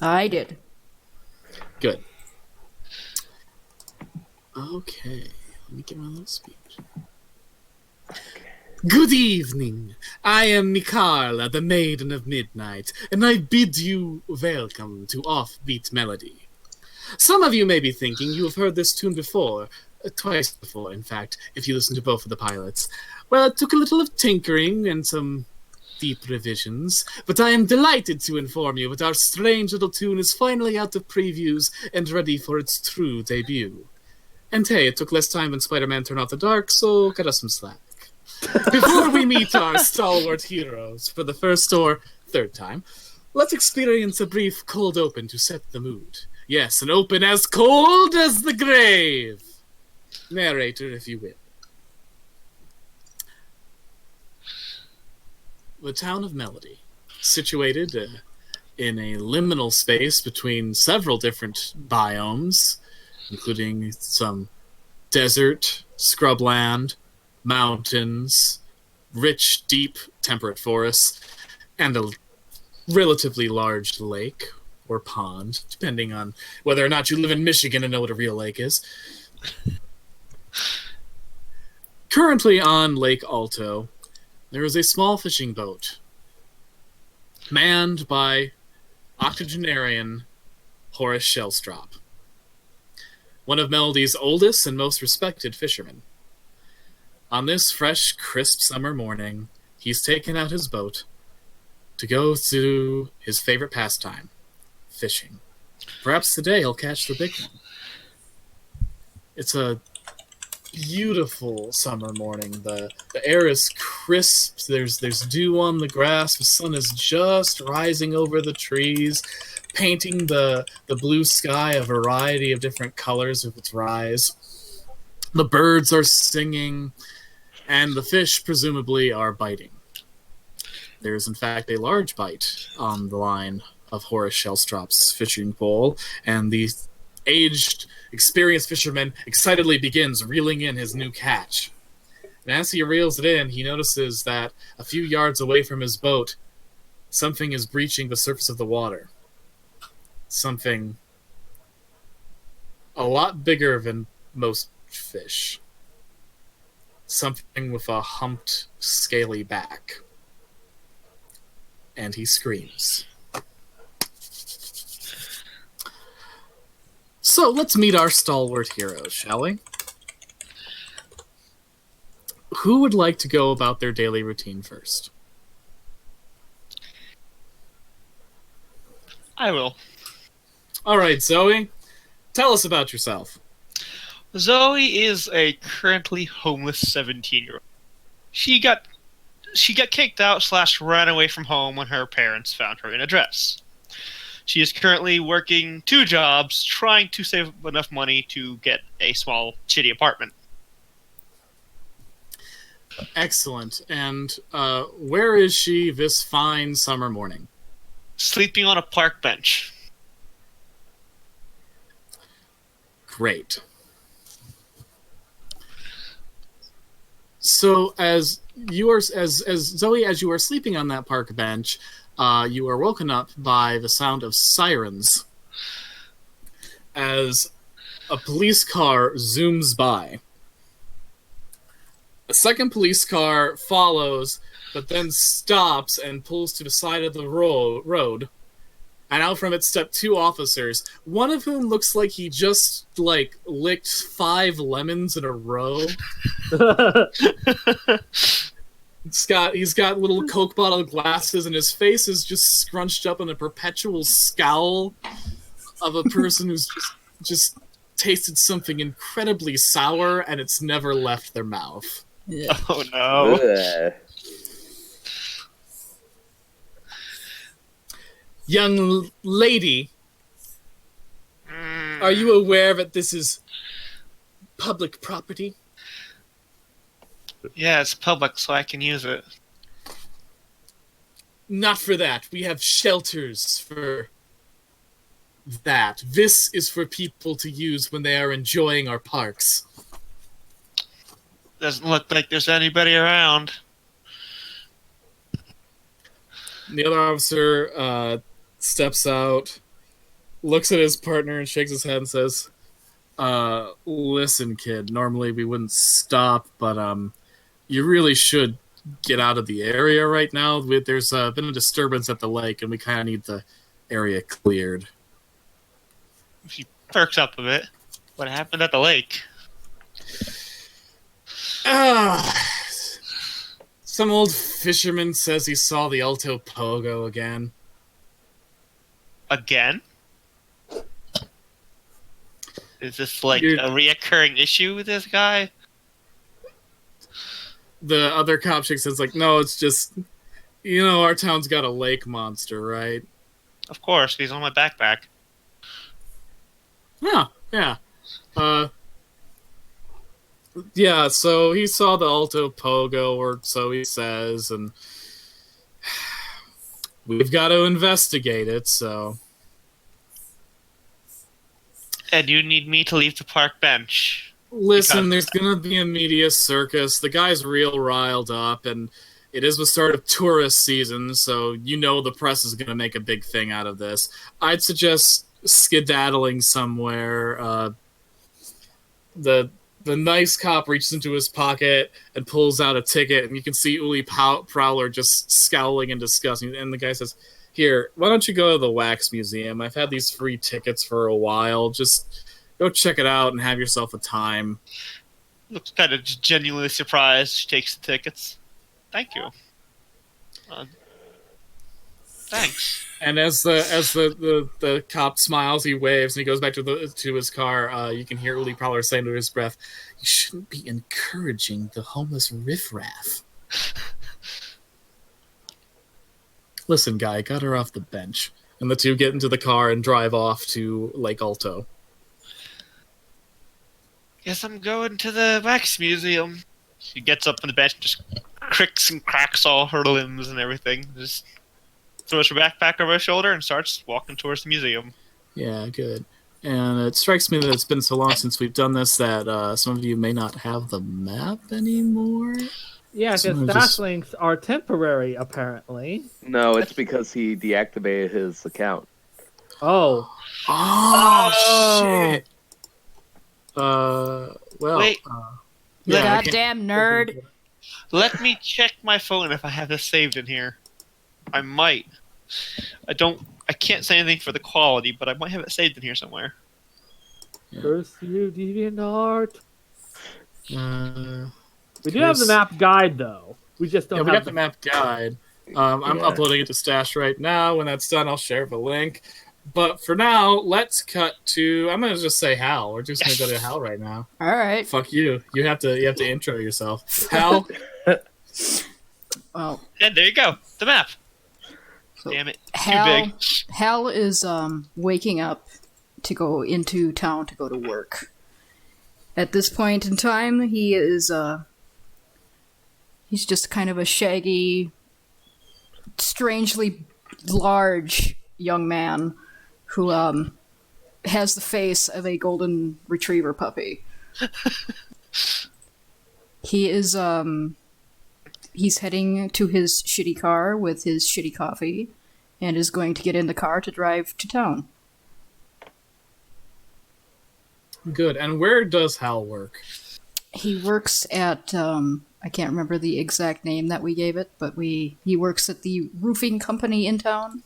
I did. Good. Okay, let me get my little speech. Good evening. I am Mikala, the Maiden of Midnight, and I bid you welcome to Offbeat Melody. Some of you may be thinking you have heard this tune before, twice before, in fact, if you listen to both of the pilots. Well, it took a little of tinkering and some deep revisions, but I am delighted to inform you that our strange little tune is finally out of previews and ready for its true debut. And hey, it took less time than Spider-Man Turn Off the Dark, so cut us some slack. Before we meet our stalwart heroes for the first or third time, let's experience a brief cold open to set the mood. Yes, an open as cold as the grave. Narrator, if you will. The town of Melody, situated in a liminal space between several different biomes, including some desert, scrubland, mountains, rich, deep, temperate forests, and a relatively large lake or pond, depending on whether or not you live in Michigan and know what a real lake is. Currently on Lake Alto, there is a small fishing boat manned by octogenarian Horace Shellstrop, one of Melody's oldest and most respected fishermen. On this fresh, crisp summer morning, he's taken out his boat to go to his favorite pastime, fishing. Perhaps today he'll catch the big one. It's a beautiful summer morning. The air is crisp. There's dew on the grass. The sun is just rising over the trees, painting the blue sky a variety of different colors with its rise. The birds are singing, and the fish presumably are biting. There is in fact a large bite on the line of Horace Shellstrop's fishing pole, and the aged, experienced fisherman excitedly begins reeling in his new catch. And as he reels it in, he notices that a few yards away from his boat, something is breaching the surface of the water. Something a lot bigger than most fish. Something with a humped, scaly back. And he screams. So let's meet our stalwart heroes, shall we? Who would like to go about their daily routine first? I will. All right, Zoe, tell us about yourself. Zoe is a currently homeless 17-year-old. She got kicked out / ran away from home when her parents found her in a dress. She is currently working 2 jobs, trying to save enough money to get a small, shitty apartment. Excellent. And where is she this fine summer morning? Sleeping on a park bench. Great. So as Zoe, as you are sleeping on that park bench, you are woken up by the sound of sirens as a police car zooms by. A second police car follows, but then stops and pulls to the side of the road. And out from it step 2 officers, one of whom looks like he just, licked 5 lemons in a row. He's got little Coke bottle glasses, and his face is just scrunched up in a perpetual scowl of a person who's just tasted something incredibly sour, and it's never left their mouth. Yeah. Oh no. Ugh. Young lady, are you aware that this is public property? Yeah, it's public, so I can use it. Not for that. We have shelters for that. This is for people to use when they are enjoying our parks. Doesn't look like there's anybody around. The other officer steps out looks at his partner and shakes his head and says, listen, kid, normally we wouldn't stop, but you really should get out of the area right now. There's been a disturbance at the lake, and we kind of need the area cleared. She perks up a bit. What happened at the lake? Some old fisherman says he saw the Alto Pogo again. Again? Is this like a reoccurring issue with this guy? The other cop chick says, like, no, it's just, our town's got a lake monster, right? Of course, he's on my backpack. Yeah. Yeah, so he saw the Alto Pogo, or so he says, and we've got to investigate it, so... And you need me to leave the park bench. Listen, there's going to be a media circus. The guy's real riled up, and it is the start of tourist season, so the press is going to make a big thing out of this. I'd suggest skedaddling somewhere. The nice cop reaches into his pocket and pulls out a ticket, and you can see Uli Prowler just scowling in disgust. And the guy says, here, why don't you go to the Wax Museum? I've had these free tickets for a while. Just go check it out and have yourself a time. Looks kind of genuinely surprised. She takes the tickets. Thank you. Thanks. And as the cop smiles, he waves, and he goes back to his car. You can hear Uli Prowler saying to his breath, "You shouldn't be encouraging the homeless riffraff." Listen, guy, got her off the bench. And the two get into the car and drive off to Lake Alto. Guess I'm going to the Wax Museum. She gets up on the bench and just cricks and cracks all her limbs and everything. Just throws her backpack over her shoulder and starts walking towards the museum. Yeah, good. And it strikes me that it's been so long since we've done this that some of you may not have the map anymore. Yeah, because dash links are temporary, apparently. No, it's because he deactivated his account. Oh. Shit. Well. Wait. Goddamn nerd. Let me check my phone if I have this saved in here. I might. I can't say anything for the quality, but I might have it saved in here somewhere. Curse you, DeviantArt. We do have the map guide, though. We just don't have... we got the map guide. I'm uploading it to Stash right now. When that's done, I'll share the link. But for now, let's cut to... I'm going to just say Hal. We're just going to go to Hal right now. All right. Fuck you. You have to intro yourself. Hal? Well... And there you go. The map. So damn it. Too big. Hal is waking up to go into town to go to work. At this point in time, he is... He's just kind of a shaggy, strangely large young man who has the face of a golden retriever puppy. He is he's heading to his shitty car with his shitty coffee and is going to get in the car to drive to town. Good. And where does Hal work? He works at I can't remember the exact name that we gave it, but he works at the roofing company in town.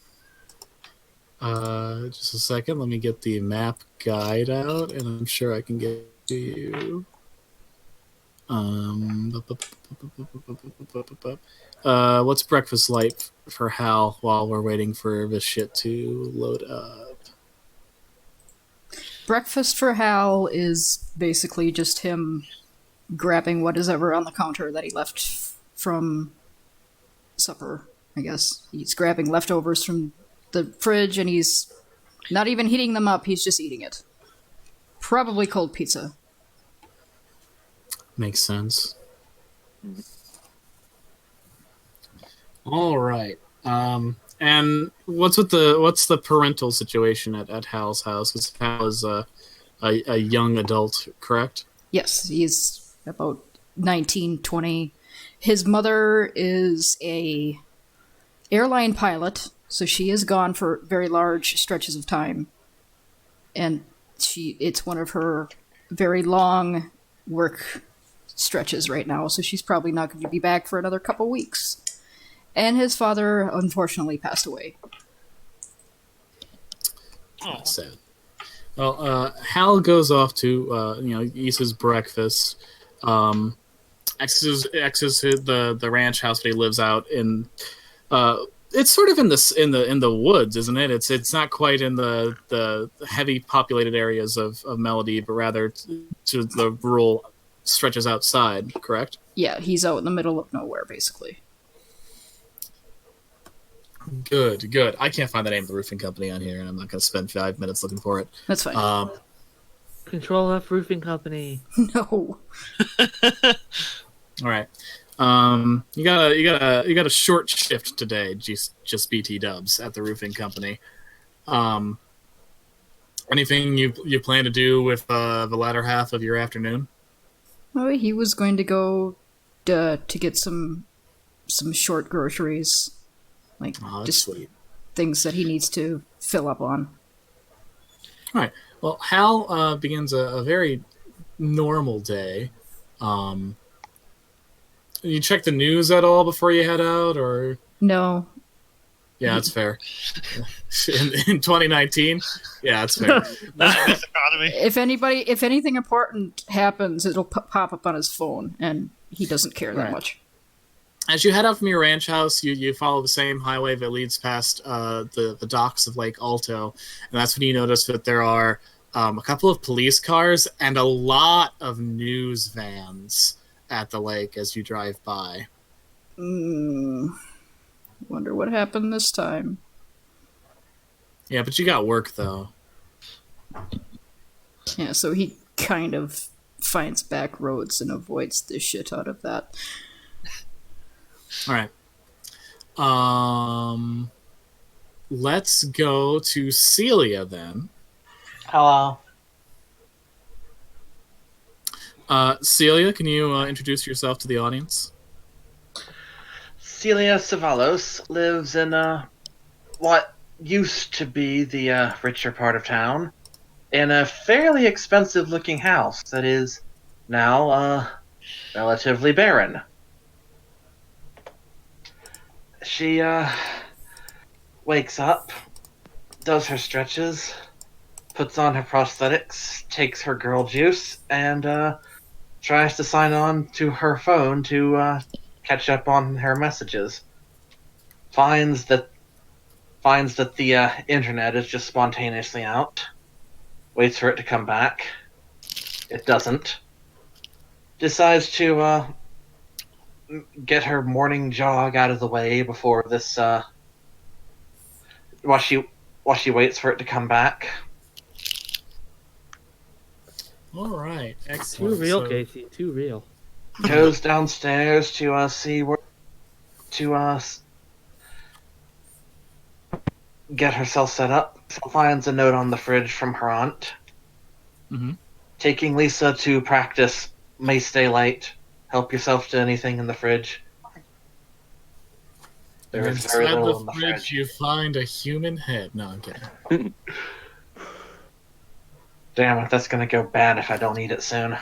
Just a second. Let me get the map guide out, and I'm sure I can get it to you. What's breakfast like for Hal while we're waiting for this shit to load up? Breakfast for Hal is basically just him grabbing what is ever on the counter that he left from supper, I guess. He's grabbing leftovers from the fridge, and he's not even heating them up, he's just eating it. Probably cold pizza. Makes sense. All right. And what's the parental situation at Hal's house? Because Hal is a young adult, correct? Yes, he's about 19, 20. His mother is a airline pilot, so she is gone for very large stretches of time. and it's one of her very long work stretches right now, so she's probably not going to be back for another couple weeks. And his father unfortunately passed away. Oh, Sad. Well, Hal goes off to eats his breakfast. Exits the ranch house that he lives out in. It's sort of in the woods, isn't it? It's not quite in the heavy populated areas of Melody, but rather to the rural stretches outside. Correct? Yeah, he's out in the middle of nowhere, basically. Good. I can't find the name of the roofing company on here, and I'm not going to spend 5 minutes looking for it. That's fine. Control F Roofing Company. No. All right. You got a short shift today, just BT dubs at the roofing company. Anything you plan to do with the latter half of your afternoon? Oh, he was going to go to get some short groceries, like Oh, that's just sweet. things that he needs to fill up on. All right. Well, Hal begins a very normal day. You check the news at all before you head out, or? No. Yeah, that's fair. in 2019, yeah, that's fair. not in this economy. If anything important happens, it'll pop up on his phone, and he doesn't care that Right. much. As you head out from your ranch house, you follow the same highway that leads past the docks of Lake Alto, and that's when you notice that there are a couple of police cars and a lot of news vans at the lake as you drive by. Wonder what happened this time. Yeah, but you got work, though. Yeah, so he kind of finds back roads and avoids the shit out of that. All right. Let's go to Celia, then. Hello. Celia, can you introduce yourself to the audience? Celia Savalos lives in what used to be the richer part of town, in a fairly expensive-looking house that is now relatively barren. She wakes up, does her stretches, puts on her prosthetics, takes her girl juice, and tries to sign on to her phone to catch up on her messages. Finds that the internet is just spontaneously out. Waits for it to come back. It doesn't. Decides to get her morning jog out of the way before this. While she waits for it to come back. All right, Too excellent. real, So- Casey. Too real. Goes downstairs to see where to get herself set up. Finds a note on the fridge from her aunt. Mhm. Taking Lisa to practice may stay late. Help yourself to anything in the fridge. There is very Inside little the in the fridge, fridge. you find a human head. No, I'm kidding. Damn it, that's gonna go bad if I don't eat it soon.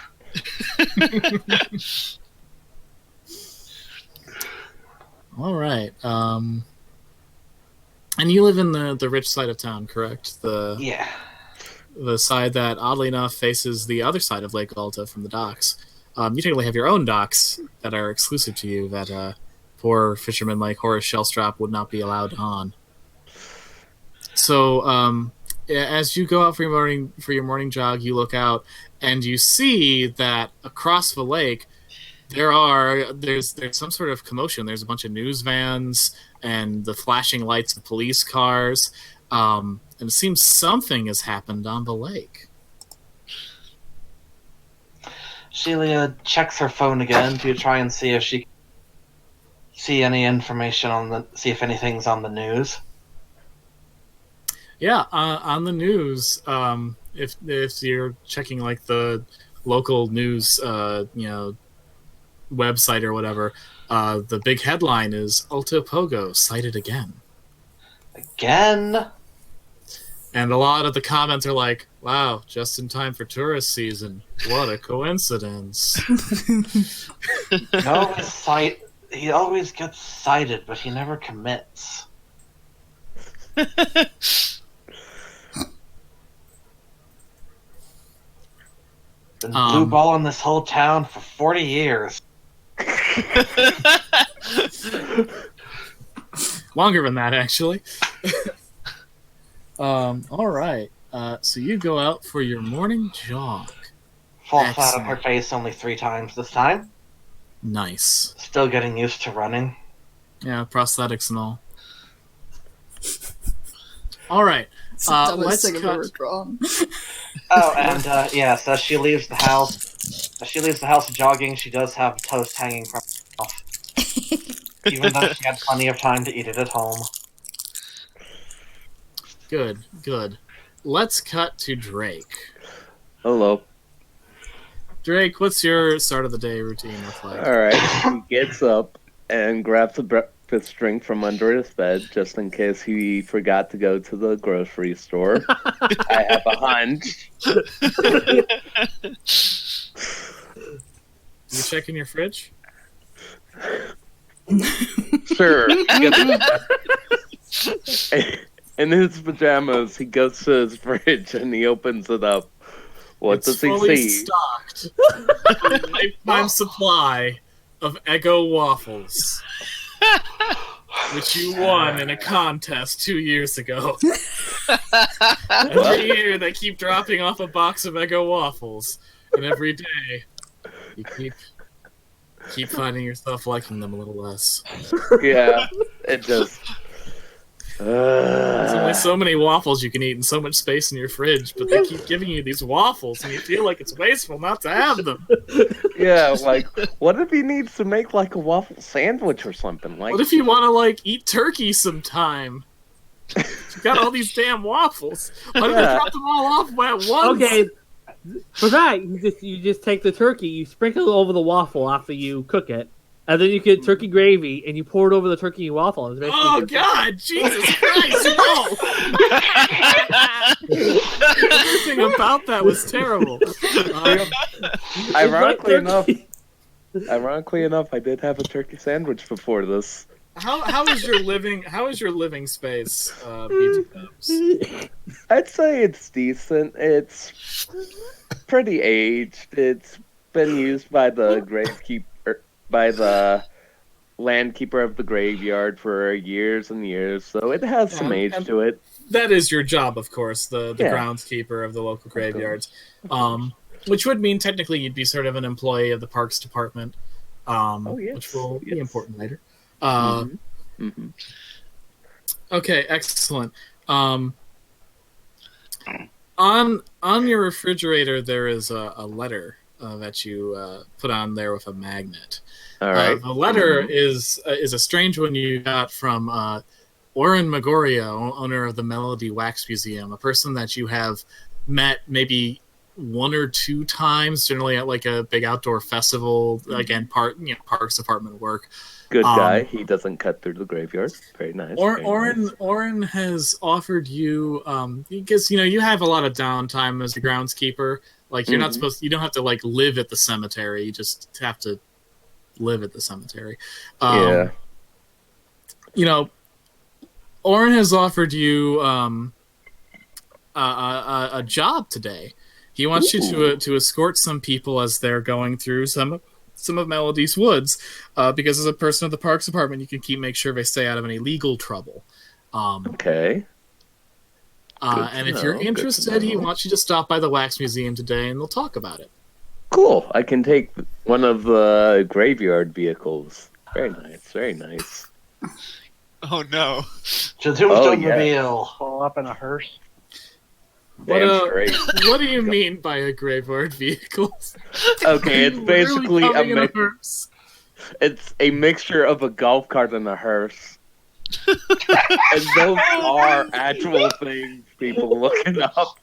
All right. And you live in the rich side of town, correct? Yeah. The side that, oddly enough, faces the other side of Lake Alta from the docks. You technically have your own docks that are exclusive to you that poor fishermen like Horace Shellstrap would not be allowed on. So, as you go out for your morning jog, you look out and you see that across the lake there's some sort of commotion. There's a bunch of news vans and the flashing lights of police cars. And it seems something has happened on the lake. Celia checks her phone again to try and see if she can see any information see if anything's on the news. Yeah, on the news, if you're checking like the local news, website or whatever, the big headline is Alto Pogo sighted again. Again? And a lot of the comments are like, wow, just in time for tourist season. What a coincidence. He always gets cited, but he never commits. Been blue balling this whole town for 40 years. Longer than that, actually. All right. So you go out for your morning jog. Fall flat on Excellent. her face only 3 times this time. Nice. Still getting used to running. Yeah, prosthetics and all. All right. It's the dumbest let's thing I've cut. ever drawn. Oh, and so as she leaves the house jogging, she does have toast hanging from her mouth. Even though she had plenty of time to eat it at home. Good, good. Let's cut to Drake. Hello. Drake, what's your start of the day routine look like? All right. He gets up and grabs a breakfast drink from under his bed, just in case he forgot to go to the grocery store. I have a hunch. You checking your fridge? Sure. In his pajamas, he goes to his fridge and he opens it up. What It's does he fully see? stocked. A lifetime supply of Eggo waffles, which you won in a contest 2 years ago. Every year they keep dropping off a box of Eggo waffles, and every day you keep finding yourself liking them a little less. Yeah, it just. There's only so many waffles you can eat and so much space in your fridge, but they keep giving you these waffles, and you feel like it's wasteful not to have them. Yeah, like, what if he needs to make, like, a waffle sandwich or something? Like, What if you want to, like, eat turkey sometime? You got all these damn waffles. Why don't they drop them all off at once? Okay, for that, you just take the turkey, you sprinkle it over the waffle after you cook it, and then you get turkey gravy, and you pour it over the turkey waffle. It's basically Oh, God! Jesus Christ, no! Everything about that was terrible. Ironically enough, I did have a turkey sandwich before this. How is your living space, BT Dubs? I'd say it's decent. It's pretty aged. It's been used by the landkeeper of the graveyard for years and years, so it has some age to it. That is your job, of course, the groundskeeper of the local graveyards. Which would mean technically you'd be sort of an employee of the Parks Department, which will be important later. Okay, excellent. On your refrigerator, there is a letter that you put on there with a magnet. All right. The letter is a strange one you got from Oren Magoria, owner of the Melody Wax Museum, a person that you have met maybe 1 or 2 times, generally at like a big outdoor festival. Again, Parks Department work. Good guy. He doesn't cut through the graveyard. Very nice. Oren has offered you because you have a lot of downtime as a groundskeeper. Like you're not supposed. You don't have to like live at the cemetery. You just have to live at the cemetery. Oren has offered you a job today. He wants you to escort some people as they're going through some of Melody's woods, because as a person of the Parks Department, you can make sure they stay out of any legal trouble. Okay. And if you're interested, he wants you to stop by the Wax Museum today, and they'll talk about it. Cool. I can take one of the graveyard vehicles. Very nice. Very nice. Oh no! Mobile. Pull up in a hearse. Damn straight. What do you mean by a graveyard vehicle? Okay, it's basically a hearse. It's a mixture of a golf cart and a hearse. And those are actual things. people looking up.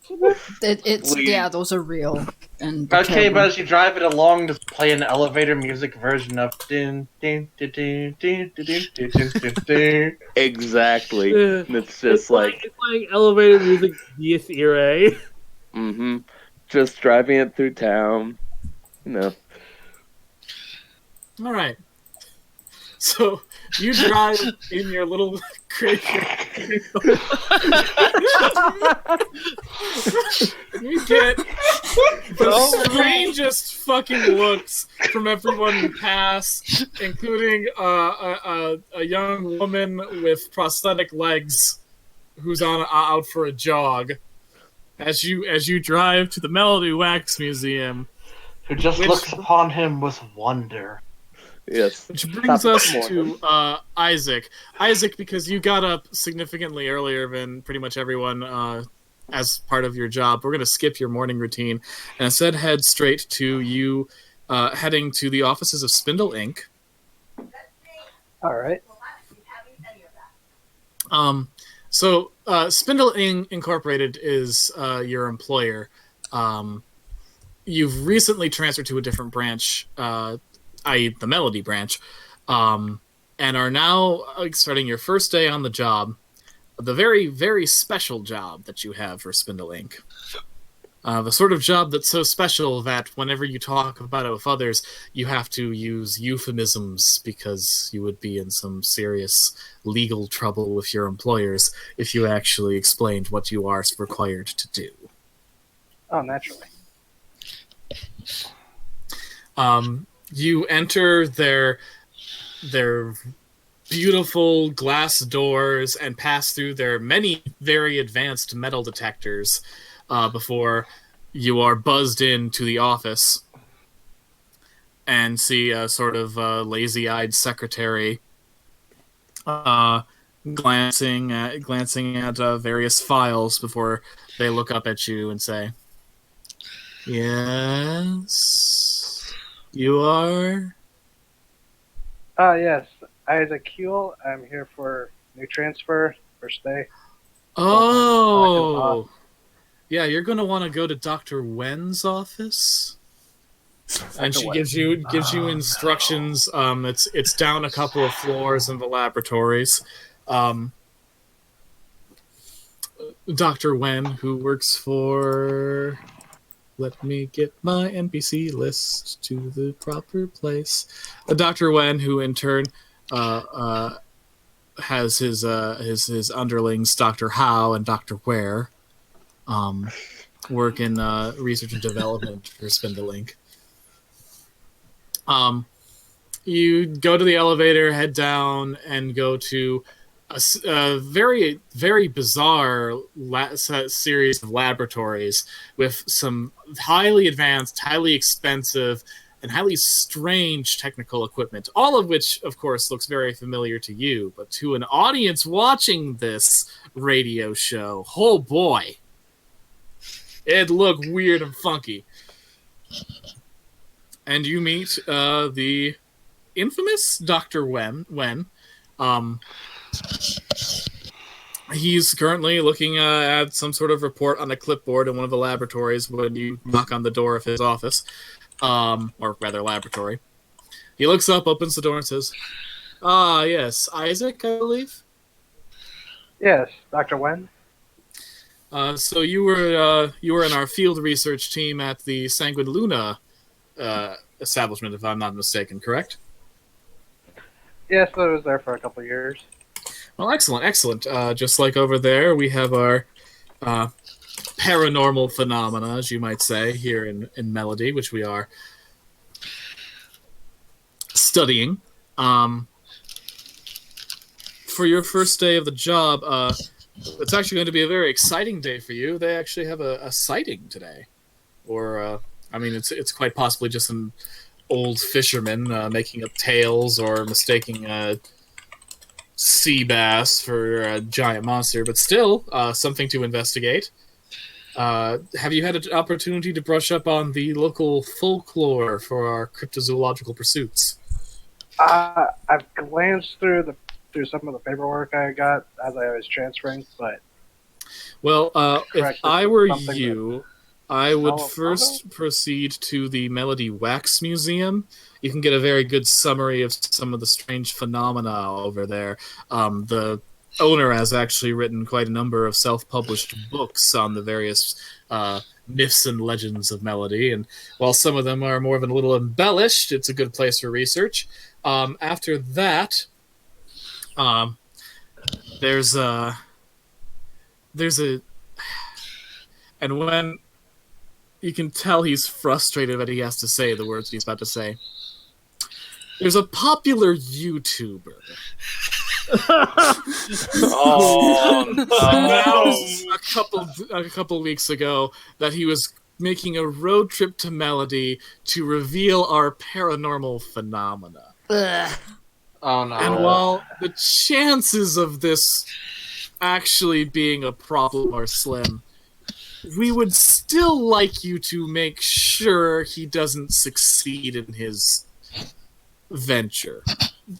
It's Please. yeah, those are real. And the Okay, camera- but as you drive it along, just play an elevator music version of dun dun dun dun dun dun dun dun dun dun. Exactly. Yeah. And it's just like, it's like elevator music Dies Irae. just driving it through town. All right. So you drive in your little crazy. You get the strangest fucking looks from everyone you pass, including a young woman with prosthetic legs who's out for a jog. As you drive to the Melody Wax Museum, Who just Which- looks upon him with wonder. Yes. which brings Top of us the morning. to Isaac. Isaac, because you got up significantly earlier than pretty much everyone as part of your job, we're going to skip your morning routine and instead head straight to you heading to the offices of Spindle Inc. All right. So Spindle Incorporated is your employer. You've recently transferred to a different branch, i.e. the Melody branch, and are now starting your first day on the job, the very, very special job that you have for Spindle Inc. The sort of job that's so special that whenever you talk about it with others, you have to use euphemisms because you would be in some serious legal trouble with your employers if you actually explained what you are required to do. Oh, naturally. You enter their beautiful glass doors and pass through their many very advanced metal detectors before you are buzzed into the office and see a sort of lazy-eyed secretary glancing at various files before they look up at you and say, "Yes, you are." Yes. Isaac Kuehl. I'm here for new transfer, first day. Oh, yeah. You're gonna want to go to Dr. Wen's office, and she gives you instructions. It's down a couple of floors in the laboratories. Dr. Wen, who works for. Let me get my NPC list to the proper place. Dr. Wen, who in turn has his underlings, Dr. Howe and Dr. Ware, work in research and development for Spindle Inc. You go to the elevator, head down, and go to a very, very bizarre series of laboratories with some highly advanced, highly expensive, and highly strange technical equipment, all of which, of course, looks very familiar to you, but to an audience watching this radio show, oh boy, it'd look weird and funky. And you meet the infamous Dr. Wen. He's currently looking at some sort of report on a clipboard in one of the laboratories when you knock on the door of his office, or rather laboratory. He looks up, opens the door, and says, "Ah, yes, Isaac, I believe." Yes, Dr. Wen. So you were in our field research team at the Sanguine Luna establishment, if I'm not mistaken, correct? Yes, I was there for a couple of years. Well, excellent. Just like over there, we have our paranormal phenomena, as you might say, here in Melody, which we are studying. For your first day of the job, it's actually going to be a very exciting day for you. They actually have a sighting today. Or, it's quite possibly just an old fisherman making up tales or mistaking sea bass for a giant monster, but still something to investigate. Have you had an opportunity to brush up on the local folklore for our cryptozoological pursuits? I've glanced through some of the paperwork I got as I was transferring, but Well, if Correct, I it's were something you, I would Oh, first proceed to the Melody Wax Museum. You can get a very good summary of some of the strange phenomena over there. The owner has actually written quite a number of self-published books on the various myths and legends of Melody, and while some of them are more of a little embellished, it's a good place for research. After that, um, there's a and when you can tell he's frustrated that he has to say the words he's about to say. There's a popular YouTuber. Oh Announced a couple weeks ago that he was making a road trip to Melody to reveal our paranormal phenomena. Oh no! And while the chances of this actually being a problem are slim, we would still like you to make sure he doesn't succeed in his venture.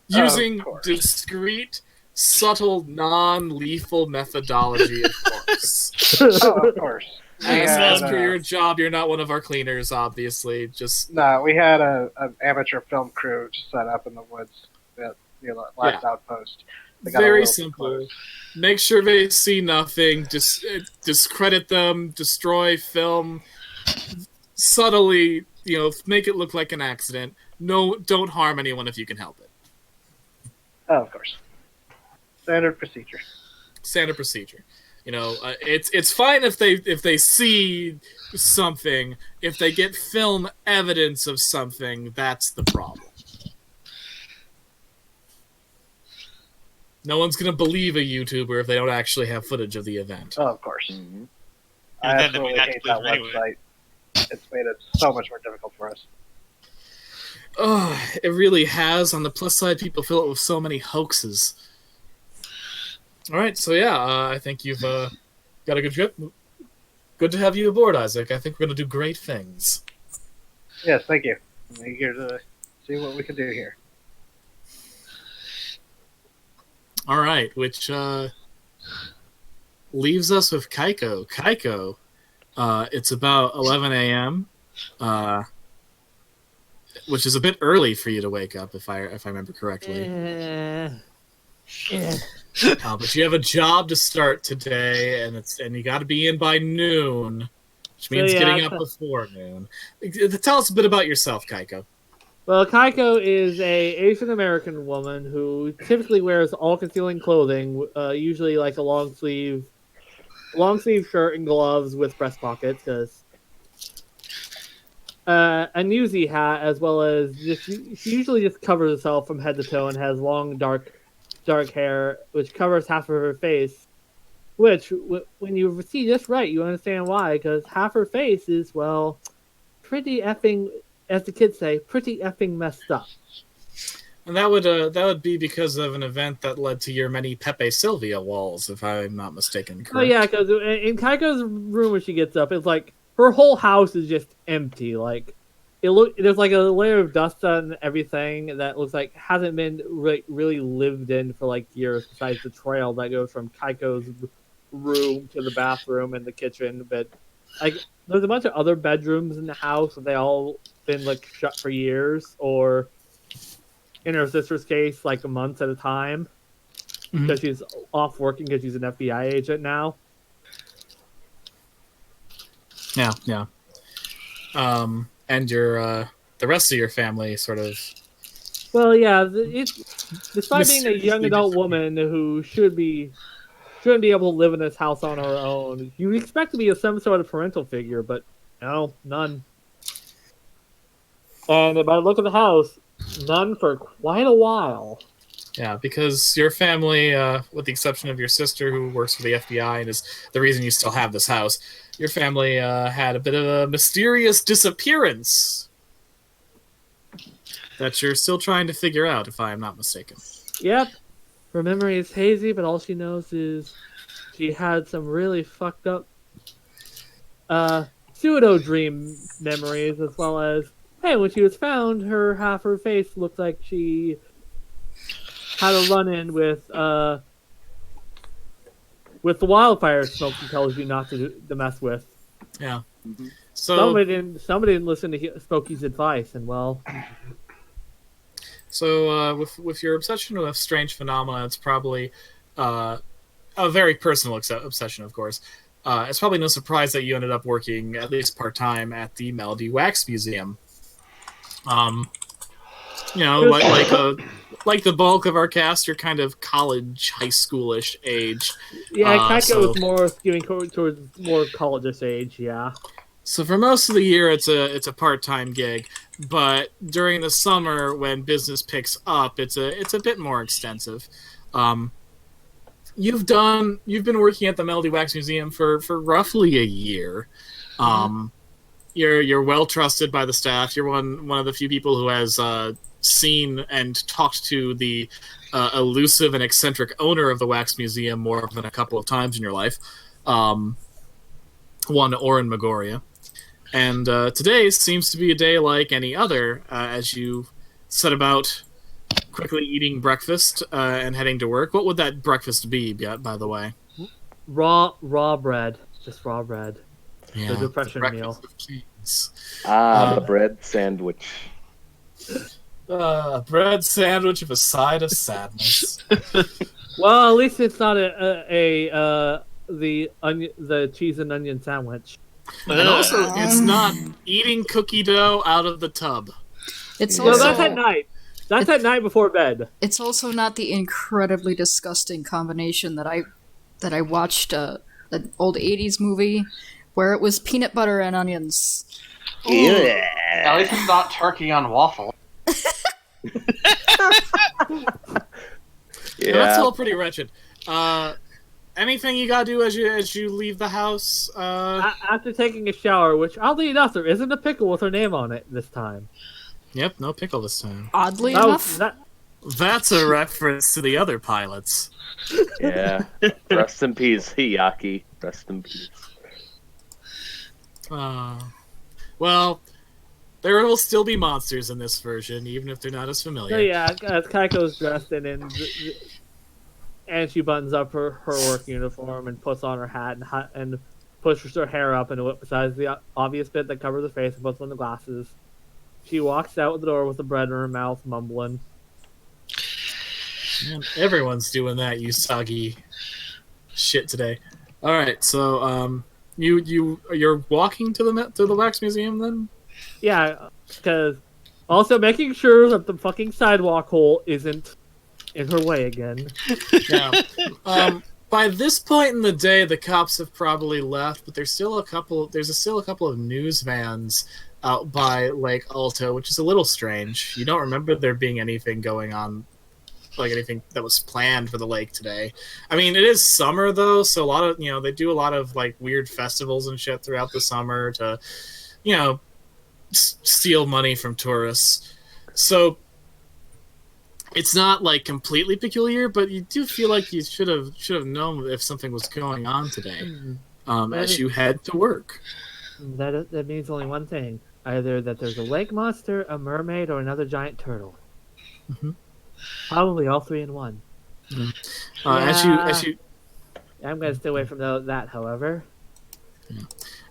Using course. discreet, subtle, non-lethal methodology, of course. Oh, of course. As had, per your job, you're not one of our cleaners, obviously. Just No, we had an amateur film crew set up in the woods at the last outpost. They got a very little too simple. close. Make sure they see nothing. Just discredit them, destroy film, subtly, make it look like an accident. No, don't harm anyone if you can help it. Oh, of course. Standard procedure. Standard procedure. It's fine if they see something. If they get film evidence of something, that's the problem. No one's gonna believe a YouTuber if they don't actually have footage of the event. Oh, of course. Mm-hmm. I And then absolutely we have hate to that believe it anyway. website. It's made it so much more difficult for us. Oh, it really has. On the plus side, people fill it with so many hoaxes. All right, so yeah, I think you've got a good trip. Good to have you aboard, Isaac. I think we're gonna do great things. Yes, thank you. I'm eager to see what we can do here. All right, which leaves us with Kaiko. Kaiko, it's about 11 a.m., which is a bit early for you to wake up, if I remember correctly. But you have a job to start today, and you got to be in by noon, which means getting up before noon. Tell us a bit about yourself, Kaiko. Well, Kaiko is a Asian American woman who typically wears all concealing clothing, usually like a long sleeve shirt and gloves with breast pockets, because a newsy hat, as well as she usually just covers herself from head to toe and has long dark hair, which covers half of her face. Which, when you see this right, you understand why, because half her face is, well, pretty effing, as the kids say, pretty effing messed up. And that would be because of an event that led to your many Pepe Sylvia walls, if I'm not mistaken. Correct? Oh yeah, because in Kaiko's room when she gets up, it's like her whole house is just empty. Like there's like a layer of dust on everything that looks like hasn't been really lived in for like years. Besides the trail that goes from Kaiko's room to the bathroom and the kitchen, but like there's a bunch of other bedrooms in the house, and they all been like shut for years, or in her sister's case, like months at a time, because she's off working because she's an FBI agent now. Yeah. And your the rest of your family sort of. Well, yeah, despite being a young adult woman who shouldn't be able to live in this house on her own, you expect to be some sort of parental figure, but no, none. And by the look of the house, none for quite a while. Yeah, because your family, with the exception of your sister who works for the FBI and is the reason you still have this house, your family had a bit of a mysterious disappearance that you're still trying to figure out, if I am not mistaken. Yep. Her memory is hazy, but all she knows is she had some really fucked up pseudo-dream memories, as well as, hey, when she was found, half her face looked like she had a run-in with with the wildfire smoke, he tells you not to mess with. Yeah. Mhm. So Somebody didn't listen to Smokey's advice, and well, with your obsession with strange phenomena, it's probably a very personal obsession, of course. It's probably no surprise that you ended up working at least part time at the Melody Wax Museum. You know, like the bulk of our cast, you're kind of college, high schoolish age. yeah, Kaiko so- was more skewing towards more college age. Yeah, So for most of the year, it's a part-time gig, but during the summer when business picks up, it's a bit more extensive. You've been working at the Melody Wax Museum for roughly a year. You're well trusted by the staff. You're one of the few people who has seen and talked to the elusive and eccentric owner of the Wax Museum more than a couple of times in your life. One, Oren Magoria. And today seems to be a day like any other, as you set about quickly eating breakfast and heading to work. What would that breakfast be, by the way? raw bread, just raw bread. Yeah, The depression breakfast meal. of kings. The bread sandwich. Bread sandwich with a side of sadness. Well, at least it's not the cheese and onion sandwich. And also, it's not eating cookie dough out of the tub. It's No, also that's at night. That's at night before bed. it's also not the incredibly disgusting combination that I watched an old 80s movie where it was peanut butter and onions. Yeah. At least it's not turkey on waffle. Yeah, that's all pretty wretched. Anything you gotta do as you leave the house? After taking a shower, which oddly enough, there isn't a pickle with her name on it this time. Yep, no pickle this time. Oddly That enough, was, That's a reference to the other pilots. Yeah. Rest in peace, Hiyaki. Rest in peace. Well, there will still be monsters in this version, even if they're not as familiar. so yeah, as Kaiko's dressed and she buttons up her work uniform and puts on her hat and pushes her hair up into it besides the obvious bit that covers her face and puts on the glasses. She walks out the door with the bread in her mouth, mumbling. Man, everyone's doing that, you soggy shit today. All right, so you're walking to the wax museum then? Yeah, because also making sure that the fucking sidewalk hole isn't in her way again. Yeah. By this point in the day, the cops have probably left, but there's still a couple of news vans out by Lake Alto, which is a little strange. You don't remember there being anything going on, like anything that was planned for the lake today. I mean, it is summer though, so a lot of they do a lot of like weird festivals and shit throughout the summer to, steal money from tourists. So it's not like completely peculiar, but you do feel like you should have known if something was going on today, as you head to work. That means only one thing: either that there's a lake monster, a mermaid, or another giant turtle. Mm-hmm. Probably all three in one. As you I'm gonna stay away from that, however.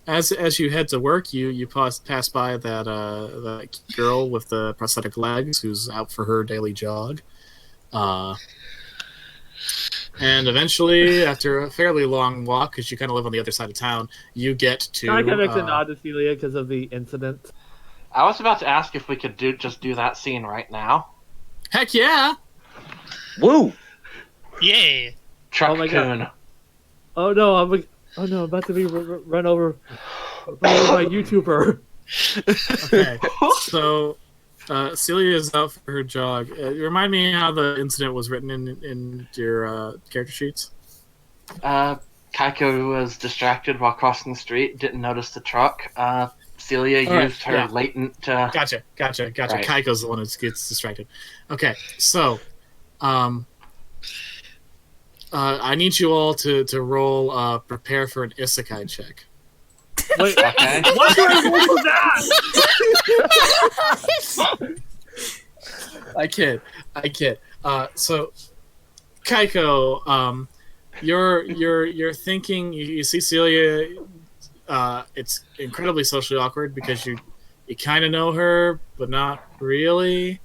As you head to work, you pass by that girl with the prosthetic legs who's out for her daily jog, and eventually, after a fairly long walk, because you kind of live on the other side of town, you get to. Kaiko makes a nod to Celia because of the incident. I was about to ask if we could just do that scene right now. Heck yeah! Woo! Yeah. Truck Oh my God. Coon. Oh no! I'm about to be run over by a YouTuber. Okay, so Celia is out for her jog. Remind me how the incident was written in your character sheets. Kaiko was distracted while crossing the street, didn't notice the truck. Celia used her latent... Gotcha. Right. Kaiko's the one who gets distracted. Okay, so I need you all to roll prepare for an isekai check. Wait, Okay. what kind of rule was that? I kid. So, Kaiko, you're thinking. You see Celia. It's incredibly socially awkward because you kind of know her, but not really,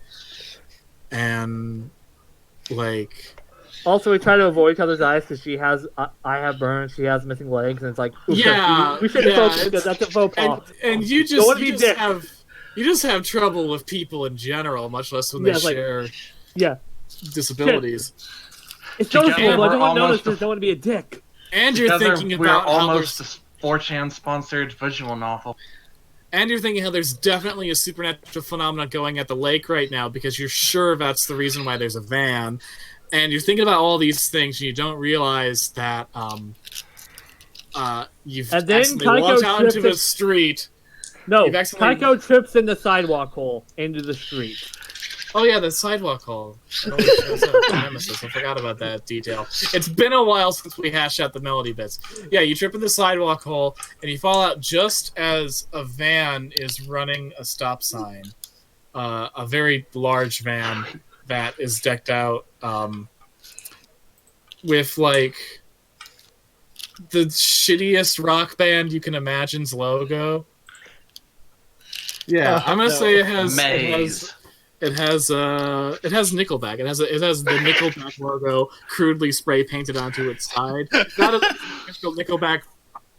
and like. Also, we try to avoid each other's eyes because she has I have burns, she has missing legs, and it's like, oof, Yeah, we shouldn't yeah, focus because that's a faux pas. and you Don't wanna just be dick. have trouble with people in general, much less when Yeah, they it's like- share Yeah, disabilities. it's Together, noticeable, but I we're don't want to almost notice. Don't want to be a dick. And you're Together, thinking we're about how almost there's, a 4chan sponsored visual novel. and you're thinking how there's definitely a supernatural phenomenon going at the lake right now because you're sure that's the reason why there's a van. And you're thinking about all these things, and you don't realize that you've And then accidentally Kaiko walked out trips into it- the street. No, You've accidentally- Kaiko trips in the sidewalk hole into the street. Oh yeah, the sidewalk hall. Oh, Nemesis. I forgot about that detail. It's been a while since we hashed out the melody bits. Yeah, you trip in the sidewalk hole, and you fall out just as a van is running a stop sign. A very large van that is decked out with like the shittiest rock band you can imagine's logo. Yeah, I'm gonna say it has Maze. it has Nickelback. It has the Nickelback logo crudely spray painted onto its side. Not an official Nickelback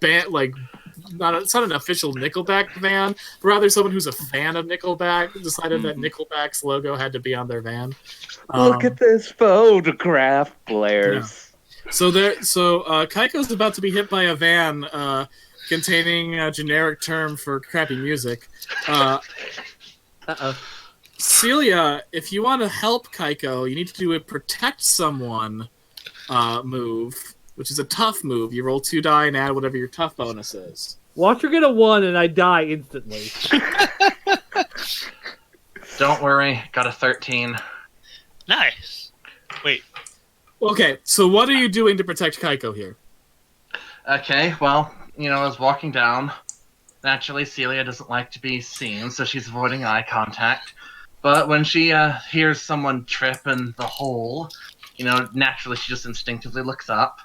band, like it's not an official Nickelback band, but rather someone who's a fan of Nickelback decided that Nickelback's logo had to be on their van. Look at this photograph, Blair's. So Kaiko's about to be hit by a van containing a generic term for crappy music. Celia, if you want to help Kaiko, you need to do a protect someone move, which is a tough move. You roll 2 die and add whatever your tough bonus is. Watch her get a 1 and I die instantly. Don't worry, got a 13. Nice. Wait. Okay, so what are you doing to protect Kaiko here? Okay, well, I was walking down. Naturally, Celia doesn't like to be seen, so she's avoiding eye contact. But when she hears someone trip in the hole, naturally she just instinctively looks up.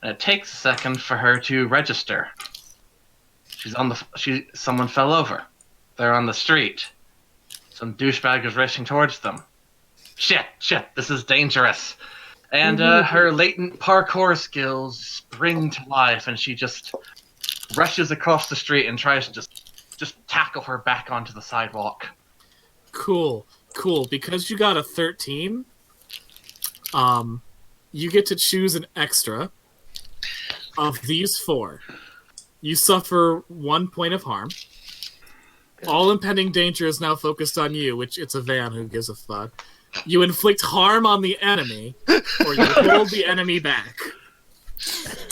And it takes a second for her to register. Someone fell over. They're on the street. Some douchebag is racing towards them. Shit, this is dangerous. And her latent parkour skills spring to life, and she just rushes across the street and tries to just tackle her back onto the sidewalk. Cool. Because you got a 13, you get to choose an extra. Of these 4, you suffer 1 point of harm. All impending danger is now focused on you, which it's a van, who gives a fuck. You inflict harm on the enemy, or you hold the enemy back.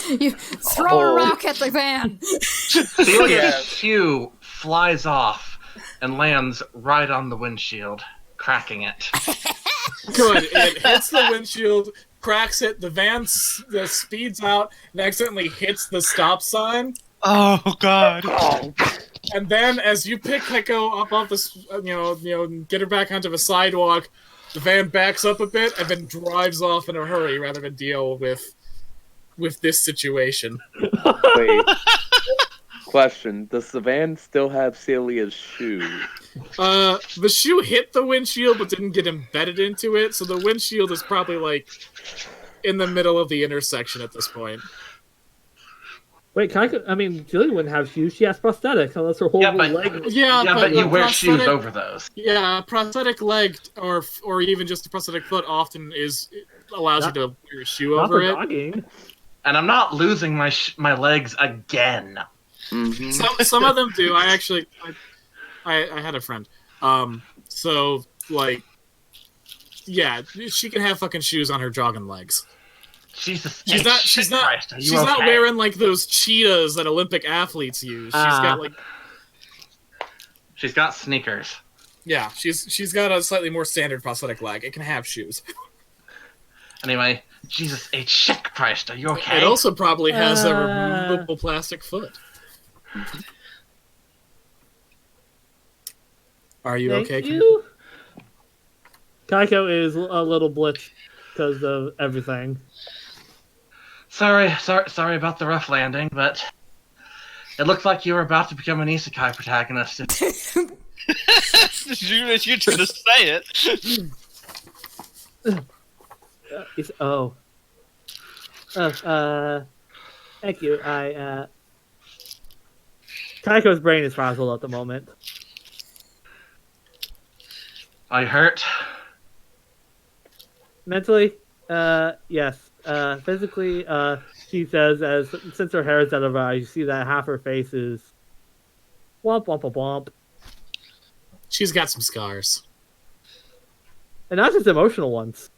You throw a rock at the van. Celia's shoe flies off and lands right on the windshield, cracking it. Good. It hits the windshield, cracks it, the van speeds out and accidentally hits the stop sign. Oh God. And then as you pick Kaiko up off the, get her back onto the sidewalk, the van backs up a bit and then drives off in a hurry rather than deal with this situation. Wait. Question: does the van still have Celia's shoe? The shoe hit the windshield but didn't get embedded into it, so the windshield is probably like in the middle of the intersection at this point. Wait, Julie wouldn't have shoes. She has prosthetics, unless her whole leg. Yeah, but you wear shoes over those. Yeah, prosthetic leg or even just a prosthetic foot often allows you to wear a shoe over it. Dogging. And I'm not losing my legs again. Mm-hmm. Some of them do. I had a friend. So like, yeah, she can have fucking shoes on her jogging legs. Jesus, She's not wearing like those cheetahs that Olympic athletes use. She's got sneakers. Yeah, she's got a slightly more standard prosthetic leg. It can have shoes. Anyway, Jesus H. shit Christ, are you okay? It also probably has a removable plastic foot. Are you Thank okay? you. Kaiko is a little blitzed because of everything. Sorry about the rough landing, but it looks like you were about to become an isekai protagonist. You're trying to say it. Thank you. Kaiko's brain is frazzled at the moment. Are you hurt? Mentally, yes. Physically, she says, since her hair is out of her eyes, you see that half her face is womp womp womp womp. She's got some scars. And not just emotional ones.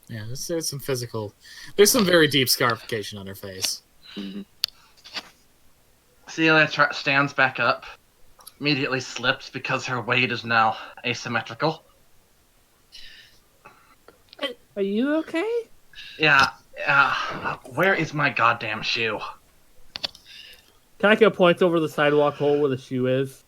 Yeah, there's some physical. There's some very deep scarification on her face. Celia stands back up, immediately slips because her weight is now asymmetrical. Are you okay? Yeah, where is my goddamn shoe? Kaiko points over the sidewalk hole where the shoe is.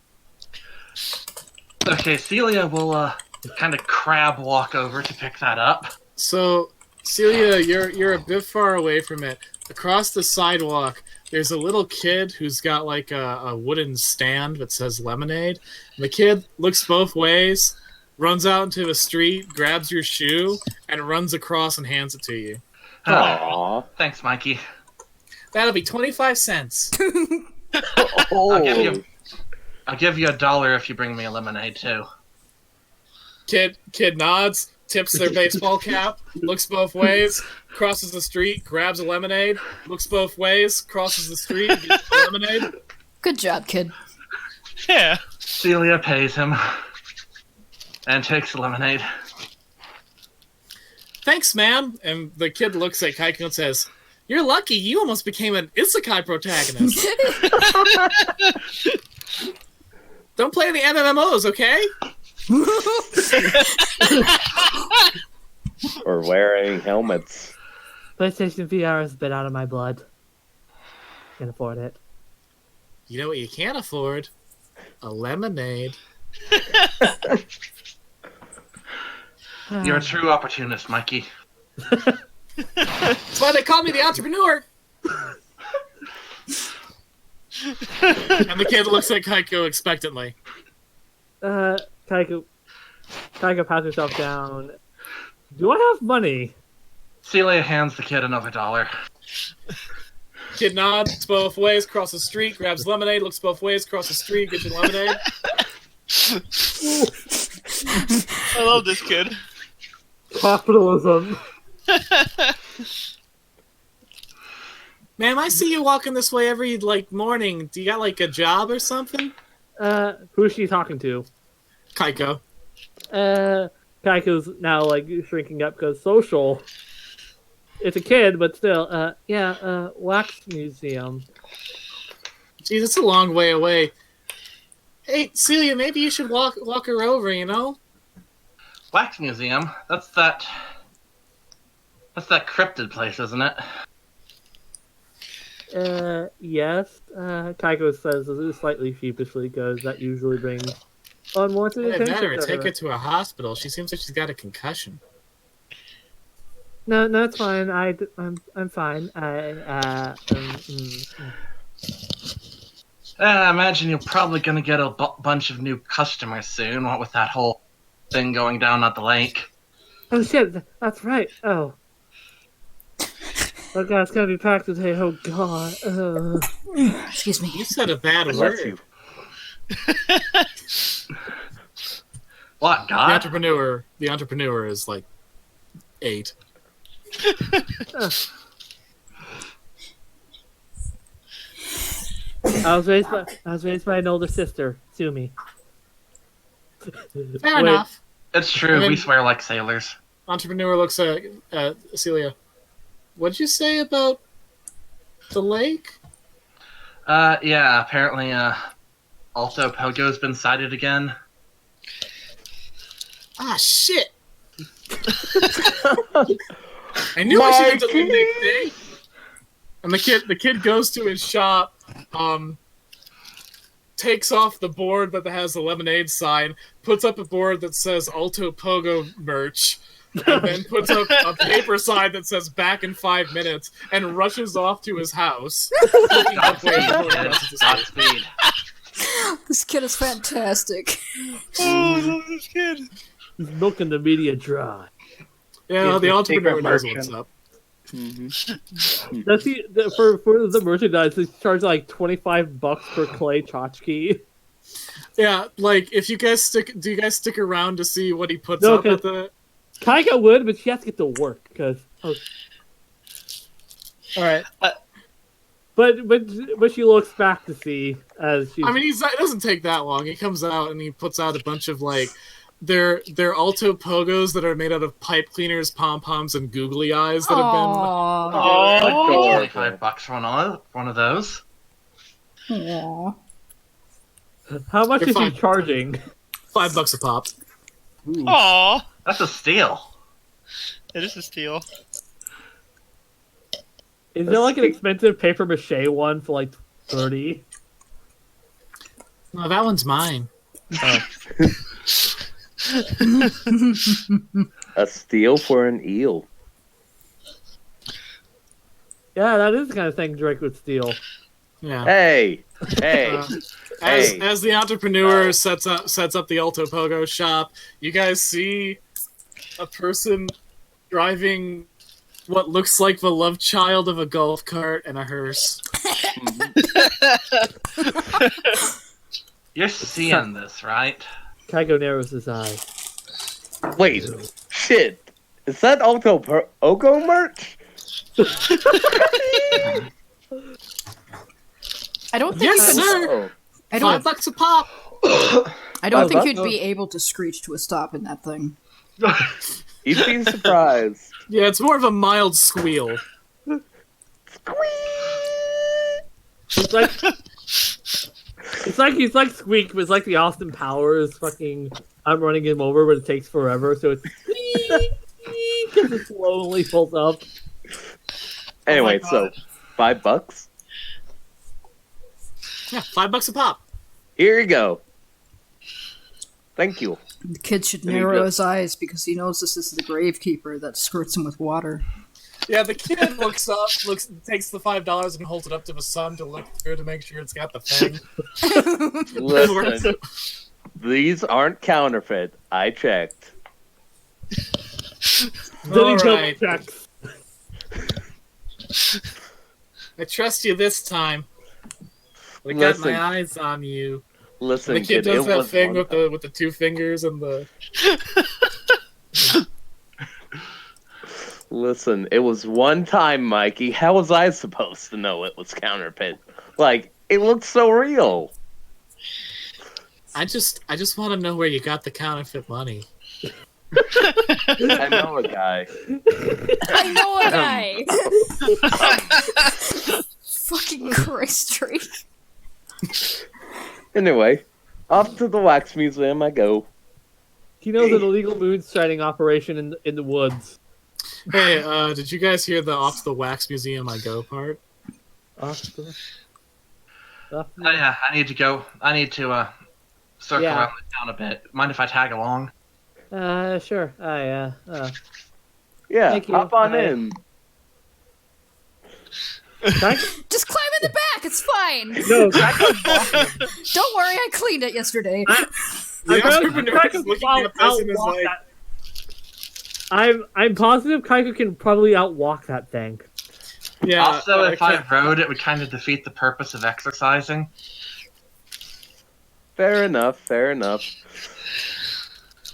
Okay, Celia will kind of crab walk over to pick that up. So, Celia, you're a bit far away from it. Across the sidewalk, there's a little kid who's got like a wooden stand that says lemonade. And the kid looks both ways, runs out into the street, grabs your shoe, and runs across and hands it to you. Aww. Thanks, Mikey. That'll be 25 cents. Oh. I'll give you $1 if you bring me a lemonade too. Kid nods, tips their baseball cap, looks both ways, crosses the street, grabs a lemonade, looks both ways, crosses the street, gets the lemonade. Good job, kid. Yeah. Celia pays him and takes the lemonade. Thanks, man. And the kid looks at Kaiko and says, "You're lucky. You almost became an isekai protagonist. Don't play any MMOs, okay?" Or wearing helmets. PlayStation VR is a bit out of my blood. Can't afford it. You know what you can't afford? A lemonade. You're a true opportunist, Mikey. That's why they call me the entrepreneur. And the kid looks at Kaiko expectantly. Kaiko pats herself down. Do I have money? Celia hands the kid another $1. Kid nods both ways, crosses the street, grabs lemonade, looks both ways, crosses the street, gets your lemonade. I love this kid. Capitalism. Ma'am, I see you walking this way every morning. Do you got a job or something? Who's she talking to? Kaiko. Kaiko's now shrinking up because social. It's a kid, but still. Wax museum. Geez, it's a long way away. Hey, Celia, maybe you should walk her over, you know? Wax Museum? That's that cryptid place, isn't it? Yes. Kaiko says slightly sheepishly because that usually brings unwanted Hey, attention. better to take her. her to a hospital. She seems like she's got a concussion. No, it's fine. I'm fine. I imagine you're probably gonna get a bunch of new customers soon, what with that whole thing going down at the lake. Oh shit, that's right. Oh. Oh god, it's gonna be packed today. Oh god. Excuse me. You said a bad Bless word. you. What, The God? entrepreneur is 8. I was raised by an older sister, Sumi. Fair enough. It's true, And we then- swear like sailors. Entrepreneur looks at Celia. What'd you say about the lake? Yeah, apparently, also Pogo's been sighted again. Ah, shit! I knew I should have done the next day. And the kid goes to his shop, takes off the board that has the lemonade sign, puts up a board that says Alto Pogo merch, and then puts up a paper sign that says "back in 5 minutes" and rushes off to his house. Godspeed. This kid is fantastic. Oh, I love this kid. He's milking the media dry. Yeah, He's the a entrepreneur secret knows merchant. what's up. Does he for the merchandise? He charges like $25 per clay tchotchke. Yeah, like if you guys do you guys stick around to see what he puts No, up at the? Kaika would, but she has to get to work because. All right. But she looks back to see as she. I mean, it doesn't take that long. He comes out and he puts out a bunch of like. They're alto pogos that are made out of pipe cleaners, pom poms, and googly eyes that have Aww. Oh, $25 for one of those. Aww. How much You're is fine. he charging? been $5 a pop. Aw, That's a steal. it is a steal. Is there like an expensive paper mache one for like 30? No, that one's mine. A steal for an eel. Yeah, that is the kind of thing Drake would steal. Yeah. Hey, hey, hey. As the entrepreneur sets up the Alto Pogo shop, you guys see a person driving what looks like the love child of a golf cart and a hearse. You're seeing this, right? Kaiko narrows his eye. Wait, shit. Is that Ogo merch? I don't think Yes, you could, sir. Oh, I don't $5 a pop. I don't think $5? you'd be able to screech to a stop in that thing. you'd be surprised. Yeah, it's more of a mild squeal. It's like he's like Squeak, but it's like the Austin Powers fucking I'm running him over, but it takes forever, so it's because it slowly pulls up. Anyway, so $5. Yeah, $5 a pop. Here you go. Thank you. The kid should There you narrow go. his eyes because he knows this is the gravekeeper that skirts him with water. Yeah, the kid looks up, takes the $5 and holds it up to the sun to look through to make sure it's got the thing. Listen, these aren't counterfeit. I checked. Then he All double right. checks. I trust you this time. I got Listen. my eyes on you. Listen, The kid does it that was thing one with the 2 fingers and the. Listen, it was one time, Mikey. How was I supposed to know it was counterfeit? Like, it looked so real. I just want to know where you got the counterfeit money. I know a guy. I know a guy! Fucking Christ, Drake. Anyway, off to the wax museum I go. He knows an illegal moonshine operation in the woods. Hey, did you guys hear the off to the wax museum I go part? Oh yeah, I need to go. I need to circle Yeah. around the town a bit. Mind if I tag along? Sure. Yeah, Thank you. hop on Bye. in. Just climb in the back, it's fine! No, Don't worry, I cleaned it yesterday. The entrepreneur is looking at this and is like, I'm positive Kaiko can probably outwalk that thing. yeah. Also, if I actually- rode, it would kind of defeat the purpose of exercising. Fair enough, fair enough.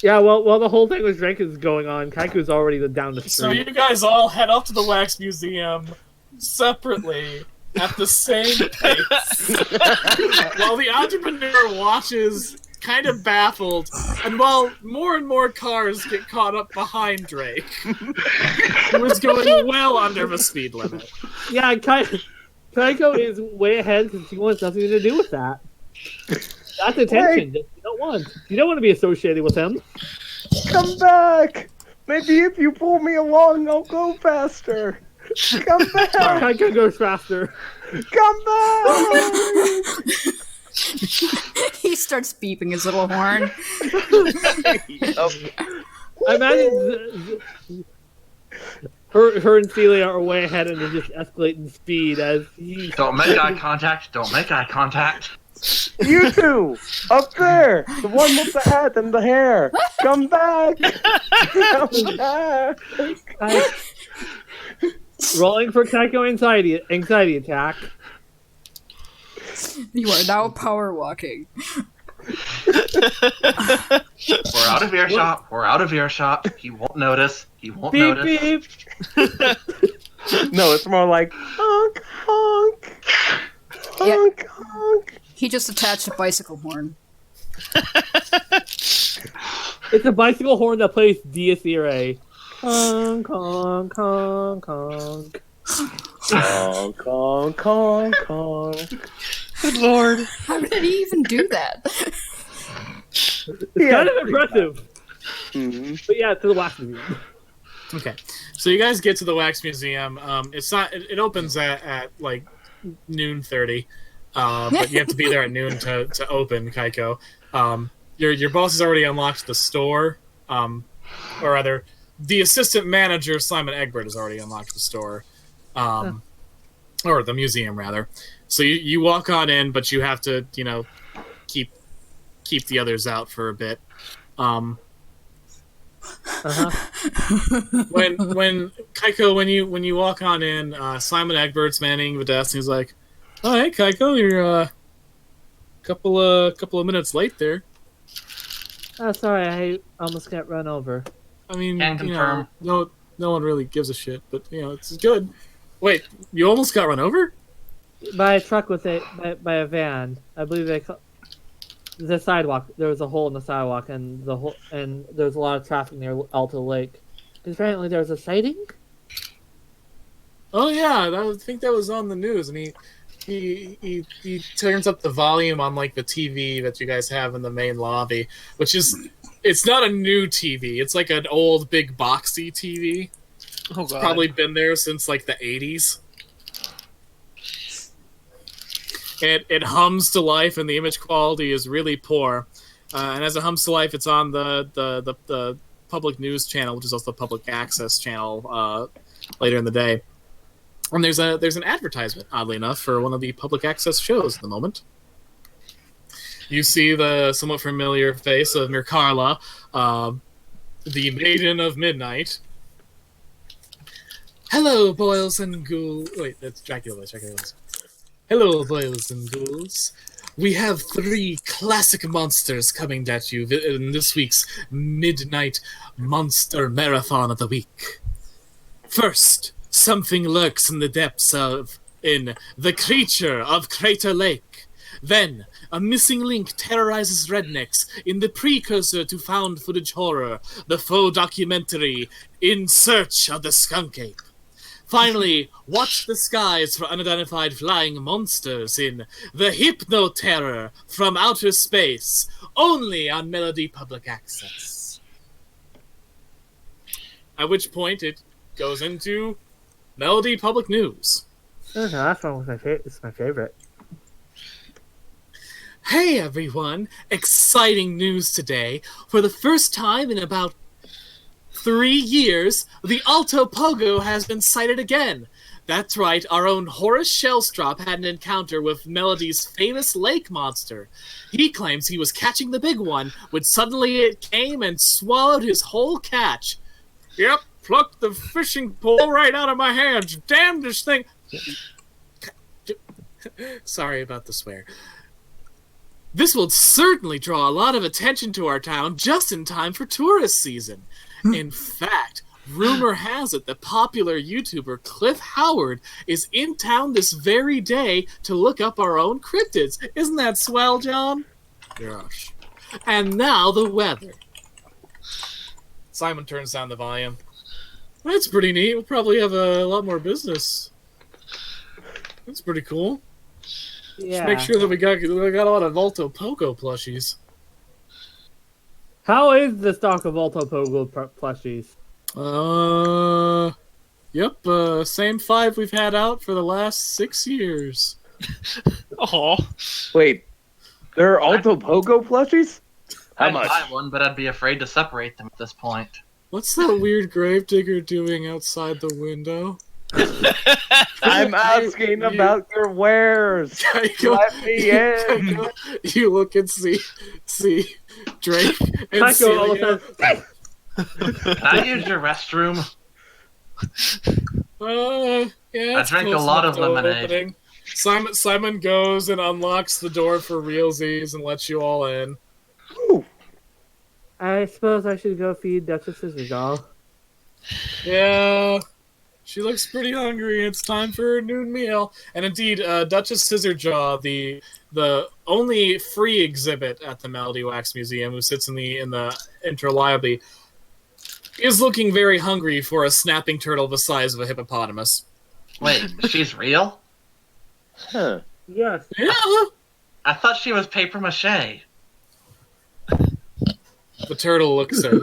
Yeah, well, the whole thing with Drake is going on. Kaiku's already down the So street. you guys all head up to the wax museum separately at the same pace, while the entrepreneur watches, kind of baffled, and while more and more cars get caught up behind Drake, who is going well under the speed limit. Yeah, Kaiko is way ahead because she wants nothing to do with that. That's attention. You don't want to be associated with him. Come back! Maybe if you pull me along, I'll go faster. Come back! Kaiko goes faster. Come back! He starts beeping his little horn. I imagine her and Celia are way ahead and they're just escalating speed as he. Don't make eye contact. Don't make eye contact. You two! Up there! The one with the hat and the hair! Come back! Come back! Rolling for Kaiko anxiety attack. You are now power walking. We're out of earshot. We're out of earshot. He won't notice. He won't Beep notice. beep. No, it's more like honk honk honk honk. He just attached a bicycle horn. It's a bicycle horn that plays Dies Irae. Honk honk honk honk. Honk honk honk honk. Good lord. How did he even do that? It's kind of impressive. Mm-hmm. But yeah, to the wax museum. Okay, so you guys get to the wax museum. It's not. It opens at like noon 30, but you have to be there at noon to open. Kaiko, your boss has already unlocked the store, or rather, the assistant manager Simon Egbert has already unlocked the store, or the museum rather. So you walk on in, but you have to keep the others out for a bit. When Kaiko, when you walk on in, Simon Egbert's manning the desk, and he's like, "Oh, hey, Kaiko, you're a couple of minutes late there." Oh, sorry, I almost got run over. I mean, Can confirm. no one really gives a shit, but it's good. Wait, you almost got run over? By a truck with by a van. I believe the sidewalk. There was a hole in the sidewalk, and there was a lot of traffic near Alta Lake. Apparently, there was a sighting. Oh yeah, I think that was on the news, and he turns up the volume on like the TV that you guys have in the main lobby, which is it's not a new TV. It's like an old big boxy TV. Oh god. Probably been there since like the 80s. It hums to life, and the image quality is really poor. And as it hums to life, it's on the public news channel, which is also the public access channel later in the day. And there's an advertisement, oddly enough, for one of the public access shows at the moment. You see the somewhat familiar face of Mirkarla, the Maiden of Midnight. Hello, boils and ghouls. Wait, that's Dracula's. Hello, boils and ghouls. We have 3 classic monsters coming at you in this week's Midnight Monster Marathon of the Week. First, something lurks in the depths in The Creature of Crater Lake. Then, a missing link terrorizes rednecks in the precursor to found footage horror, the faux documentary In Search of the Skunk Ape. Finally, watch the skies for unidentified flying monsters in The Hypno-Terror from Outer Space, only on Melody Public Access. At which point it goes into Melody Public News. Oh, no, that's one was it's my favorite. Hey everyone! Exciting news today. For the first time in about 3 years, the Alto Pogo has been sighted again. That's right, our own Horace Shellstrop had an encounter with Melody's famous lake monster. He claims he was catching the big one, when suddenly it came and swallowed his whole catch. Yep, plucked the fishing pole right out of my hands. Damn this thing. Sorry about the swear. This will certainly draw a lot of attention to our town just in time for tourist season. In fact, rumor has it that popular YouTuber Cliff Howard is in town this very day to look up our own cryptids. Isn't that swell, John? Gosh. And now the weather. Simon turns down the volume. That's pretty neat. We'll probably have a lot more business. That's pretty cool. Yeah. Just make sure that we got a lot of Volto Poco plushies. How is the stock of Alto Pogo plushies? Yep, same 5 we've had out for the last 6 years. Oh. Wait, there are Alto Pogo plushies? How I'd much? buy one, but I'd be afraid to separate them at this point. What's that weird gravedigger doing outside the window? I'm asking about your wares. Kaiko, Let me in. Kaiko, you look and see Drake and Kaiko all of Celia. a sudden, Can I use your restroom? Yeah, I it's drank a close lot enough of to lemonade. opening. Simon goes and unlocks the door for realsies and lets you all in. Ooh, I suppose I should go feed Duchess Scissorjaw. Yeah, she looks pretty hungry, and it's time for her noon meal. And indeed, Duchess Scissorjaw, the only free exhibit at the Melody Wax Museum, who sits in the interlibrary, is looking very hungry for a snapping turtle the size of a hippopotamus. Wait, she's real? huh. Yes. Yeah, I thought she was paper mache. the turtle looks at you.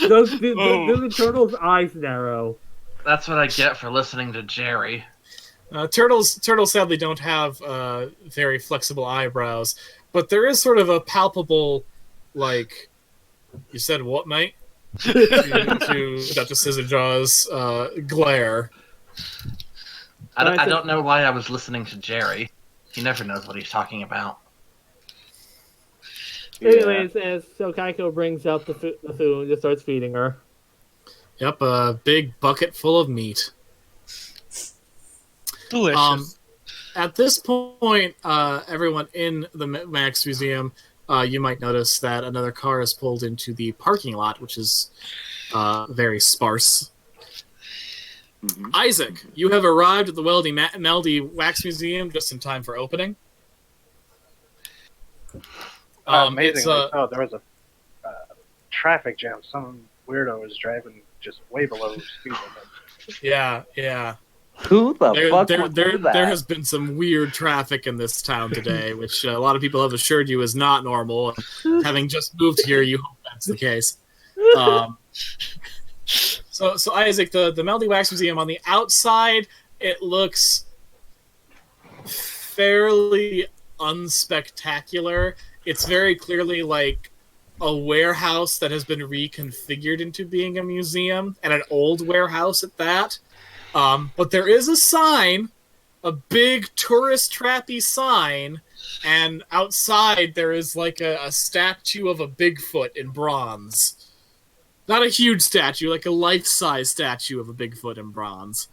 Do the turtle's eyes narrow? That's what I get for listening to Jerry. Turtles sadly don't have very flexible eyebrows, but there is sort of a palpable, like, you said what, mate? to Dr. Scissorjaw's glare. I don't know why I was listening to Jerry. He never knows what he's talking about. Anyways, so Kaiko brings out the food and just starts feeding her. Yep, a big bucket full of meat. Delicious. At this point, everyone in the Max Museum, you might notice that another car is pulled into the parking lot, which is very sparse. Mhm. Isaac, you have arrived at the Melody Wax Museum just in time for opening. Amazingly, It's there was a traffic jam. Some weirdo was driving just way below speed limit. yeah. Who the fuck would do that? There has been some weird traffic in this town today, which a lot of people have assured you is not normal. And having just moved here, you hope that's the case. So Isaac, the Melody Wax Museum, on the outside, it looks fairly unspectacular. It's very clearly like a warehouse that has been reconfigured into being a museum, and an old warehouse at that. But there is a sign, a big tourist trappy sign, and outside there is like a statue of a Bigfoot in bronze. Not a huge statue, like a life-size statue of a Bigfoot in bronze.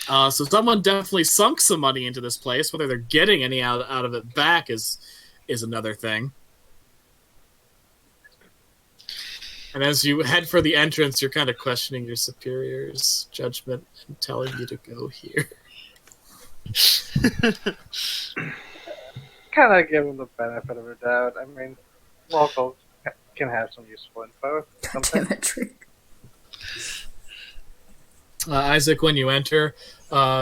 So someone definitely sunk some money into this place. Whether they're getting any out of it back is another thing. And as you head for the entrance, you're kind of questioning your superior's judgment and telling you to go here. Kind of give him the benefit of the doubt. I mean, locals can have some useful info. God damn it, Drake. Isaac, when you enter,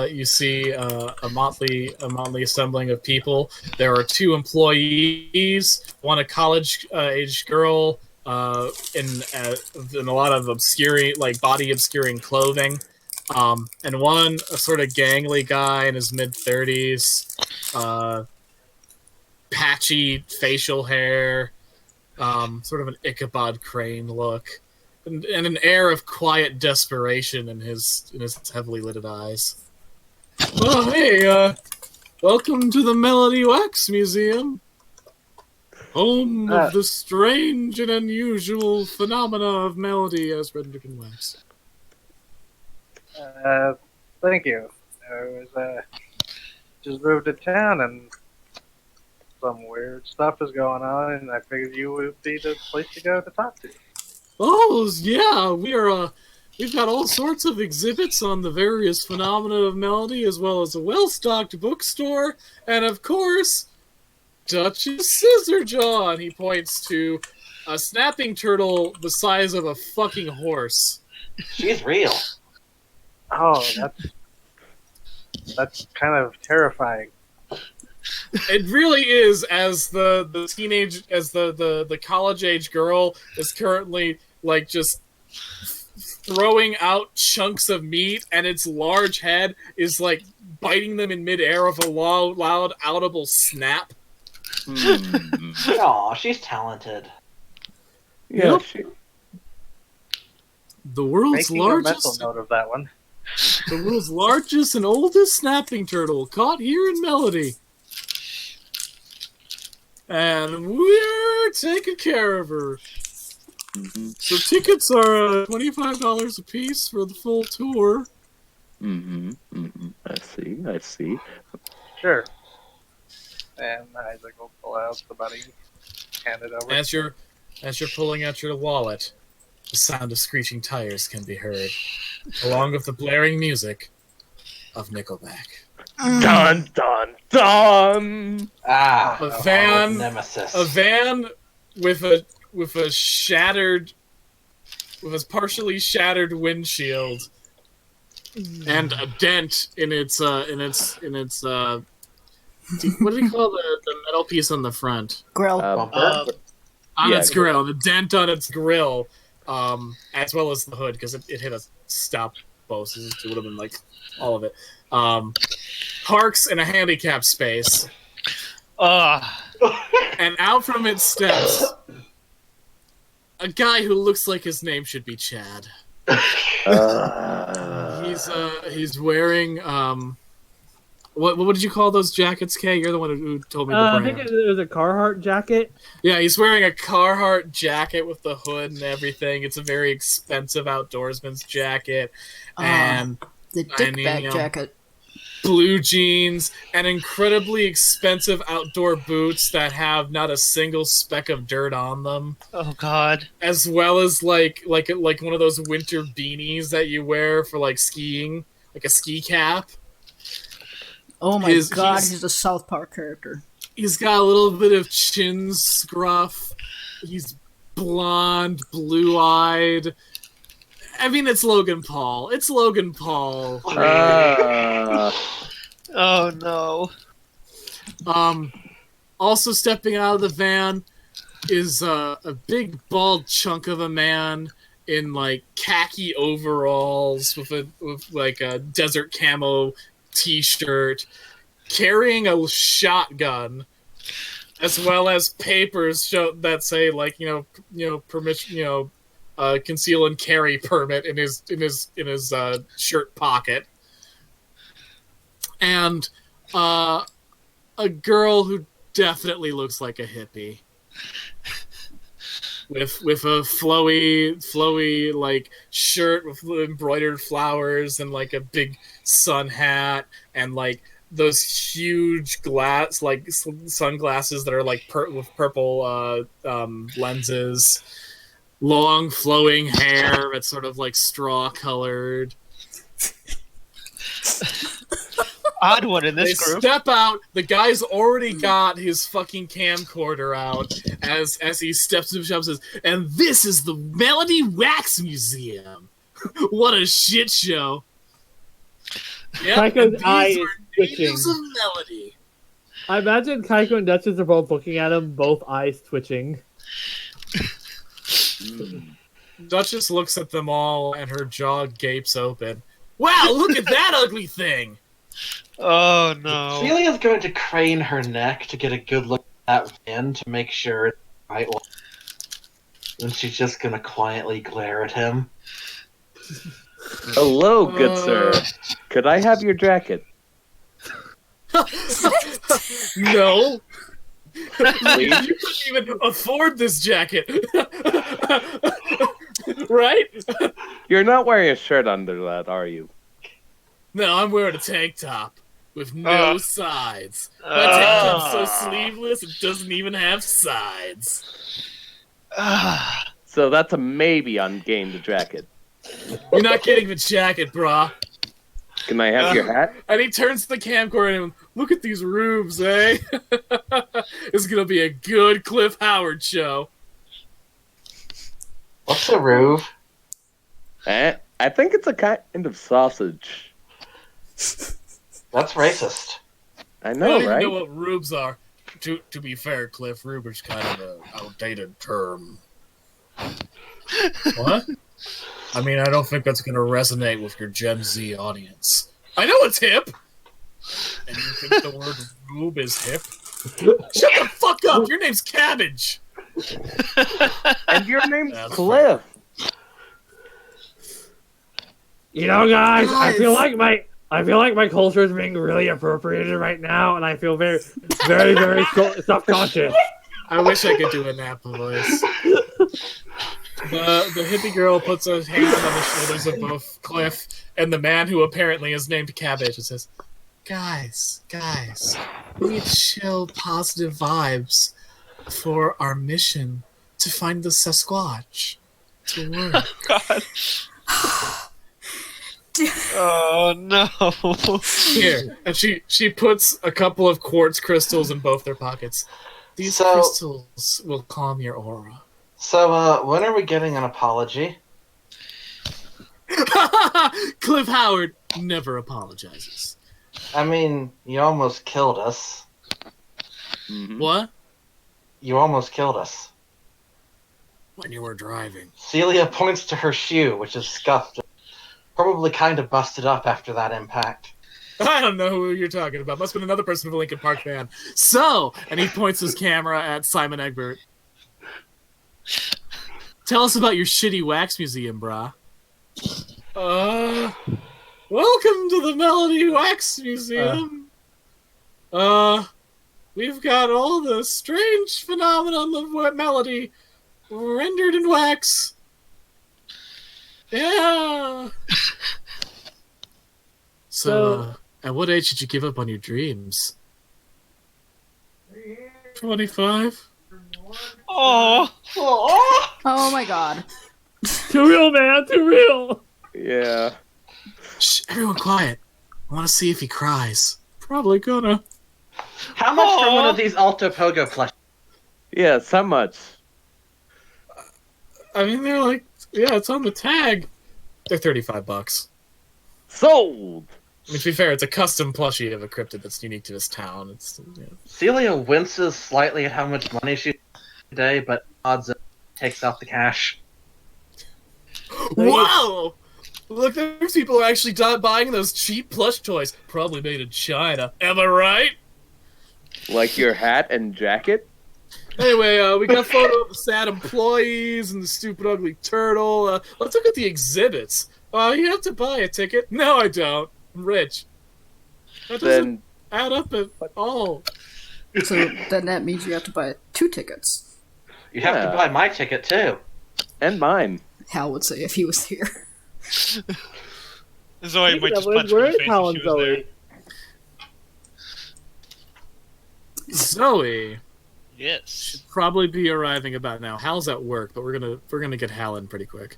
you see a motley assembling of people. There are two employees, one a college-aged girl in a lot of obscuring, like body obscuring clothing, and one a sort of gangly guy in his mid-30s, patchy facial hair, sort of an Ichabod Crane look. And an air of quiet desperation in his heavily lidded eyes. Oh, hey, welcome to the Melody Wax Museum, home of the strange and unusual phenomena of melody as rendered in wax. Thank you. I was just moved to town and some weird stuff is going on, and I figured you would be the place to go to talk to. Oh, yeah, we've got all sorts of exhibits on the various phenomena of melody, as well as a well-stocked bookstore, and of course, Duchess Scissorjaw, and he points to a snapping turtle the size of a fucking horse. She's real. Oh, that's kind of terrifying. It really is, as the college-age girl is currently like just throwing out chunks of meat, and its large head is like biting them in midair of a loud audible snap. Aw, she's talented. Yeah, Yep. she, The world's Making a mental largest, note of that one. the world's largest and oldest snapping turtle, caught here in Melody. And we're taking care of her. mm-hmm, So tickets are $25 a piece for the full tour. mm-hmm, mm-hmm. I see. Sure. And Isaac will pull out the money, hand it over. As you're pulling out your wallet, the sound of screeching tires can be heard, along with the blaring music of Nickelback. Dun dun dun. Ah, A van, nemesis. a van with a shattered, with a partially shattered windshield, and a dent in its what do you call the metal piece on the front? Grill. Bumper. On Yeah, its grill, the dent on its grill, as well as the hood, because it hit a stop post. It would have been like all of it. Parks in a handicap space, and out from its steps, a guy who looks like his name should be Chad. He's wearing what did you call those jackets, Kay? You're the one who told me the I brand. think it was a Carhartt jacket. Yeah, he's wearing a Carhartt jacket with the hood and everything. It's a very expensive outdoorsman's jacket, and The dickbag jacket. blue jeans and incredibly expensive outdoor boots that have not a single speck of dirt on them, Oh God. as well as like one of those winter beanies that you wear for like skiing, like a ski cap. Oh my god, he's a South Park character. He's got a little bit of chin scruff. He's blonde, blue-eyed. I mean, it's Logan Paul. It's Logan Paul. Oh no. Also stepping out of the van is a big bald chunk of a man in like khaki overalls with like a desert camo t-shirt, carrying a shotgun, as well as papers that say like permission, conceal and carry permit in his shirt pocket, and a girl who definitely looks like a hippie, with a flowy like shirt with embroidered flowers and like a big sun hat and like those huge sunglasses that are like with purple lenses. Long flowing hair that's sort of like straw colored. Odd one in They this group. step out. The guy's already got his fucking camcorder out as he steps into the shop and says, "And this is the Melody Wax Museum." What a shit show! Yep, Kaiko's and these eye is are twitching. natives of Melody. I imagine Kaiko and Duchess are both looking at him, both eyes twitching. Duchess looks at them all, and her jaw gapes open. Wow! Look at that ugly thing. Oh no. Celia's going to crane her neck to get a good look at that van to make sure it's the right one. And she's just going to quietly glare at him. Hello, good sir. Could I have your jacket? No. Please? You couldn't even afford this jacket. Right? You're not wearing a shirt under that, are you? No, I'm wearing a tank top with no sides. My tank top's so sleeveless it doesn't even have sides. So that's a maybe on getting the jacket. You're not getting the jacket, brah. Can I have your hat? And he turns to the camcorder and look at these roofs, eh? It's gonna be a good Cliff Howard show. What's a roof? I think it's a kind of sausage. That's racist. I I know, don't even right? know what rubes are. To be fair, Cliff, ruber's kind of an outdated term. What? I mean, I don't think that's going to resonate with your Gen Z audience. I know it's hip! And you think the word rube is hip? Shut the fuck up! Your name's Cabbage! And your name's That's Cliff. You know, guys, I Guys. feel like my culture is being really appropriated right now, and I feel very, very, very self-conscious. I wish I could do a Napa voice. The hippie girl puts a hand on the shoulders of both Cliff and the man who apparently is named Cabbage and says, guys, we need chill, positive vibes for our mission to find the Sasquatch to work. God. Oh no. Here, and she puts a couple of quartz crystals in both their pockets. These So- crystals will calm your aura. So, when are we getting an apology? Cliff Howard never apologizes. I mean, you almost killed us. Mhm. What? You almost killed us. When you were driving. Celia points to her shoe, which is scuffed. Probably kind of busted up after that impact. I don't know who you're talking about. Must have been another person of a Linkin Park fan. So, and he points his camera at Simon Egbert. Tell us about your shitty wax museum, brah. Welcome to the Melody Wax Museum. We've got all the strange phenomenon of melody rendered in wax. Yeah. So, at what age did you give up on your dreams? 25? Oh. Oh my god. Too real, man. Too real. Yeah. Shh, everyone quiet. I want to see if he cries. Probably gonna. How much for one Aw. of these Alto Pogo plushies? Yes, how much? I mean, they're like, yeah, it's on the tag. They're $35. Sold! I mean, to be fair, it's a custom plushie of a cryptid that's unique to this town. It's Celia winces slightly at how much money she today, but odds takes out the cash. Whoa! Look, there's people who are actually buying those cheap plush toys, probably made in China. Am I right? Like your hat and jacket? Anyway, we got a photo of the sad employees and the stupid ugly turtle. Let's look at the exhibits. You have to buy a ticket. No, I don't. I'm rich. That doesn't Then add up at all. So then that means you have to buy 2 tickets. You have Yeah. to buy my ticket too. and mine. Hal would say if he was here. Zoe might just Speaking of punch which, me in where the is face Hal if and she was there. Zoe? Zoe Yes. should probably be arriving about now. Hal's at work, but we're gonna get Hal in pretty quick.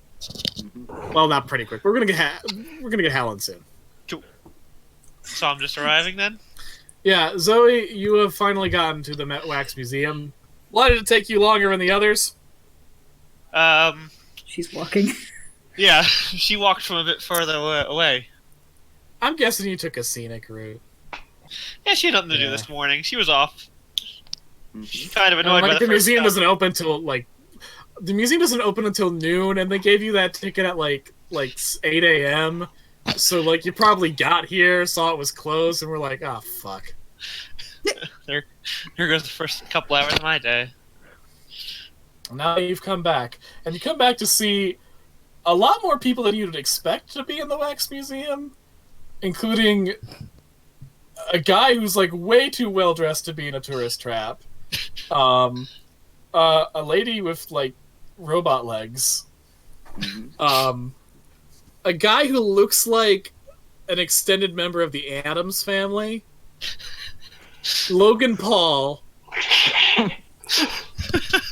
Well, not pretty quick. But we're gonna get Hal in soon. So I'm just arriving then? Yeah, Zoe, you have finally gotten to the Met Wax Museum. Why did it take you longer than the others? She's walking. Yeah, she walked from a bit further away. I'm guessing you took a scenic route. Yeah, she had nothing to do Yeah. this morning. She was off. She's kind of annoyed by Like, the the first museum stop. doesn't open until the museum doesn't open until noon, and they gave you that ticket at like 8 a.m. So like you probably got here, saw it was closed, and we're like, oh fuck. Here goes the first couple hours of my day. Now you've come back, and you come back to see a lot more people than you'd expect to be in the wax museum, including a guy who's like way too well dressed to be in a tourist trap, a lady with like robot legs, a guy who looks like an extended member of the Addams Family, Logan Paul.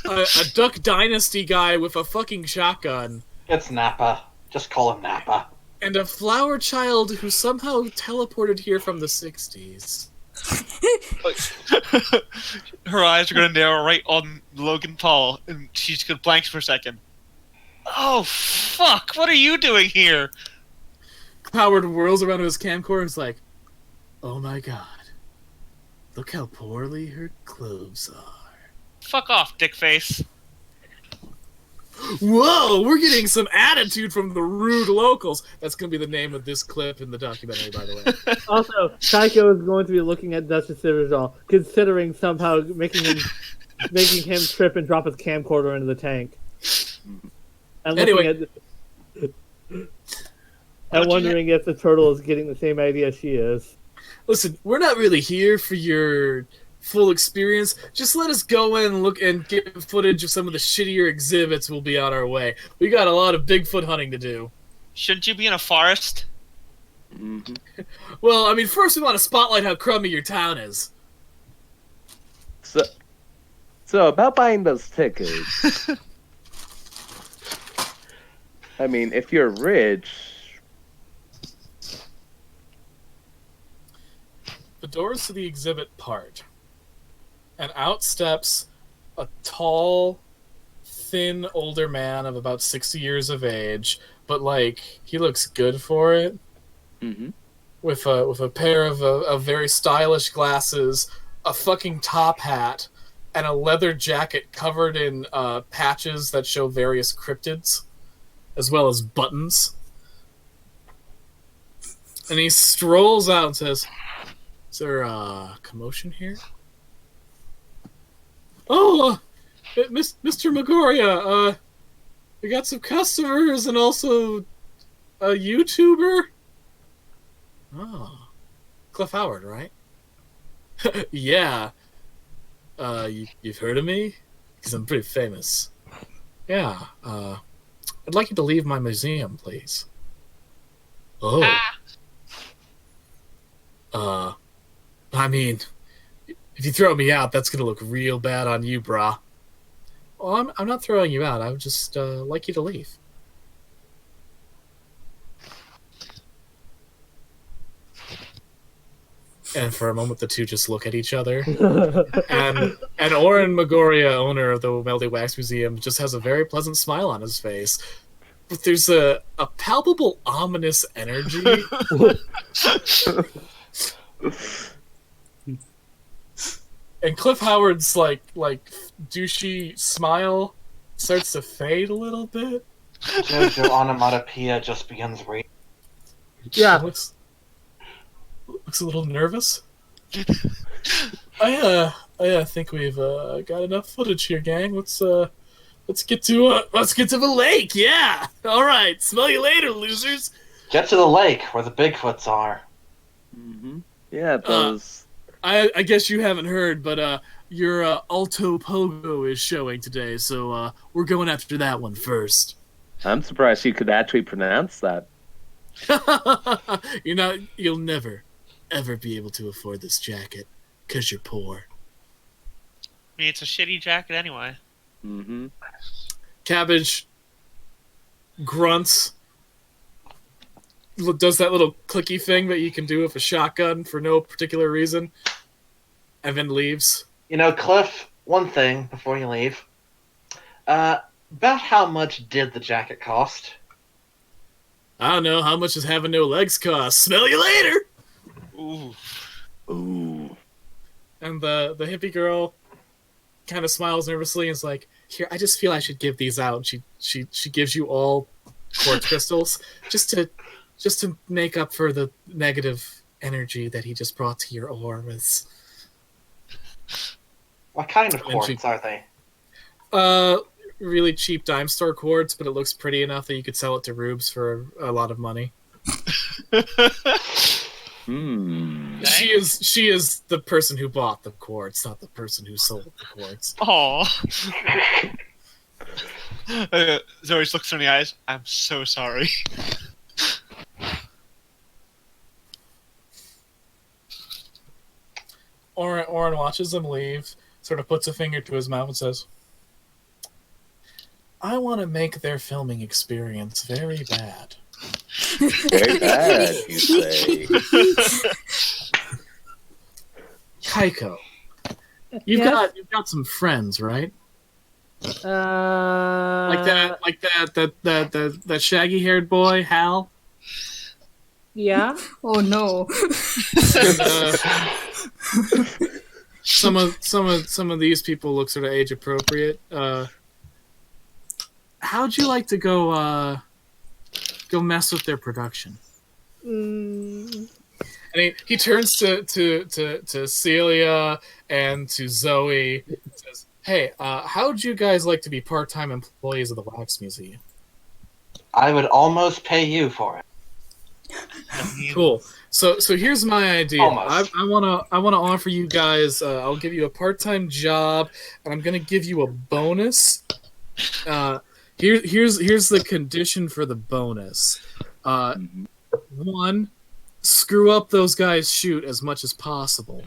A Duck Dynasty guy with a fucking shotgun, It's Nappa. Just call him Nappa. and a flower child who somehow teleported here from the 60s. Her eyes are going to narrow right on Logan Paul, and she's going to blank for a second. Oh, fuck! What are you doing here? Howard whirls around to his camcorder and is like, oh my god, look how poorly her clothes are. Fuck off, dickface. Whoa, we're getting some attitude from the rude locals. That's going to be the name of this clip in the documentary, by the way. Also, Tycho is going to be looking at Duchess Citadel, considering somehow making him making him trip and drop his camcorder into the tank. And Anyway. looking at and wondering if the turtle is getting the same idea she is. Listen, we're not really here for your full experience. Just let us go in and look and get footage of some of the shittier exhibits we'll be on our way. We got a lot of Bigfoot hunting to do. Shouldn't you be in a forest? Mm-hmm. Well, I mean, first we want to spotlight how crummy your town is. So about buying those tickets. I mean, if you're rich. The doors to the exhibit part, and out steps a tall, thin, older man of about 60 years of age, but, like, he looks good for it. Mm-hmm. With a pair of very stylish glasses, a fucking top hat, and a leather jacket covered in patches that show various cryptids, as well as buttons. And he strolls out and says, "Is there a commotion here?" "Oh, Mr. Magoria, we got some customers and also a YouTuber." "Oh, Cliff Howard, right?" "Yeah. You've heard of me? Because I'm pretty famous." "Yeah, I'd like you to leave my museum, please." "Oh. I mean, if you throw me out, that's gonna look real bad on you, brah." "Well, I'm not throwing you out. I would just like you to leave." And for a moment, the two just look at each other. And Oren Magoria, owner of the Melody Wax Museum, just has a very pleasant smile on his face. But there's a palpable, ominous energy. And Cliff Howard's like douchey smile starts to fade a little bit. Jojo onomatopoeia just begins reading. Yeah. Looks a little nervous. I think we've got enough footage here, gang. Let's get to the lake. Yeah. All right. Smell you later, losers. Get to the lake where the Bigfoots are. Mm-hmm. Yeah, those. I guess you haven't heard, but your Alto Pogo is showing today, so we're going after that one first. I'm surprised you could actually pronounce that. You'll never, ever be able to afford this jacket, because you're poor. I mean, it's a shitty jacket anyway. Mm-hmm. Cabbage grunts, does that little clicky thing that you can do with a shotgun for no particular reason, and then leaves. You know, Cliff, one thing before you leave. About how much did the jacket cost? I don't know. How much does having no legs cost? Smell you later! Ooh. Ooh. And the hippie girl kind of smiles nervously and is like, "Here, I just feel I should give these out." She gives you all quartz crystals just to make up for the negative energy that he just brought to your auras. What kind of And quartz are they? Really cheap dime store quartz, but it looks pretty enough that you could sell it to rubes for a lot of money. Hmm. She is the person who bought the quartz, not the person who sold the quartz. Aw. Zoe just looks her in the eyes. I'm so sorry. Oren watches them leave, sort of puts a finger to his mouth and says, "I want to make their filming experience very bad." Very bad, you say. Kaiko, you've got some friends, right? Like that shaggy haired boy, Hal. Yeah. Oh no. And, some of these people look sort of age appropriate. How'd you like to go mess with their production? Mm. And he turns to Celia and to Zoe and says, Hey, how would you guys like to be part-time employees of the Wax Museum? I would almost pay you for it. Cool. So here's my idea. Almost. I wanna offer you guys. I'll give you a part-time job, and I'm gonna give you a bonus. Here's the condition for the bonus. One, screw up those guys' shoot as much as possible.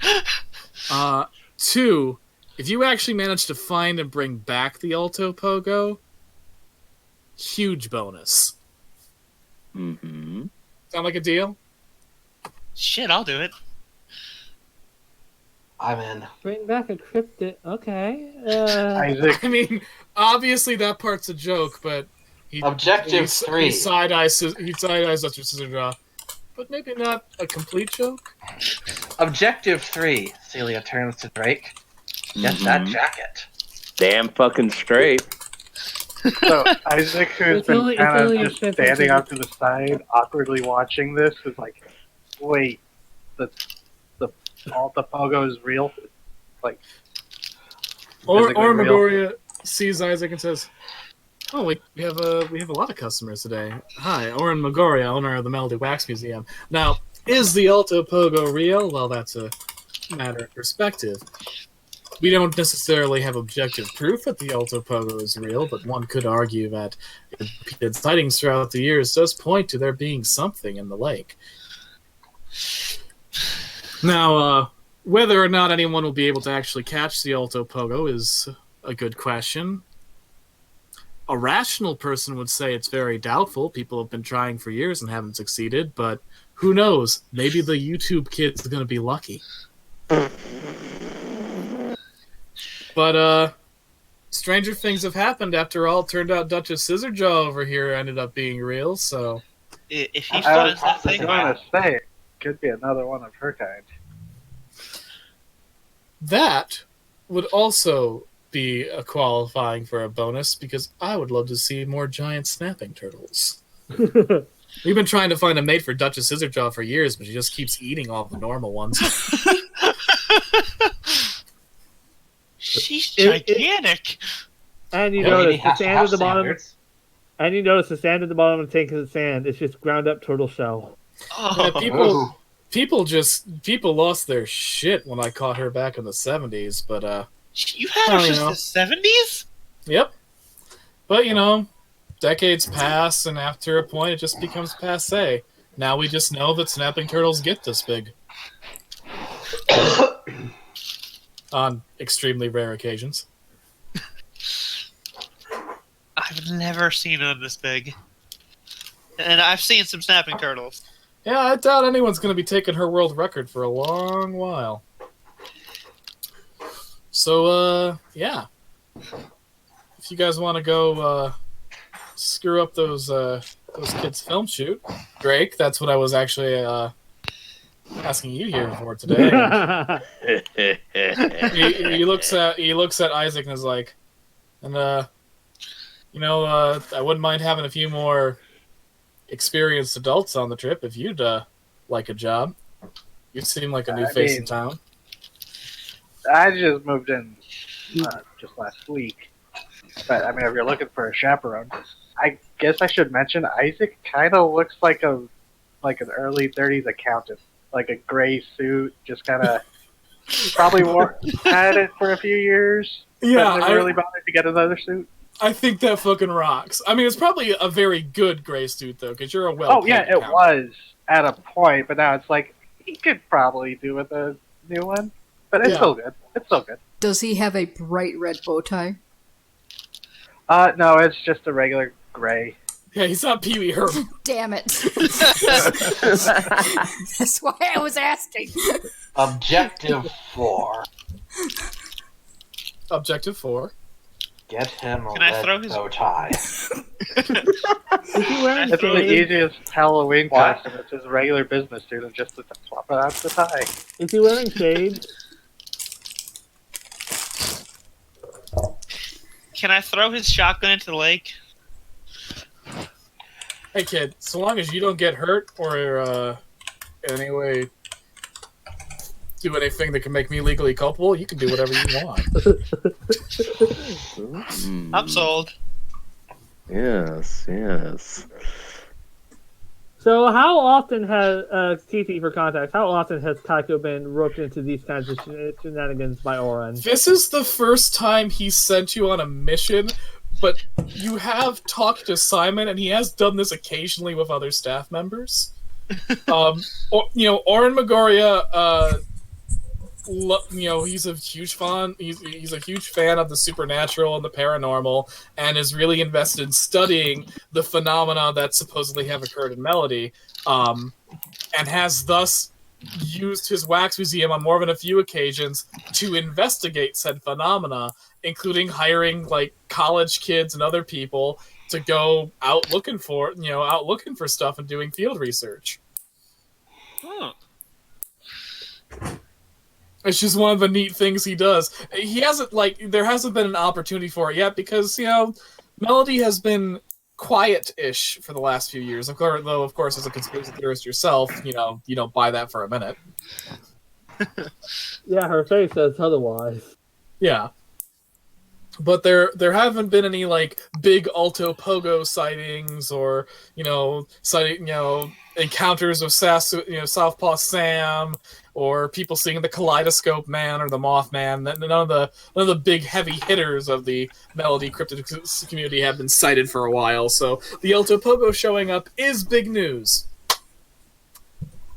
Two, if you actually manage to find and bring back the Alto Pogo, huge bonus. Mm-hmm. Sound like a deal? Shit, I'll do it. I'm in. Bring back a cryptid. Okay. Isaac, I mean, obviously that part's a joke, but Objective 3. He side eyes Dr. Scissorjaw, but maybe not a complete joke. Objective 3. Celia turns to Drake. Get that jacket. Damn fucking straight. so Isaac, who's It's been only- kind it's of only just a 50. standing off to the side, awkwardly watching this, is like, wait, the Alta Pogo is real? Like, Or physically real? Midoriya sees Isaac and says, "Oh, we have a lot of customers today. Hi, Oren Magoria, owner of the Melody Wax Museum. Now, is the Alto Pogo real? Well, that's a matter of perspective. We don't necessarily have objective proof that the Alto Pogo is real, but one could argue that repeated sightings throughout the years does point to there being something in the lake. Now, whether or not anyone will be able to actually catch the Alto Pogo is a good question. A rational person would say it's very doubtful. People have been trying for years and haven't succeeded, but who knows? Maybe the YouTube kid's going to be lucky. But, stranger things have happened. After all, turned out Duchess Scissorjaw over here ended up being real, so... If he I finds was that thing, going to say, it could be another one of her kind. That would also be a qualifying for a bonus, because I would love to see more giant snapping turtles. We've been trying to find a mate for Duchess Scissorjaw for years, but she just keeps eating all the normal ones. she's It- gigantic. And you Well, maybe notice the has to sand have at the bottom. standards. And you notice the sand at the bottom of the tank isn't sand. It's just ground up turtle shell. Yeah, Oh, people lost their shit when I caught her back in the 70s, but you had her Oh, you since know. the 70s? yep. But decades pass, and after a point, it just becomes passé. Now we just know that snapping turtles get this big. On extremely rare occasions. I've never seen one this big. And I've seen some snapping turtles. Yeah, I doubt anyone's going to be taking her world record for a long while. So, yeah. If you guys want to go screw up those kids' film shoot, Drake, that's what I was actually asking you here for today. he looks at Isaac and is like, and I wouldn't mind having a few more experienced adults on the trip if you'd like a job. You seem like a new face in town. I just moved in just last week. But, I mean, if you're looking for a chaperone, I guess I should mention Isaac kind of looks like an early 30s accountant. Like a gray suit, just kind of probably had it for a few years. Yeah, but never really bothered to get another suit. I think that fucking rocks. I mean, it's probably a very good gray suit, though, because you're a well. Oh, yeah, it was at a point, but now it's like, he could probably do with a new one. But it's still good. It's still good. Does he have a bright red bow tie? No, it's just a regular gray. Yeah, he's not Pee Wee Herman. Damn it. That's why I was asking. Objective 4. Objective 4. Get him a Can I red throw his- bow tie. Is he wearing It's the shades? easiest Halloween What? costume. It's his regular business suit and just to swap it out the tie. Is he wearing shades? Can I throw his shotgun into the lake? Hey, kid, so long as you don't get hurt or anyway do anything that can make me legally culpable, you can do whatever you want. I'm sold. Yes, yes. So how often has TT for context? How often has Kaiko been roped into these kinds of shenanigans by Oren? This is the first time he sent you on a mission, but you have talked to Simon, and he has done this occasionally with other staff members. Oren Magoria, he's a huge fan. He's a huge fan of the supernatural and the paranormal, and is really invested in studying the phenomena that supposedly have occurred in Melody, and has thus used his wax museum on more than a few occasions to investigate said phenomena, including hiring like college kids and other people to go out looking for stuff and doing field research. Oh. It's just one of the neat things he does. There hasn't been an opportunity for it yet because, Melody has been quiet-ish for the last few years. Though, of course, as a conspiracy theorist yourself, you don't buy that for a minute. Yeah, her face says otherwise. Yeah. But there haven't been any big Alto Pogo sightings or encounters with Southpaw Sam or people seeing the Kaleidoscope Man or the Mothman. None of the big heavy hitters of the Melody cryptid community have been sighted for a while. So the Alto Pogo showing up is big news,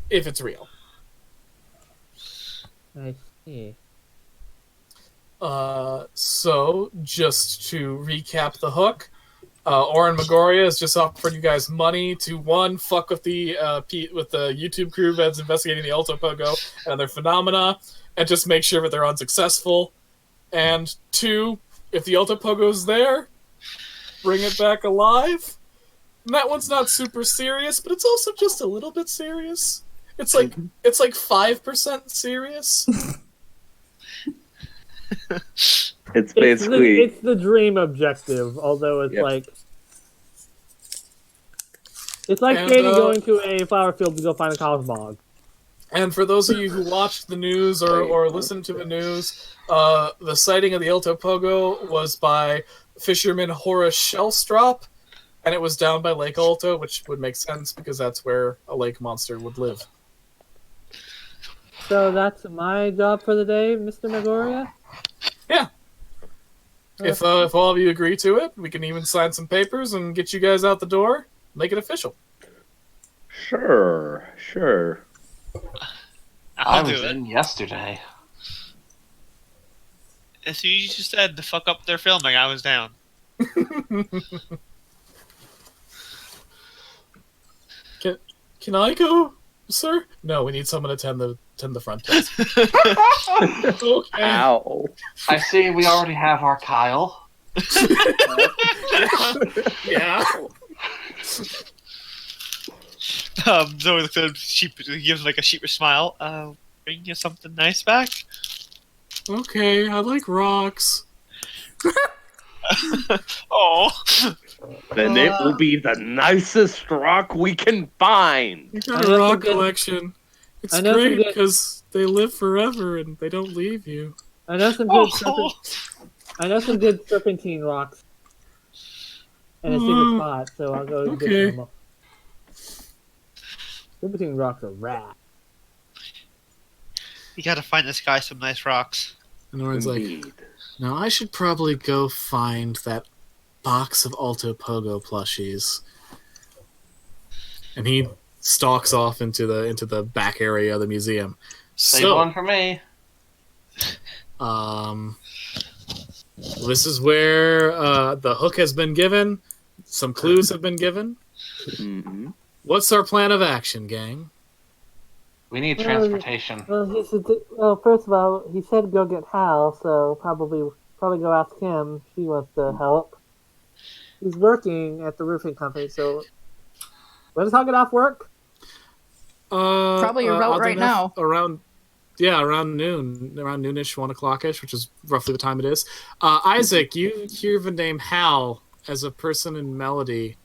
if it's real. I see. So, just to recap the hook, Oren Magoria has just offered you guys money to, one, fuck with the YouTube crew that's investigating the Alto Pogo and their phenomena, and just make sure that they're unsuccessful. And two, if the Alto Pogo's there, bring it back alive. And that one's not super serious, but it's also just a little bit serious. It's like 5% serious. It's basically it's the dream objective, although it's it's like Katie going to a flower field to go find a cosmog. And for those of you who watched the news or listened to the news, the sighting of the Alto Pogo was by fisherman Horace Shellstrop, and it was down by Lake Alto, which would make sense because that's where a lake monster would live. So that's my job for the day, Mr. Magoria? Yeah. If all of you agree to it, we can even sign some papers and get you guys out the door. Make it official. Sure. I I'll was do it. in yesterday. As soon as you just said to fuck up their filming, I was down. Can I go, sir? No, we need someone to tend the front desk. Okay. Ow. I see we already have our Kyle. Yeah. Zoe looks at him, gives like a sheepish smile. Bring you something nice back? Okay, I like rocks. Oh. Then it will be the nicest rock we can find. You got a rock collection. It's I know great some good- because they live forever and they don't leave you. I know some good serpentine rocks. And a secret spot, so I'll go get them. Serpentine rocks are rad. You gotta find this guy some nice rocks. And Oren's Indeed. like, no, I should probably go find that box of Alto Pogo plushies. And he stalks off into the back area of the museum. Save one for me. This is where the hook has been given. Some clues have been given. Mm-hmm. What's our plan of action, gang? We need transportation. Well, first of all, he said go get Hal, so probably go ask him if he wants to help. He's working at the roofing company, so when does Hal get off work? Probably your route right now. Around noon, around noonish, 1 o'clock-ish, which is roughly the time it is. Isaac, you hear the name Hal as a person in Melody,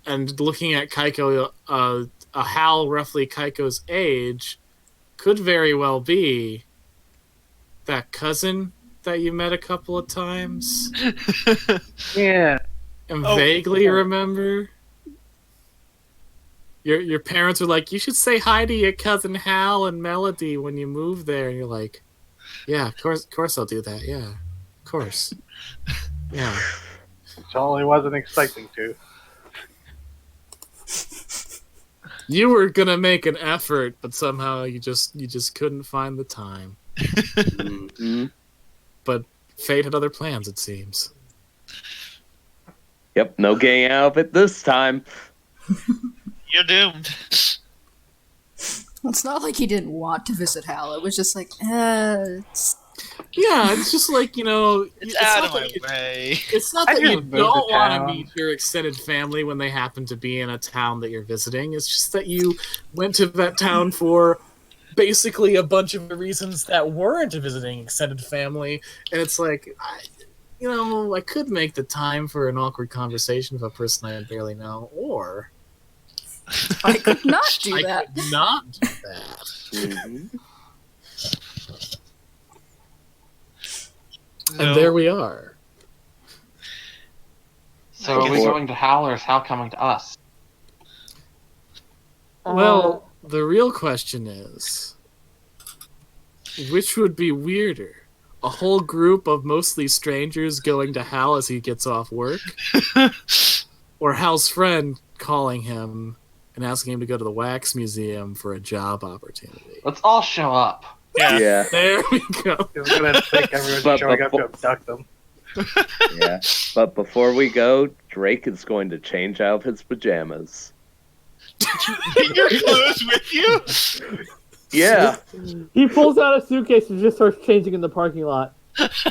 and looking at Kaiko, a Hal roughly Kaiko's age could very well be that cousin that you met a couple of times Yeah. and Oh. vaguely remember. Your parents were like, you should say hi to your cousin Hal and Melody when you move there, and you're like, yeah, of course I'll do that. Yeah, of course. Yeah. Totally wasn't expecting to. You were gonna make an effort, but somehow you just couldn't find the time. Mhm. But fate had other plans, it seems. Yep, no getting out of it this time. You're doomed. It's not like he didn't want to visit Hal. It was just like, it's... Yeah, it's just like, It's out of not my that way. it's not I that just you moved to don't want to town. meet your extended family when they happen to be in a town that you're visiting. It's just that you went to that town for basically a bunch of reasons that weren't visiting extended family, and it's like, I could make the time for an awkward conversation with a person I barely know, or I could not do I that. could not do that. Mhm. And there we are. So are we going to Hal, or is Hal coming to us? Well, the real question is, which would be weirder? A whole group of mostly strangers going to Hal as he gets off work? Or Hal's friend calling him and asking him to go to the wax museum for a job opportunity? Let's all show up. Yeah. Yeah, There we go. He's gonna think everyone's But showing up to before- abduct them. yeah. But before we go, Drake is going to change out of his pajamas. Take your clothes with you? Yeah. He pulls out a suitcase and just starts changing in the parking lot.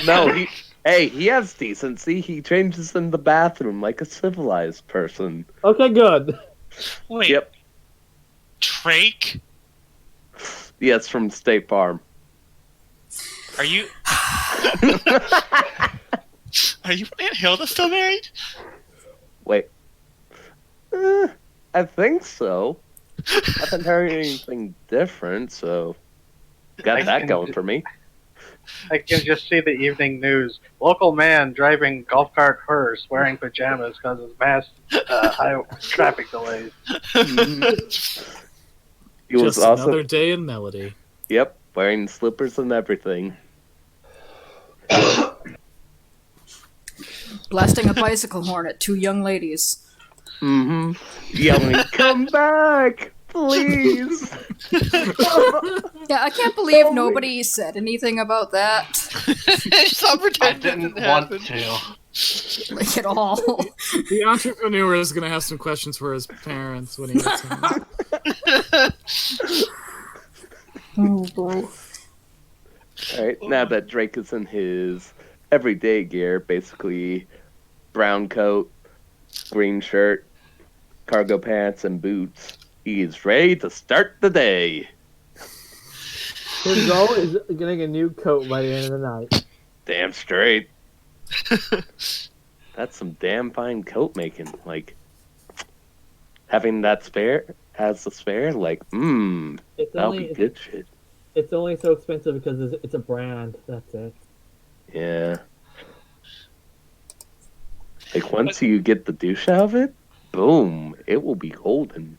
No, he has decency. He changes in the bathroom like a civilized person. Okay, good. Wait. Yep. Drake? Yes, from State Farm. Are you... Are you and Aunt Hilda still married? Wait. I think so. I haven't heard anything different, so got that going for me. I can just see the evening news. Local man driving golf cart hearse wearing pajamas causes mass high traffic delays. He was Just also, another day in Melody. yep, wearing slippers and everything. Blasting a bicycle horn at two young ladies. Mm-hmm. Yelling, "Come back, please!" Yeah, I can't believe nobody said anything about that. Stop I pretending didn't it want happened. to. Like, at all. The entrepreneur is going to have some questions for his parents when he gets home. Oh, boy. Alright, now that Drake is in his everyday gear, basically brown coat, green shirt, cargo pants, and boots, he's ready to start the day. His goal is getting a new coat by the end of the night. Damn straight. That's some damn fine coat making. Like, having that spare, as a spare, like, It's that'll only be good shit. it's only so expensive because it's a brand. That's it. Yeah. Like, once you get the douche out of it, boom, it will be golden.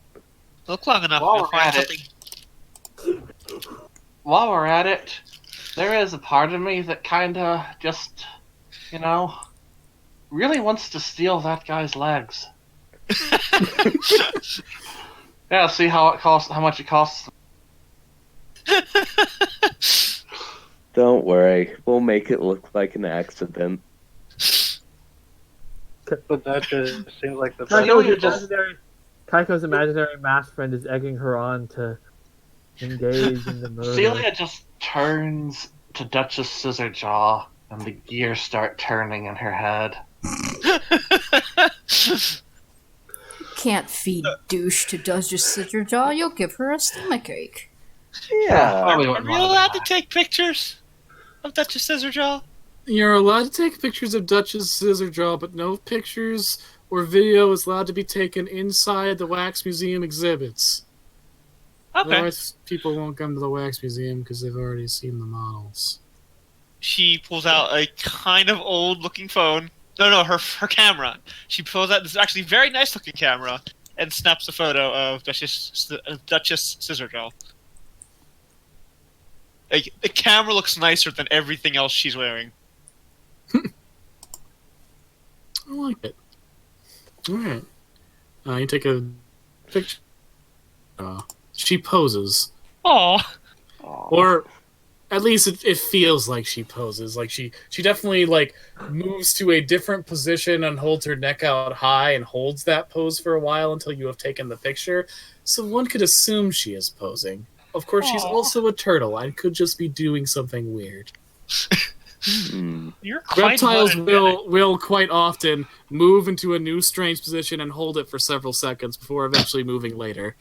Look long enough While to we're find at something. While we're at it, there is a part of me that kinda just, really wants to steal that guy's legs. Yeah, see how much it costs. Don't worry, we'll make it look like an accident. But that just seems like the Celia best. Kaiko's imaginary mask friend is egging her on to engage in the murder. Celia just turns to Duchess Scissorjaw, and the gears start turning in her head. Can't feed douche to Duchess Scissorjaw. You'll give her a stomachache. Yeah. Probably Are wouldn't we want allowed to that. take pictures of Duchess Scissorjaw? You're allowed to take pictures of Duchess Scissorjaw, but no pictures or video is allowed to be taken inside the Wax Museum exhibits. Okay. Otherwise, people won't come to the wax museum because they've already seen the models. She pulls out a kind of old-looking phone. No, her camera. She pulls out this actually very nice-looking camera and snaps a photo of Duchess Scissorjaw. Like, the camera looks nicer than everything else she's wearing. I like it. Alright. You take a picture. She poses. Aw. Or at least it feels like she poses. Like she definitely like moves to a different position and holds her neck out high and holds that pose for a while until you have taken the picture. So one could assume she is posing. Of course, she's also a turtle and could just be doing something weird. You're quite Reptiles photogenic. will quite often move into a new strange position and hold it for several seconds before eventually moving later.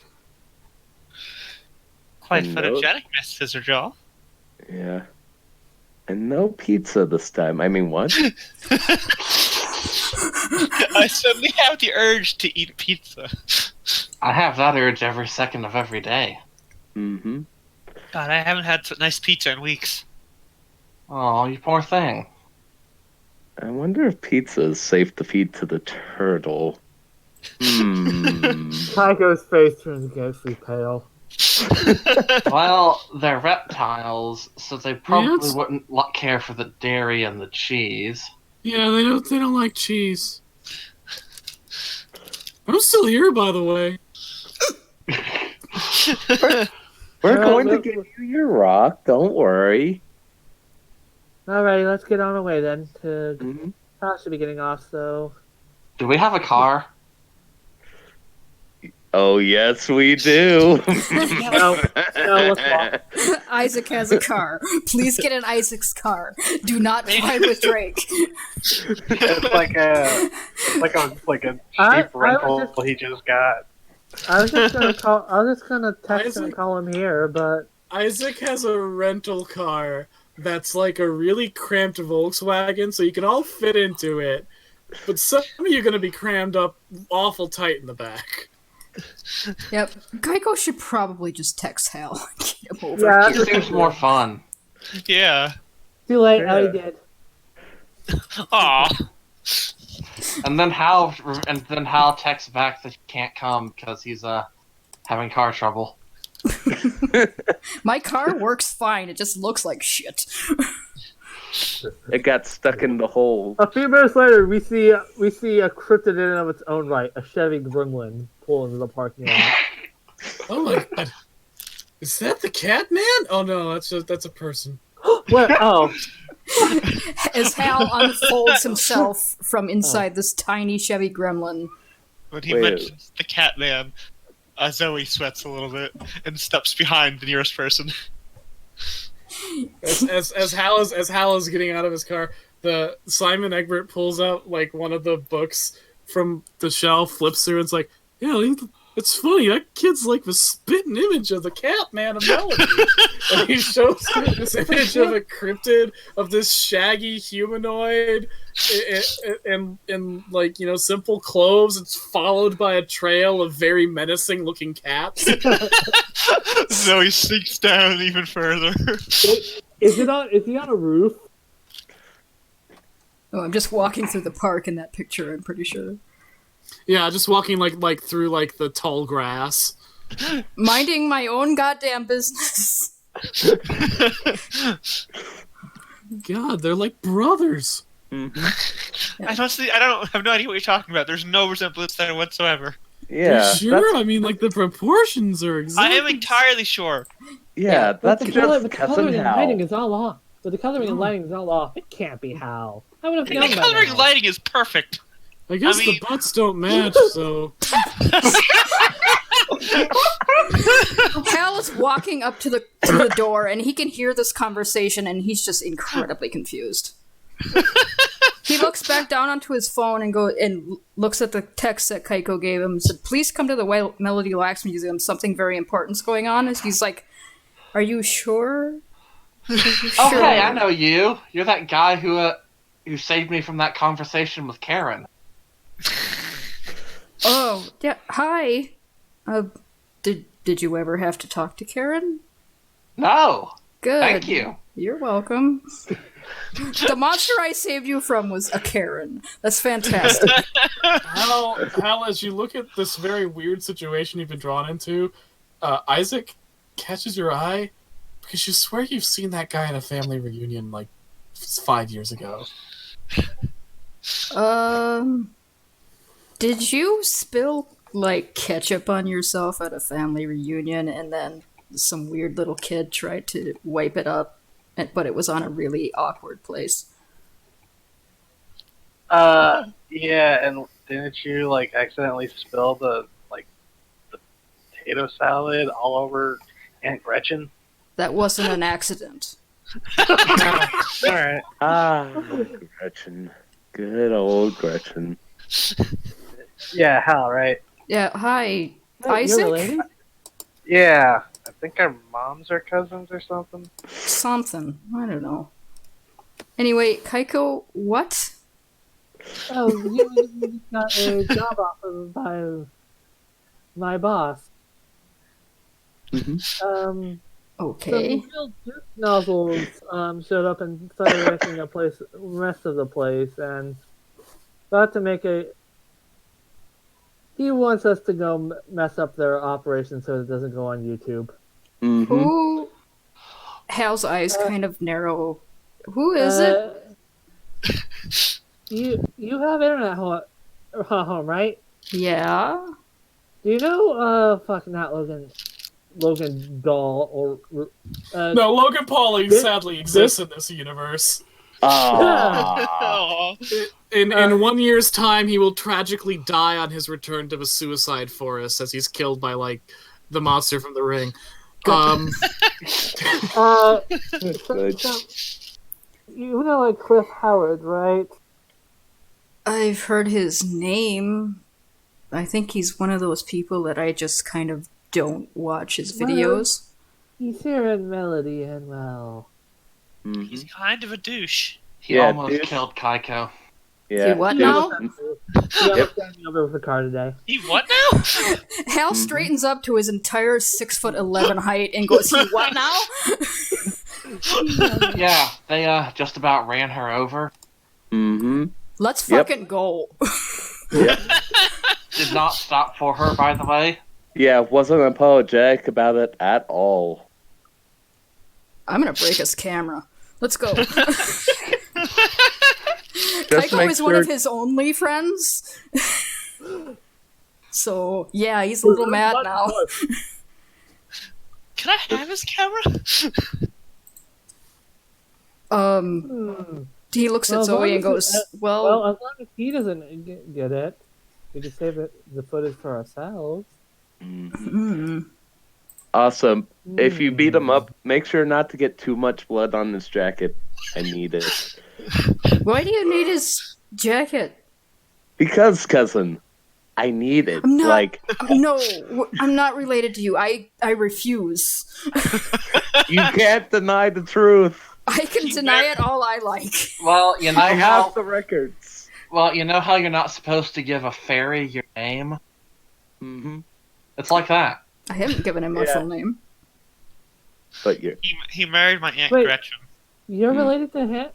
Quite No. photogenic, Miss Scissorjaw. Yeah. And no pizza this time. I mean, what? I suddenly have the urge to eat pizza. I have that urge every second of every day. Mm-hmm. God, I haven't had nice pizza in weeks. Oh, you poor thing. I wonder if pizza is safe to feed to the turtle. Tycho's face turns ghostly pale. Well, they're reptiles, so they probably it's- wouldn't care for the dairy and the cheese. Yeah, they don't like cheese. I'm still here, by the way. We're Well, going to look- give you your rock. Don't worry. Alrighty, let's get on our way then. To Mm-hmm. I should be getting off, so. Do we have a car? Oh, yes, we do. No, let's walk. Isaac has a car. Please get in Isaac's car. Do not ride with Drake. It's like a cheap I was rental just- he just got. I was just gonna text him and Isaac- call him here, but Isaac has a rental car that's like a really cramped Volkswagen, so you can all fit into it. But some of you are going to be crammed up awful tight in the back. Yep. Geico should probably just text Hal. Get him over yeah, It here. seems more fun. Yeah. too late. I Yeah. already did. Aw. And then Hal texts back that he can't come because he's having car trouble. My car works fine. It just looks like shit. It got stuck in the hole. A few minutes later, we see a cryptid in and of its own right, a Chevy Gremlin, pull into the parking lot. Oh my god. Is that the cat man? Oh no, that's a person. What? Oh, As Hal unfolds himself from inside this tiny Chevy Gremlin. When he Wait. mentions the cat man, Zoe sweats a little bit and steps behind the nearest person. As Hal is getting out of his car, the Simon Egbert pulls out like one of the books from the shelf, flips through, and it's like, yeah, it's funny. That kid's like the spitting image of the cat man of Melody. And he shows this image of a cryptid of this shaggy humanoid in like, you know, simple clothes. It's followed by a trail of very menacing looking cats. Zoe sinks down even further. is he on a roof? Oh, I'm just walking through the park in that picture, I'm pretty sure. Yeah, just walking like through like the tall grass. Minding my own goddamn business. God, they're like brothers. Mm-hmm. I don't have no idea what you're talking about. There's no resemblance there whatsoever. Yeah, You sure? that's, I mean, like the proportions are exactly. I am entirely sure. yeah, But that's the just cousin coloring and Hal. lighting is all off. But the coloring and lighting is all off. It can't be Hal. I would have known The by coloring now. and lighting is perfect. I guess I mean- the butts don't match, so. Hal is walking up to the door, and he can hear this conversation, and he's just incredibly confused. He looks back down onto his phone and looks at the text that Kaiko gave him and said, "Please come to the Melody Wax Museum. Something very important's going on." And he's like, "Are you sure?" Oh, Sure. hey, I know you. You're that guy who saved me from that conversation with Karen. Oh, yeah. Hi. Did you ever have to talk to Karen? No, Good. thank you. You're welcome. The monster I saved you from was a Karen. That's fantastic. Hal, as you look at this very weird situation you've been drawn into, Isaac catches your eye because you swear you've seen that guy at a family reunion like 5 years ago. Did you spill like ketchup on yourself at a family reunion and then some weird little kid tried to wipe it up, but it was on a really awkward place? Yeah, and didn't you like accidentally spill the potato salad all over Aunt Gretchen? That wasn't an accident. Alright. Gretchen. Good old Gretchen. Yeah, Hal, right? Yeah, hi, You're Isaac? related? Yeah. I think our moms are cousins or something. Something. I don't know. Anyway, Kaiko, what? Oh, you got a job offer by my boss. Okay. Some real juice nozzles showed up and started wrecking the rest of the place, and about to make a. He wants us to go mess up their operation so it doesn't go on YouTube. Mm-hmm. Who? Hal's eyes kind of narrow. Who is it? You have internet home, right? Yeah. Do you know not Logan Doll or No, Logan Pauling sadly exists in this universe. Aw. In 1 year's time, he will tragically die on his return to the suicide forest as he's killed by, like, the monster from the ring. You know like Cliff Howard, right? I've heard his name. I think he's one of those people that I just kind of don't watch his videos. He's here in Melody and well. He's kind of a douche. He Yeah, almost dude. killed Kaiko. Yeah. He what He now? almost ran me over with a car today. He what now? Hal straightens up to his entire 6'11" height and goes, "He what now?" Yeah, they just about ran her over. Mm-hmm. Let's Yep. fucking go. Yep. Did not stop for her, by the way. Yeah, wasn't apologetic about it at all. I'm gonna break his camera. Let's go. Just Kaiko make is one sure- of his only friends. So, yeah, he's a little mad now. Can I have his camera? He looks at Well, Zoe and as long goes, as- well, Well, as long as he doesn't get it, we can save the footage for ourselves. Awesome. If you beat him up, make sure not to get too much blood on his jacket. I need it. why do you need his jacket? Because, cousin, I need it. I'm not, Like, no, I'm not related to you. I refuse. you can't deny the truth. I can deny it all I like. Well, you know I how. have the records. Well, you know how you're not supposed to give a fairy your name. Mm-hmm. It's like that. I haven't given him my Yeah. full name. But you're... He married my Aunt Wait. Gretchen. You're related to him?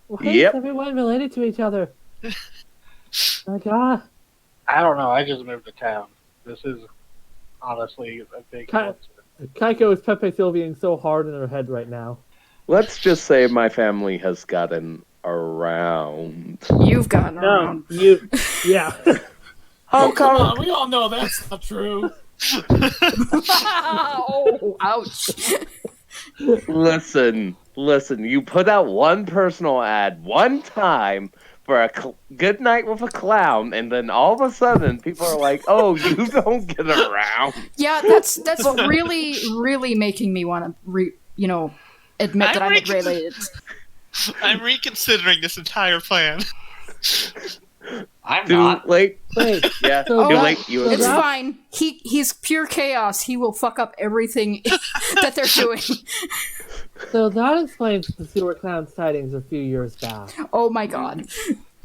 Why Yep. is everyone related to each other? My God. I don't know. I just moved to town. This is honestly a big Ki- Kaiko is Pepe Sylviaing so hard in her head right now. Let's just say my family has gotten around. You've gotten around. Yeah. Oh, come on. We all know that's not true. Oh, ouch. Listen. You put out one personal ad one time for a good night with a clown, and then all of a sudden people are like, "Oh, you don't get around." Yeah, that's really, really making me want to, admit that I'm related. I'm reconsidering this entire plan. I'm Too not. late. Wait. Yeah, So too that- late. You It's that- fine. He's pure chaos. He will fuck up everything that they're doing. So that explains the sewer clown sightings a few years back. Oh my god.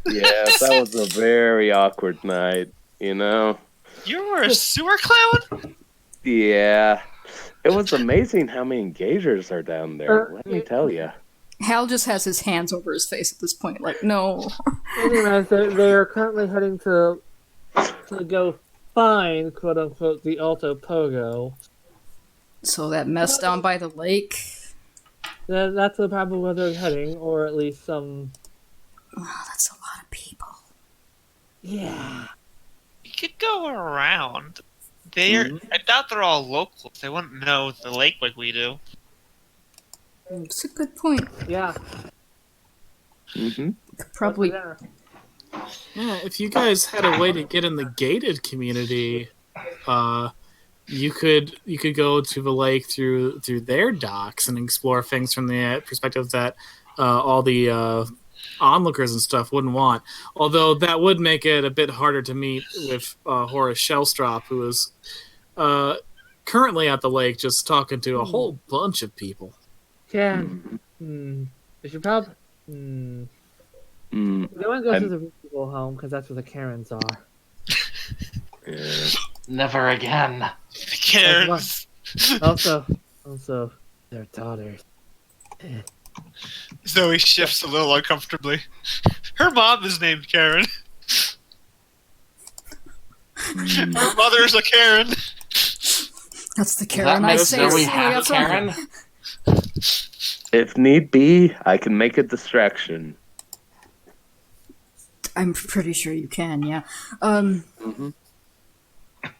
Yeah, that was a very awkward night. You know. You were a sewer clown? Yeah. It was amazing how many engagers are down there. Let me tell you. Hal just has his hands over his face at this point, like, no. Anyways, they are currently heading to go find, quote unquote, the Alto Pogo. So that mess down by the lake. That's probably where they're heading, or at least some. Oh, that's a lot of people. Yeah. You could go around. I doubt they're all locals. They wouldn't know the lake like we do. It's a good point. Yeah. Mm-hmm. Probably. Yeah, if you guys had a way to get in the gated community, you could go to the lake through their docks and explore things from the perspective that all the onlookers and stuff wouldn't want. Although that would make it a bit harder to meet with Horace Shellstrop, who is currently at the lake just talking to a whole bunch of people. Can. We should probably. No one goes to the rich people home because that's where the Karens are. Yeah. Never again. Karens. Also, their daughters. Zoe shifts a little uncomfortably. Her mom is named Karen. Her mother's a Karen. That's the Karen I say. Zoe Celia have a from. Karen? If need be, I can make a distraction. I'm pretty sure you can, yeah. No,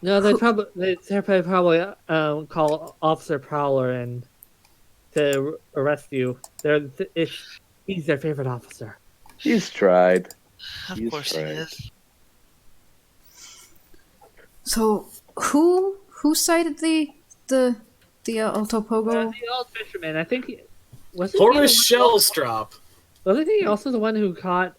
they're probably call Officer Prowler and to arrest you. He's their favorite officer. He's tried. Of He's course he right. is. So, who cited the Alto Pogo? The old fisherman. I think wasn't Horace Shellstrop. Wasn't he also the one who caught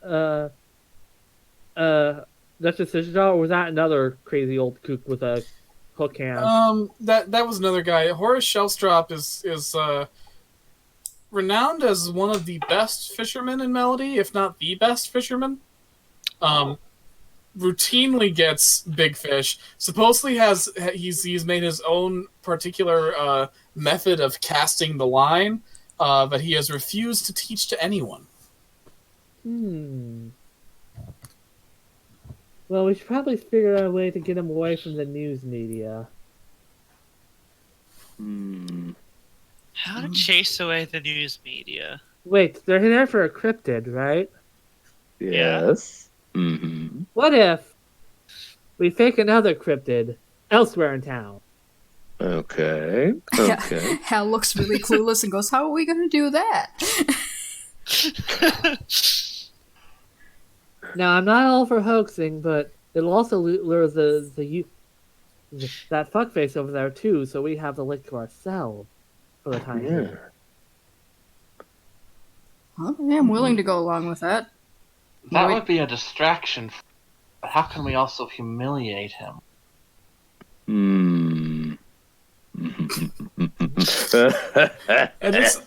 Dutch Decision, or was that another crazy old kook with a hook hand? That was another guy. Horace Shellstrop is renowned as one of the best fishermen in Melody, if not the best fisherman. Routinely gets big fish. Supposedly he's made his own particular method of casting the line that he has refused to teach to anyone. Well, we should probably figure out a way to get him away from the news media. How to chase away the news media? Wait, they're there for a cryptid, right? Yes. Mm-hmm. What if we fake another cryptid elsewhere in town? Okay. Hal looks really clueless and goes, "How are we going to do that?" Now, I'm not all for hoaxing, but it'll also lure that fuckface over there too, so we have the lake to ourselves for the time being. Okay, I'm willing to go along with that. That would be a distraction. But how can we also humiliate him?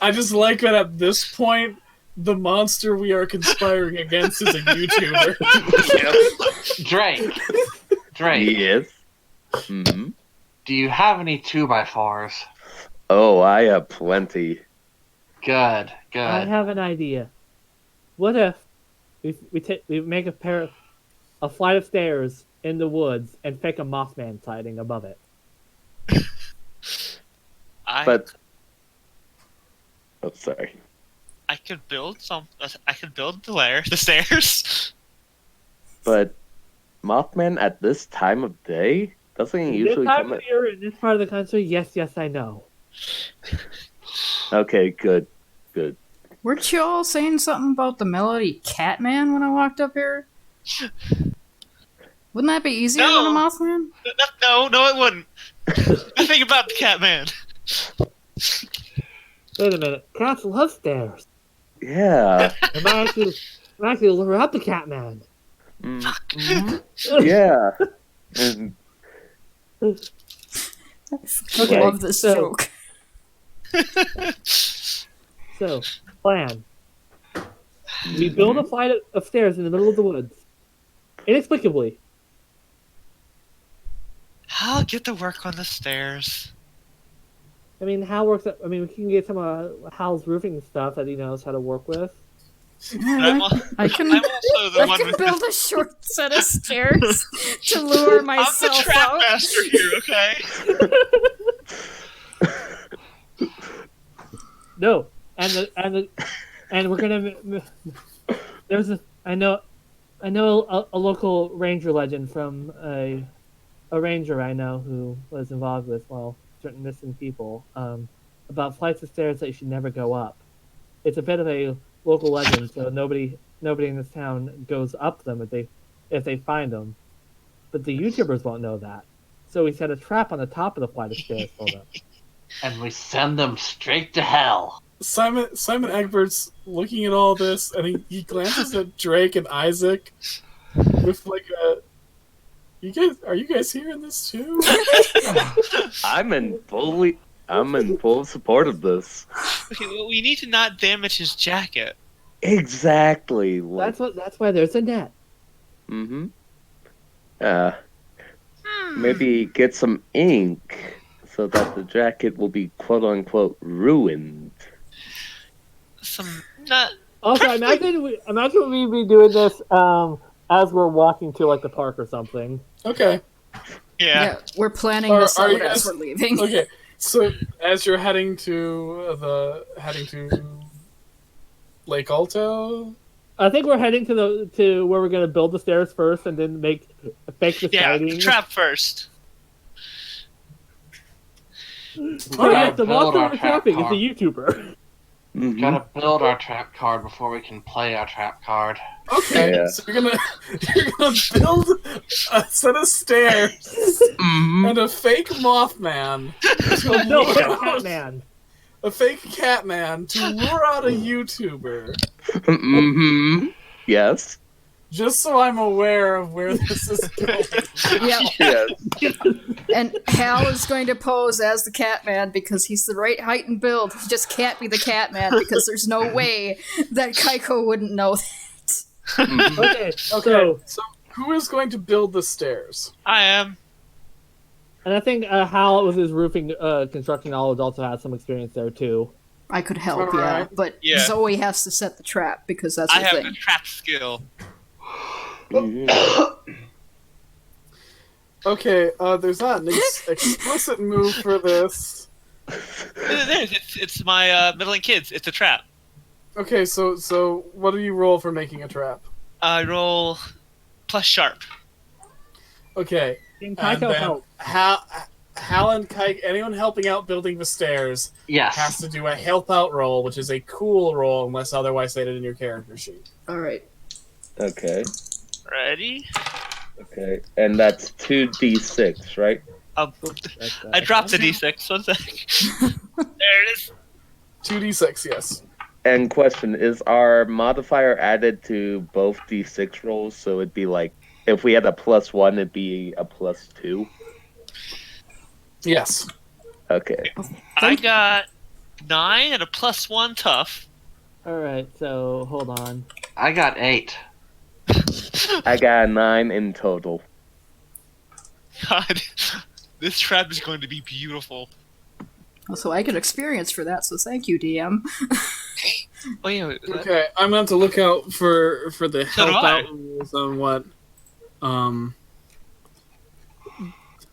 I just like that at this point, the monster we are conspiring against is a YouTuber. Drake. Yes. Mm-hmm. Do you have any 2x4s? Oh, I have plenty. Good. I have an idea. What if we make a flight of stairs in the woods and fake a Mothman sighting above it? Sorry. I could build the stairs. But Mothman at this time of day doesn't he usually this time come of year in this part of the country? Yes, I know. Okay, good. Weren't you all saying something about the Melody Catman when I walked up here? Wouldn't that be easier than a Mothman? No, it wouldn't. Think about the Catman. Wait a minute. Cats love stairs. Yeah. I might actually lure up the Catman. Yeah. And I love this joke. So, plan. We build a flight of stairs in the middle of the woods. Inexplicably. I'll get to work on the stairs. I mean, Hal works. We can get some of Hal's roofing stuff that he knows how to work with. I'm, I can. I'm also the I one can with build a short set of stairs to lure I'm the myself trap out. master here, okay? No, and we're gonna. There's a. I know a local ranger legend from a ranger I know who was involved with certain missing people. About flights of stairs that you should never go up. It's a bit of a local legend, so nobody in this town goes up them if they find them. But the YouTubers won't know that. So we set a trap on the top of the flight of stairs for them. And we send them straight to hell. Simon Egbert's looking at all this, and he glances at Drake and Isaac with like a. Are you guys hearing this too? I'm in full support of this. Okay, well, we need to not damage his jacket. Exactly. That's why there's a net. Mm-hmm. Maybe get some ink so that the jacket will be quote unquote ruined. Also, imagine we be doing this as we're walking to like the park or something. Okay. Yeah. We're planning Are this out you as guys- we're leaving. Okay. So as you're heading to Lake Alto. I think we're heading to where we're gonna build the stairs first, and then fake the Yeah, siding. trap first. Oh yeah, the Build monster our we're trap trapping is car. a YouTuber. Mhm. Gotta build our trap card before we can play our trap card. Okay, Yeah. so you're gonna build a set of stairs and a fake Mothman. To No, lure fake out- Catman. A fake Catman to lure out a YouTuber. Mm-hmm. Yes. Just so I'm aware of where this is going. Yeah, Yes. and Hal is going to pose as the Catman because he's the right height and build. He just can't be the Catman because there's no way that Kaiko wouldn't know that. Okay, Okay, so who is going to build the stairs? I am. and I think Hal with his roofing construction knowledge also has some experience there too. I could help, Alright. but Yeah. Zoe has to set the trap because that's I her have thing. the trap skill. Mhm. Okay, there's not an explicit move for this. It's my middling kids. It's a trap. Okay, so what do you roll for making a trap? I roll plus sharp. Okay, Can and Kaiko then help? Hal and Kike, anyone helping out building the stairs has Yes. to do a help out roll, which is a cool roll unless otherwise stated in your character sheet. Alright. Okay. Ready? Okay. And that's 2d6, right? I dropped the d6. 1 sec. There it is. 2d6, yes. And question, is our modifier added to both d6 rolls? So it'd be like, if we had a +1, it'd be a +2? Yes. Okay. I got 9 and a +1 tough. Alright, so hold on. I got 8. I got a 9 in total. God, this trap is going to be beautiful. So I get experience for that, so thank you, DM. Oh yeah. Okay, I'm going to have to look out for the So do help I. out rules on what.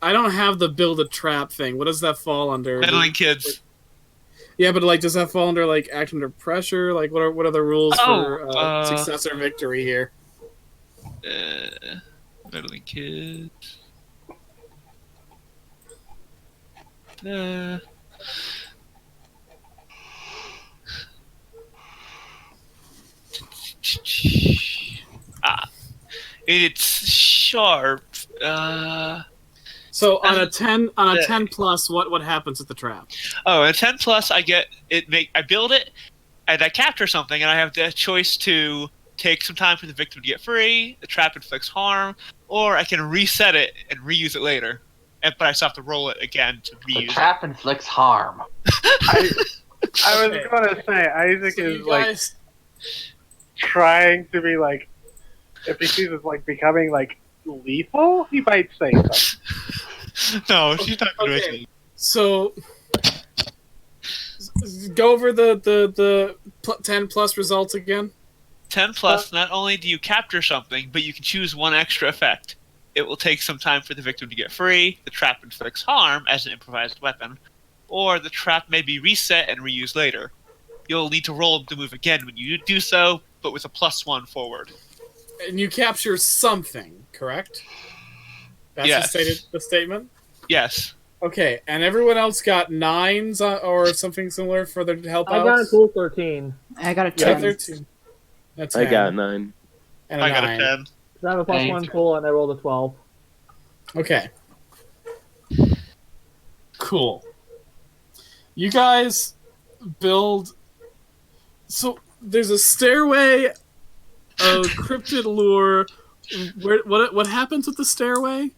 I don't have the build a trap thing. What does that fall under? Middling kids. Yeah, but like, does that fall under like act under pressure? Like, what are the rules for success or victory here? Middling kids. It's sharp. So on a 10 plus, what happens at the trap? Oh, a 10 plus, I get it. I build it, and I capture something, and I have the choice to take some time for the victim to get free. The trap inflicts harm, or I can reset it and reuse it later. But I still have to roll it again to The reuse trap inflicts harm. I was Okay. going to say, Isaac So is you like guys, trying to be like, if he sees it's like becoming like lethal, he might say something. No, she's not going to Okay. mention. So, go over the 10 plus results again. 10 plus. Not only do you capture something, but you can choose one extra effect. It will take some time for the victim to get free. The trap inflicts harm as an improvised weapon, or the trap may be reset and reused later. You'll need to roll to move again when you do so, but with a +1 forward. And you capture something, correct? That's Yes. the statement? Yes. Okay, and everyone else got 9s or something similar for their help I got a outs? cool 13. I got a Yeah, 10. 13. That's I got 9. And a I got 9. a 10. So I have a plus Thanks. 1 cool, and I rolled a 12. Okay. Cool. You guys build... So, there's a stairway of cryptid lure. What happens with the stairway?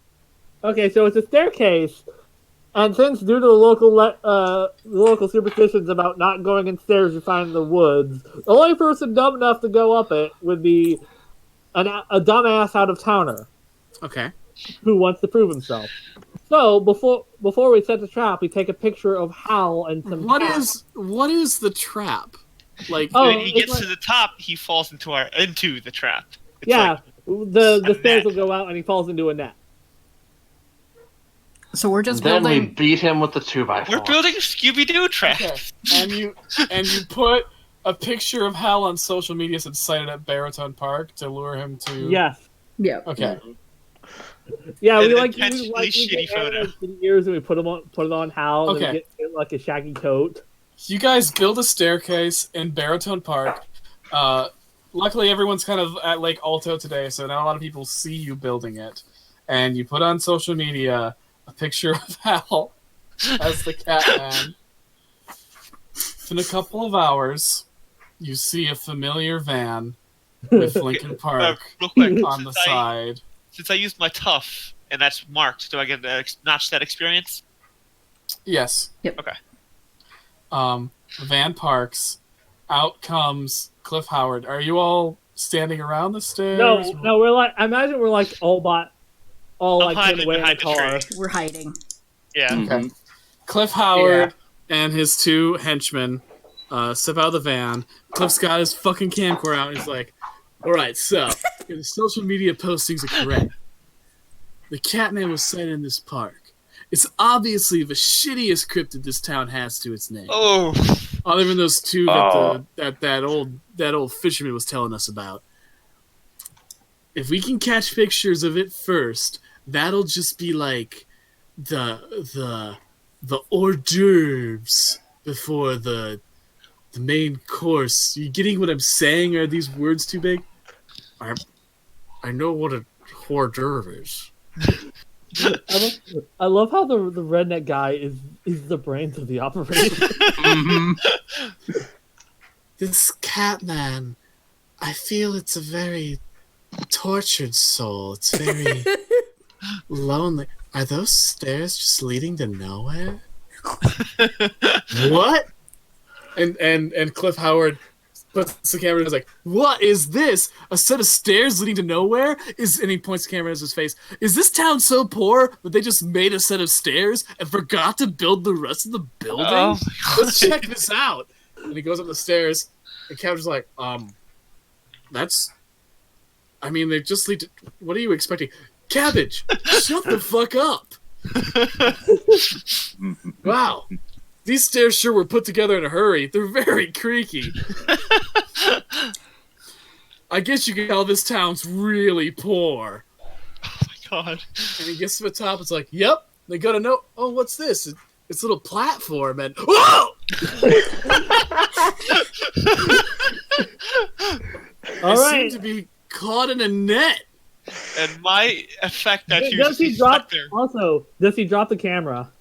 Okay, so it's a staircase, and since due to the local superstitions about not going in stairs you find in the woods, the only person dumb enough to go up it would be a dumbass out of towner Okay. who wants to prove himself. So before we set the trap, we take a picture of Hal and some. What cats. is the trap? Like, Oh, When he it's gets like- to the top, he falls into the trap. It's Yeah, like the a stairs net. will go out and he falls into a net. So we're just Then we building. beat him with the 2x4. we're building Scooby-Doo traps. okay. and you put a picture of Hal on social media since cited at Baritone Park to lure him to. Yes. Yeah. Okay. Yeah, An we intentionally we shitty get photo. animals for years and we put it on Hal and Okay. we get like a shaggy coat. You guys build a staircase in Baritone Park. Luckily, everyone's kind of at Lake Alto today, so not a lot of people see you building it. And you put on social media a picture of Hal as the Catman. In a couple of hours, you see a familiar van with Lincoln Park Real quick, on the side. since I used my tough and that's marked, do I get to notch that experience? Yes. Yep. Okay. The van parks. Out comes Cliff Howard. Are you all standing around the stairs? No, we're like I imagine we're like all I'm like hiding hidden away in the behind the car. tree. We're hiding. Yeah. Mhm. Cliff Howard and his 2 henchmen step out of the van. Cliff's got his fucking camcorder out and he's like, alright, so, if the social media postings are correct, the Catman was sighted in this park. It's obviously the shittiest cryptid this town has to its name. Oh, Other than those 2 Oh. that old fisherman was telling us about. If we can catch pictures of it first, that'll just be like the hors d'oeuvres before the main course. You getting what I'm saying? Are these words too big? I know what a hors d'oeuvre is. I love how the redneck guy is the brains of the operation. Mhm. This Catman, I feel it's a very tortured soul. It's very lonely. Are those stairs just leading to nowhere? What? And Cliff Howard puts the camera and is like, what is this? A set of stairs leading to nowhere? And he points the camera at his face. Is this town so poor that they just made a set of stairs and forgot to build the rest of the building? Oh, Let's check this out. And he goes up the stairs, and Captain's like, that's... I mean, they just lead to... What are you expecting? Cabbage! Shut the fuck up! Wow. These stairs sure were put together in a hurry. They're very creaky. I guess you can tell this town's really poor. God. And he gets to the top, it's like, yep, they gotta know, oh, what's this? It's a little platform, and whoa! All They right. seem to be caught in a net. And my effect that you Does he just drop? stuck there. Also, does he drop the camera?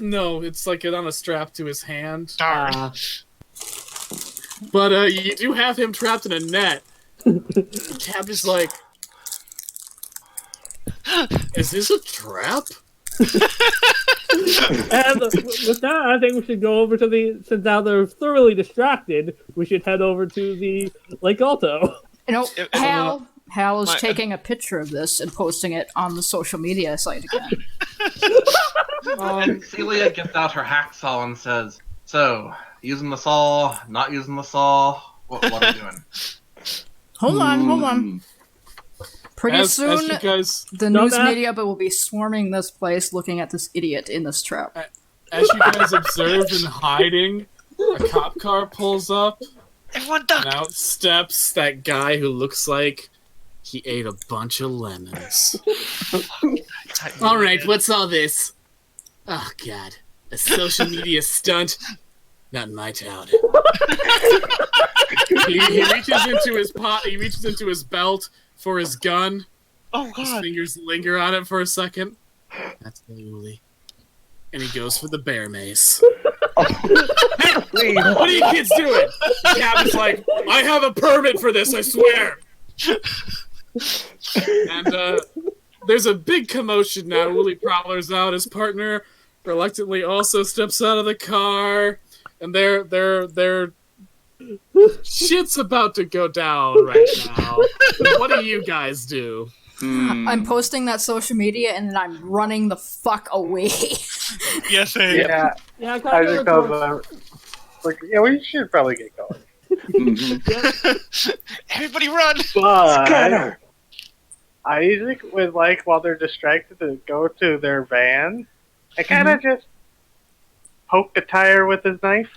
No, it's like it on a strap to his hand. Darn. But you do have him trapped in a net. Cap is like, is this a trap? And with that, I think we should go over to since now they're thoroughly distracted, we should head over to the Lake Alto. You know, It- Hal Hal is My- taking a picture of this and posting it on the social media site again. And Celia gets out her hacksaw and says, "So, using the saw, not using the saw, what are we doing?" Hold on. Pretty As soon, you guys, the news Dumbass. media will be swarming this place looking at this idiot in this trap. as you guys observe in hiding, a cop car pulls up, Everyone duck! and out steps that guy who looks like he ate a bunch of lemons. All right, what's all this? Oh God, a social media stunt? Not in my town. he reaches into his pot. He reaches into his belt for his gun. Oh His god. fingers linger on it for a second. That's the Uli. And he goes for the bear mace. Please. What are you kids doing? The captain's like, I have a permit for this, I swear. And there's a big commotion now. Uli Prowler's out. His partner reluctantly also steps out of the car. And they're shit's about to go down right now. What do you guys do? I'm posting that social media and then I'm running the fuck away. Yes, hey. Yeah, Yeah, I Kaiko just goes, like, yeah, we should probably get going. Everybody run! But Scatter. Isaac would like, while they're distracted, to go to their van and kind of just poke the tire with his knife.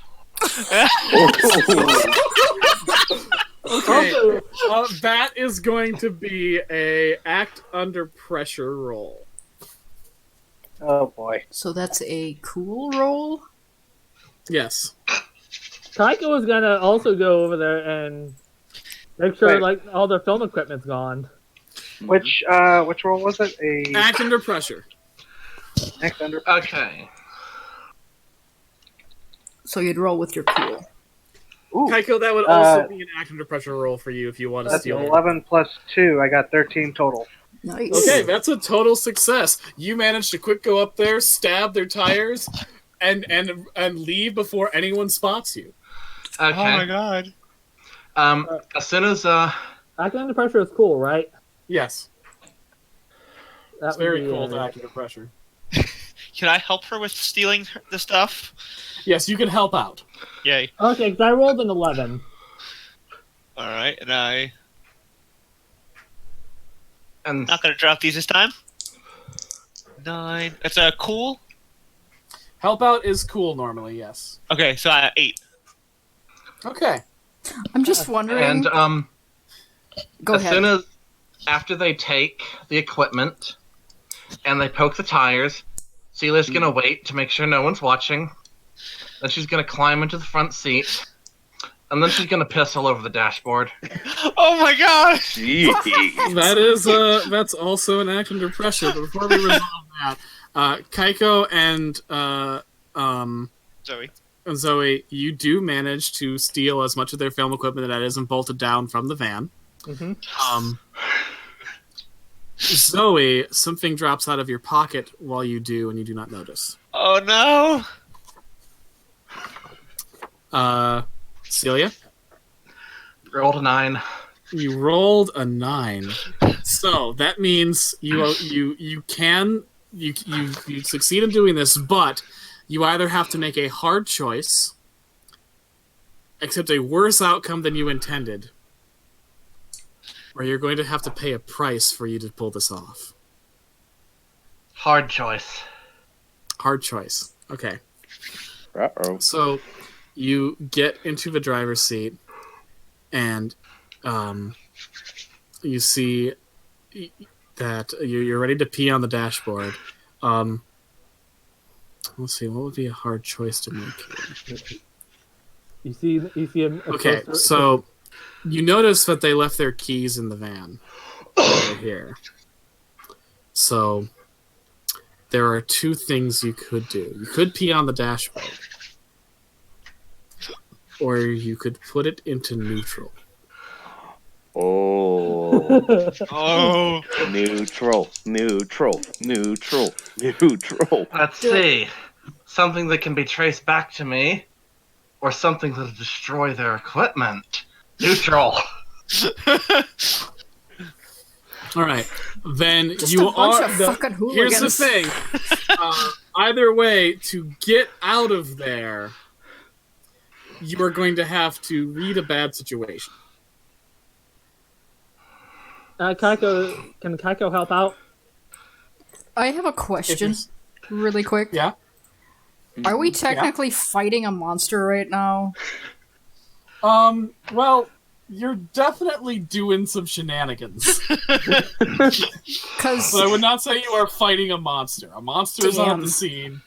Okay, Also, that is going to be a act under pressure roll. Oh boy. So that's a cool roll? Yes. Kaiko is gonna also go over there and make sure Wait. like all their film equipment's gone. Which role was it? A Act under pressure. next under. Okay. So you'd roll with your cool. Ooh, Kaiko, that would also be an act under pressure roll for you if you want to that's steal it. 11 plus 2. I got 13 total. Nice. Okay, that's a total success. You managed to quick go up there, stab their tires, and leave before anyone spots you. Okay. Oh my god. As soon as Acting under pressure is cool, right? Yes, That it's would very be, cool to act under pressure. Can I help her with stealing the stuff? Yes, you can help out. Yay. Okay, because I rolled an 11. Alright, and I'm and not gonna drop these this time. 9. It's a cool? Help out is cool normally, yes. Okay, so 8. Okay. I'm just wondering. and Go as ahead. soon as after they take the equipment and they poke the tires, Celia's gonna wait to make sure no one's watching. Then she's gonna climb into the front seat, and then she's gonna piss all over the dashboard. Oh my god! Jeez. That is that's also an act under pressure. But before we resolve that, Kaiko and Zoe. and Zoe, you do manage to steal as much of their film equipment that isn't bolted down from the van. Zoe, something drops out of your pocket while you do, and you do not notice. Oh no! Celia, Rolled a 9. you rolled a 9, so that means you succeed in doing this, but you either have to make a hard choice, accept a worse outcome than you intended, or you're going to have to pay a price for you to pull this off. Hard choice. Hard choice. Okay. Uh-oh. So you get into the driver's seat, and you see that you're ready to pee on the dashboard. Let's see, what would be a hard choice to make here? You see him. Okay, so you notice that they left their keys in the van right here. So there are two things you could do. You could pee on the dashboard, or you could put it into neutral. Oh. Oh. Neutral. Neutral. Let's see. Something that can be traced back to me, or something that'll destroy their equipment. Neutral. All right, then Just you a bunch are. of fucking Here's the hooligans. thing. Either way, to get out of there, you are going to have to read a bad situation. Can Kaiko help out? I have a question, really quick. Yeah. Are we technically fighting a monster right now? Well, you're definitely doing some shenanigans. Because But I would not say you are fighting a monster. A monster is not at the scene.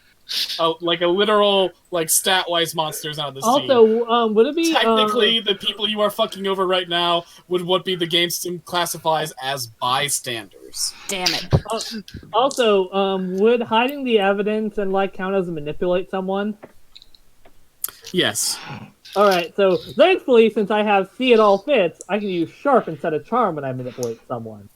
Like a literal, like stat-wise monster is not at the scene. Also, would it be Technically, the people you are fucking over right now would what be the game system classifies as bystanders. damn it. Also, would hiding the evidence and like count as manipulate someone? Yes. All right. So thankfully, since I have see it all fits, I can use sharp instead of charm when I manipulate someone.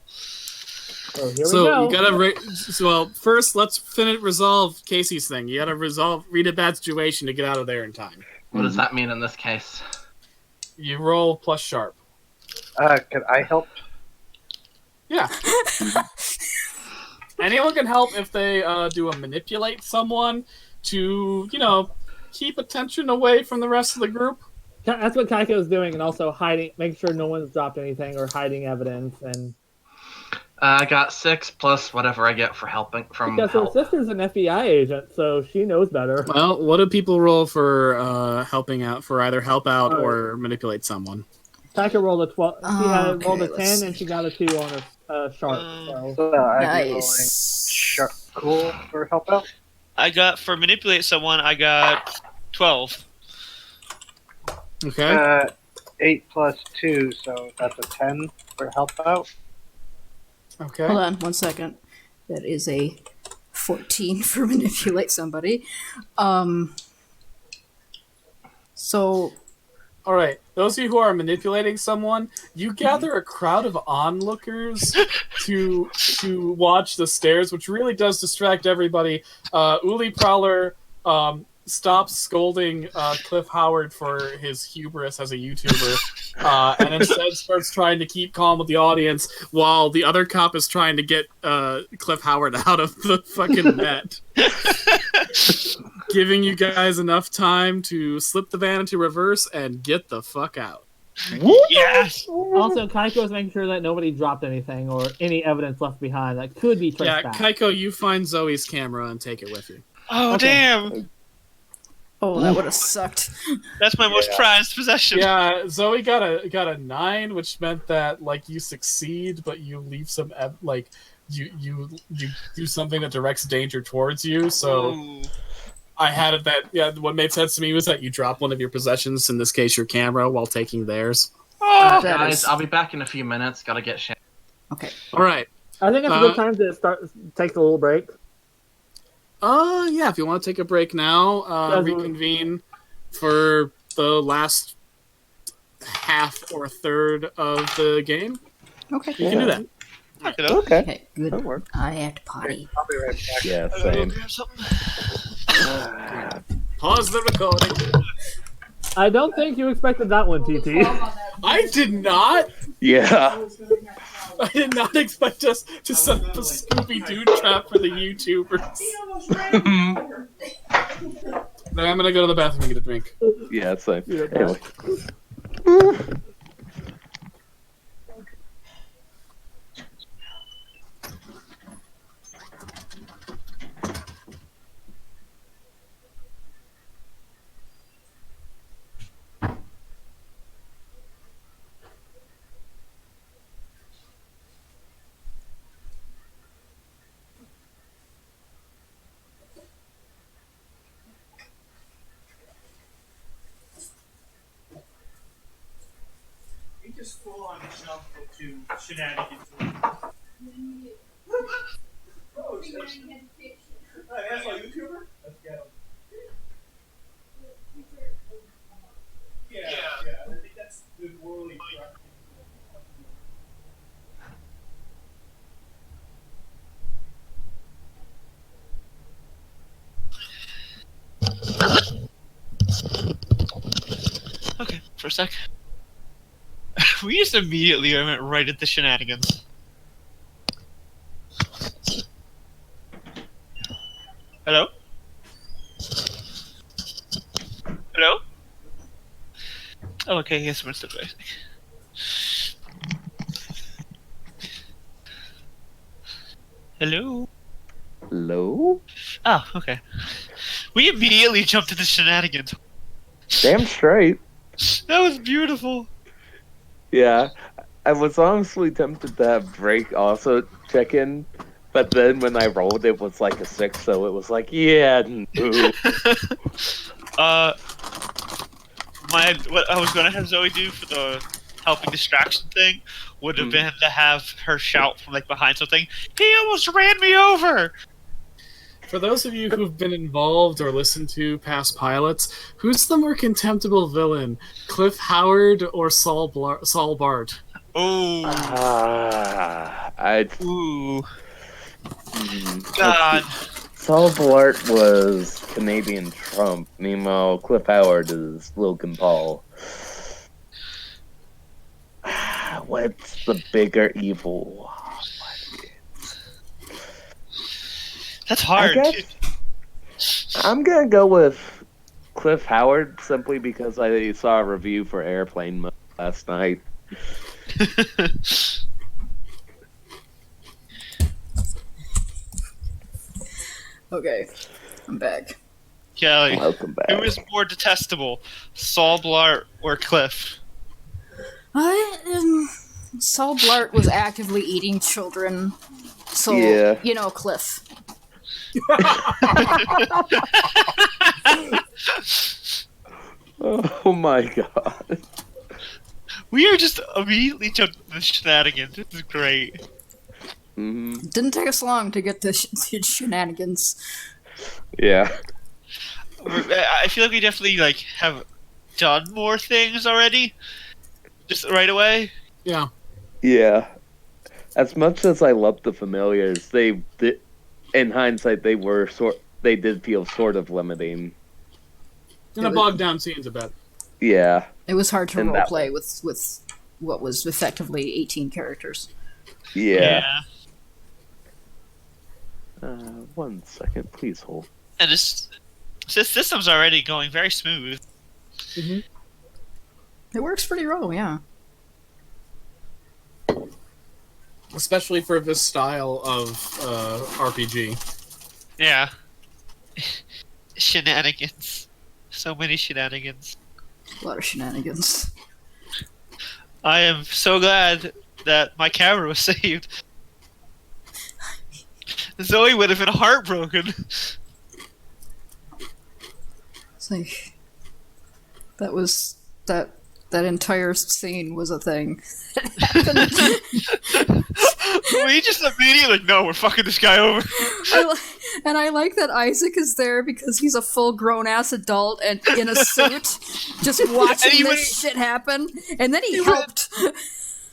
So here we go. You gotta well, first let's resolve Casey's thing. You gotta read a bad situation to get out of there in time. What does that mean in this case? You roll plus sharp. Can I help? Yeah. Anyone can help if they do a manipulate someone to, keep attention away from the rest of the group. That's what Kaiko's doing, and also making sure no one's dropped anything or hiding evidence. And I got 6 plus whatever I get for helping from because help. her sister's an FBI agent, so she knows better. Well, what do people roll for helping out, for either help out or manipulate someone? Kaiko rolled a 12. She had rolled a let's 10, see. and she got a 2 on her sharp. So. So I'd be rolling Nice. sharp cool for help out. For manipulate someone, I got 12. Okay. 8 plus 2, so that's a 10 for help out. Okay. Hold on 1 second. That is a 14 for manipulate somebody. So All right. Those of you who are manipulating someone, you gather a crowd of onlookers to watch the stairs, which really does distract everybody. Uli Prowler stops scolding Cliff Howard for his hubris as a YouTuber, and instead starts trying to keep calm with the audience while the other cop is trying to get Cliff Howard out of the fucking net. Giving you guys enough time to slip the van into reverse and get the fuck out. Yes! Also, Kaiko's making sure that nobody dropped anything or any evidence left behind that could be traced Yeah, back. Kaiko, you find Zoe's camera and take it with you. Oh, Okay. damn! oh, that would have sucked. That's my most prized possession. Yeah, Zoe got a 9, which meant that you succeed, but you leave some you do something that directs danger towards you. So Ooh. I had it that what made sense to me was that you drop one of your possessions, in this case your camera, while taking theirs. That Guys, is- I'll be back in a few minutes. Gotta get shit. Okay. All right. I think it's a good time to take a little break. Yeah, if you want to take a break now, Doesn't- reconvene for the last half or third of the game. Okay. You can do that. Okay. Okay. Okay, good. That works. I have to potty. I'll be right back. Yeah, I'm gonna go same. grab something. Pause the recording. I don't think you expected that one, TT. I did not. Yeah. I did not expect us to set up a Scooby-Doo trap for the YouTubers. No, I'm gonna go to the bathroom and get a drink. Yeah, same. Yeah, Anyway. Just full on jump to shenanigans. That's my YouTuber? Let's get him. Yeah. I think that's the morally correct. Okay, for a sec. We just immediately went right at the shenanigans. Hello? Hello? Oh, okay, yes, someone's still waiting. Hello? Hello? Oh, okay. We immediately jumped into shenanigans. Damn straight. That was beautiful. Yeah. I was honestly tempted to have Drake also check in, but then when I rolled, it was like a 6, so it was like, yeah, no. What I was gonna have Zoe do for the helping distraction thing would have been to have her shout from like behind something. He almost ran me over. For those of you who've been involved or listened to past pilots, who's the more contemptible villain, Cliff Howard or Saul Bart? Oh, ooh, God. Saul Blart was Canadian Trump. Meanwhile, Cliff Howard is Logan Paul. What's the bigger evil? That's hard. I guess I'm gonna go with Cliff Howard simply because I saw a review for Airplane Mode last night. Okay, I'm back. Kelly, Welcome back. who is more detestable, Saul Blart or Cliff? Saul Blart was actively eating children, so Yeah. you know, Cliff. Oh my god. We are just immediately jumped into the shenanigans. This is great. Didn't take us long to get to shenanigans. Yeah. I feel like we definitely like have done more things already. Just right away. Yeah. Yeah. As much as I love the familiars, they did, in hindsight, they did feel sort of limiting. And a bogged down scenes a bit. Yeah. It was hard to And that roleplay with what was effectively 18 characters. Yeah. 1 second, please hold. And this system's already going very smooth. It works pretty well, yeah. Especially for this style of RPG. Yeah. Shenanigans. So many shenanigans. A lot of shenanigans. I am so glad that my camera was saved. Zoe would have been heartbroken. It's like that entire scene was a thing. We just immediately like, no, we're fucking this guy over. I like that Isaac is there because he's a full-grown ass adult and in a suit, just watching this shit happen. And then he helped.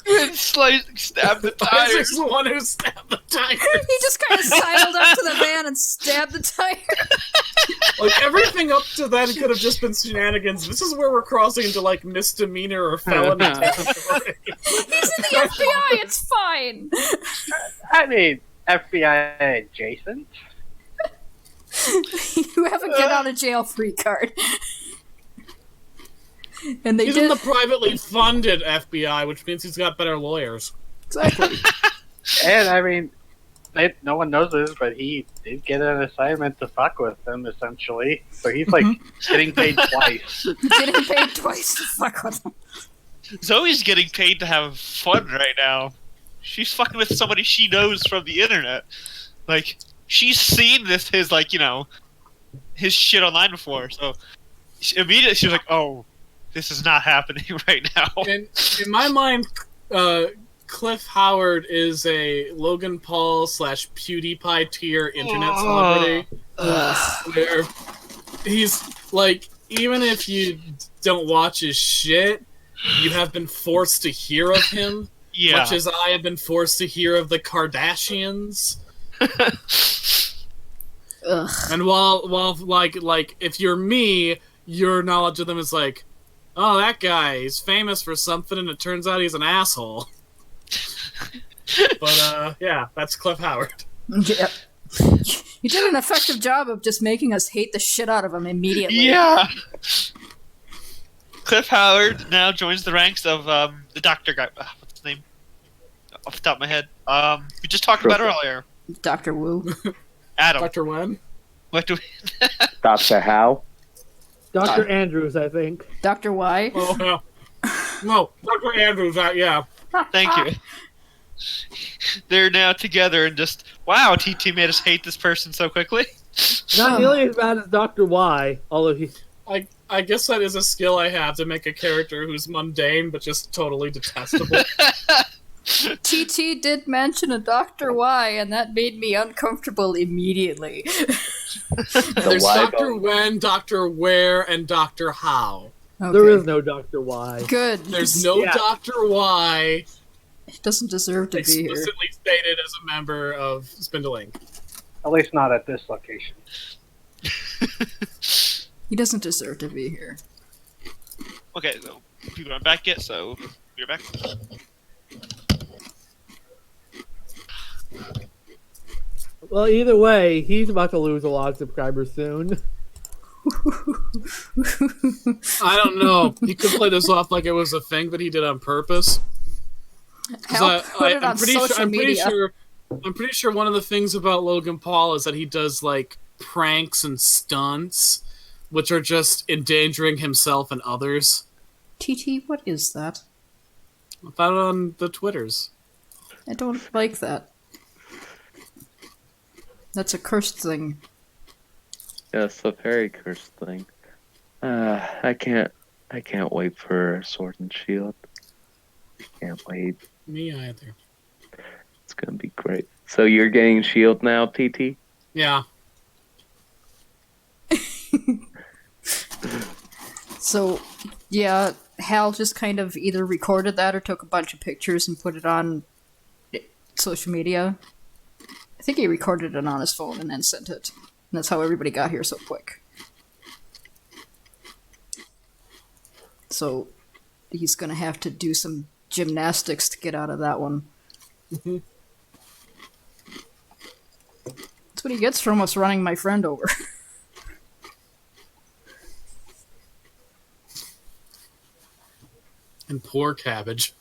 And stabbed the tires. Isaac's the one who stabbed the tire. He just kind of sidled up to the van and stabbed the tire. Like, everything up to then could have just been shenanigans. This is where we're crossing into, like, misdemeanor or felony territory. He's in the FBI, it's fine. I mean, FBI adjacent. You have a get out of jail free card. And He's in the privately funded FBI, which means he's got better lawyers. Exactly. And I mean, no one knows this, but he did get an assignment to fuck with them, essentially. So he's like getting paid twice. Getting paid twice to fuck with him. Zoe's getting paid to have fun right now. She's fucking with somebody she knows from the internet. Like, she's seen his like, you know, his shit online before. So immediately she was like, oh, this is not happening right now. And in my mind, Cliff Howard is a Logan Paul / PewDiePie tier internet celebrity. Where he's like, even if you don't watch his shit, you have been forced to hear of him. Yeah. Much as I have been forced to hear of the Kardashians. And while like if you're me, your knowledge of them is like, oh, that guy, he's famous for something, and it turns out he's an asshole. But, yeah, that's Cliff Howard. Yeah. You did an effective job of just making us hate the shit out of him immediately. Yeah. Cliff Howard now joins the ranks of the doctor guy. What's his name? Off the top of my head. We just talked about earlier. Dr. Wu. Adam. Dr. Wen? What do we... Dr. Howe? Dr. Andrews, I think. Dr. Y. Oh, yeah. No, Dr. Andrews, yeah. Thank you. They're now together and just, wow, TT made us hate this person so quickly. Not nearly as bad as Dr. Y, although he's... I guess that is a skill I have to make a character who's mundane but just totally detestable. TT did mention a Dr. Y, and that made me uncomfortable immediately. There's Dr. Wen, Dr. Where, and Dr. How. Okay. There is no Dr. Y. Good. There's no Dr. Y. He doesn't deserve to be here. Explicitly stated as a member of Spindle Inc. At least not at this location. He doesn't deserve to be here. Okay, so people aren't back yet, so you're back. Well, either way, he's about to lose a lot of subscribers soon. I don't know. He could play this off like it was a thing that he did on purpose. Help put it on social media. I'm pretty sure one of the things about Logan Paul is that he does like pranks and stunts, which are just endangering himself and others. TT, what is that? I found it on the Twitters. I don't like that. That's a cursed thing. Yes, a very cursed thing. I can't wait for Sword and Shield. Can't wait. Me either. It's gonna be great. So you're getting Shield now, TT? Yeah. So, yeah, Hal just kind of either recorded that or took a bunch of pictures and put it on social media. I think he recorded it on his phone and then sent it. And that's how everybody got here so quick. So, he's gonna have to do some gymnastics to get out of that one. Mm-hmm. That's what he gets from us running my friend over. And poor Cabbage.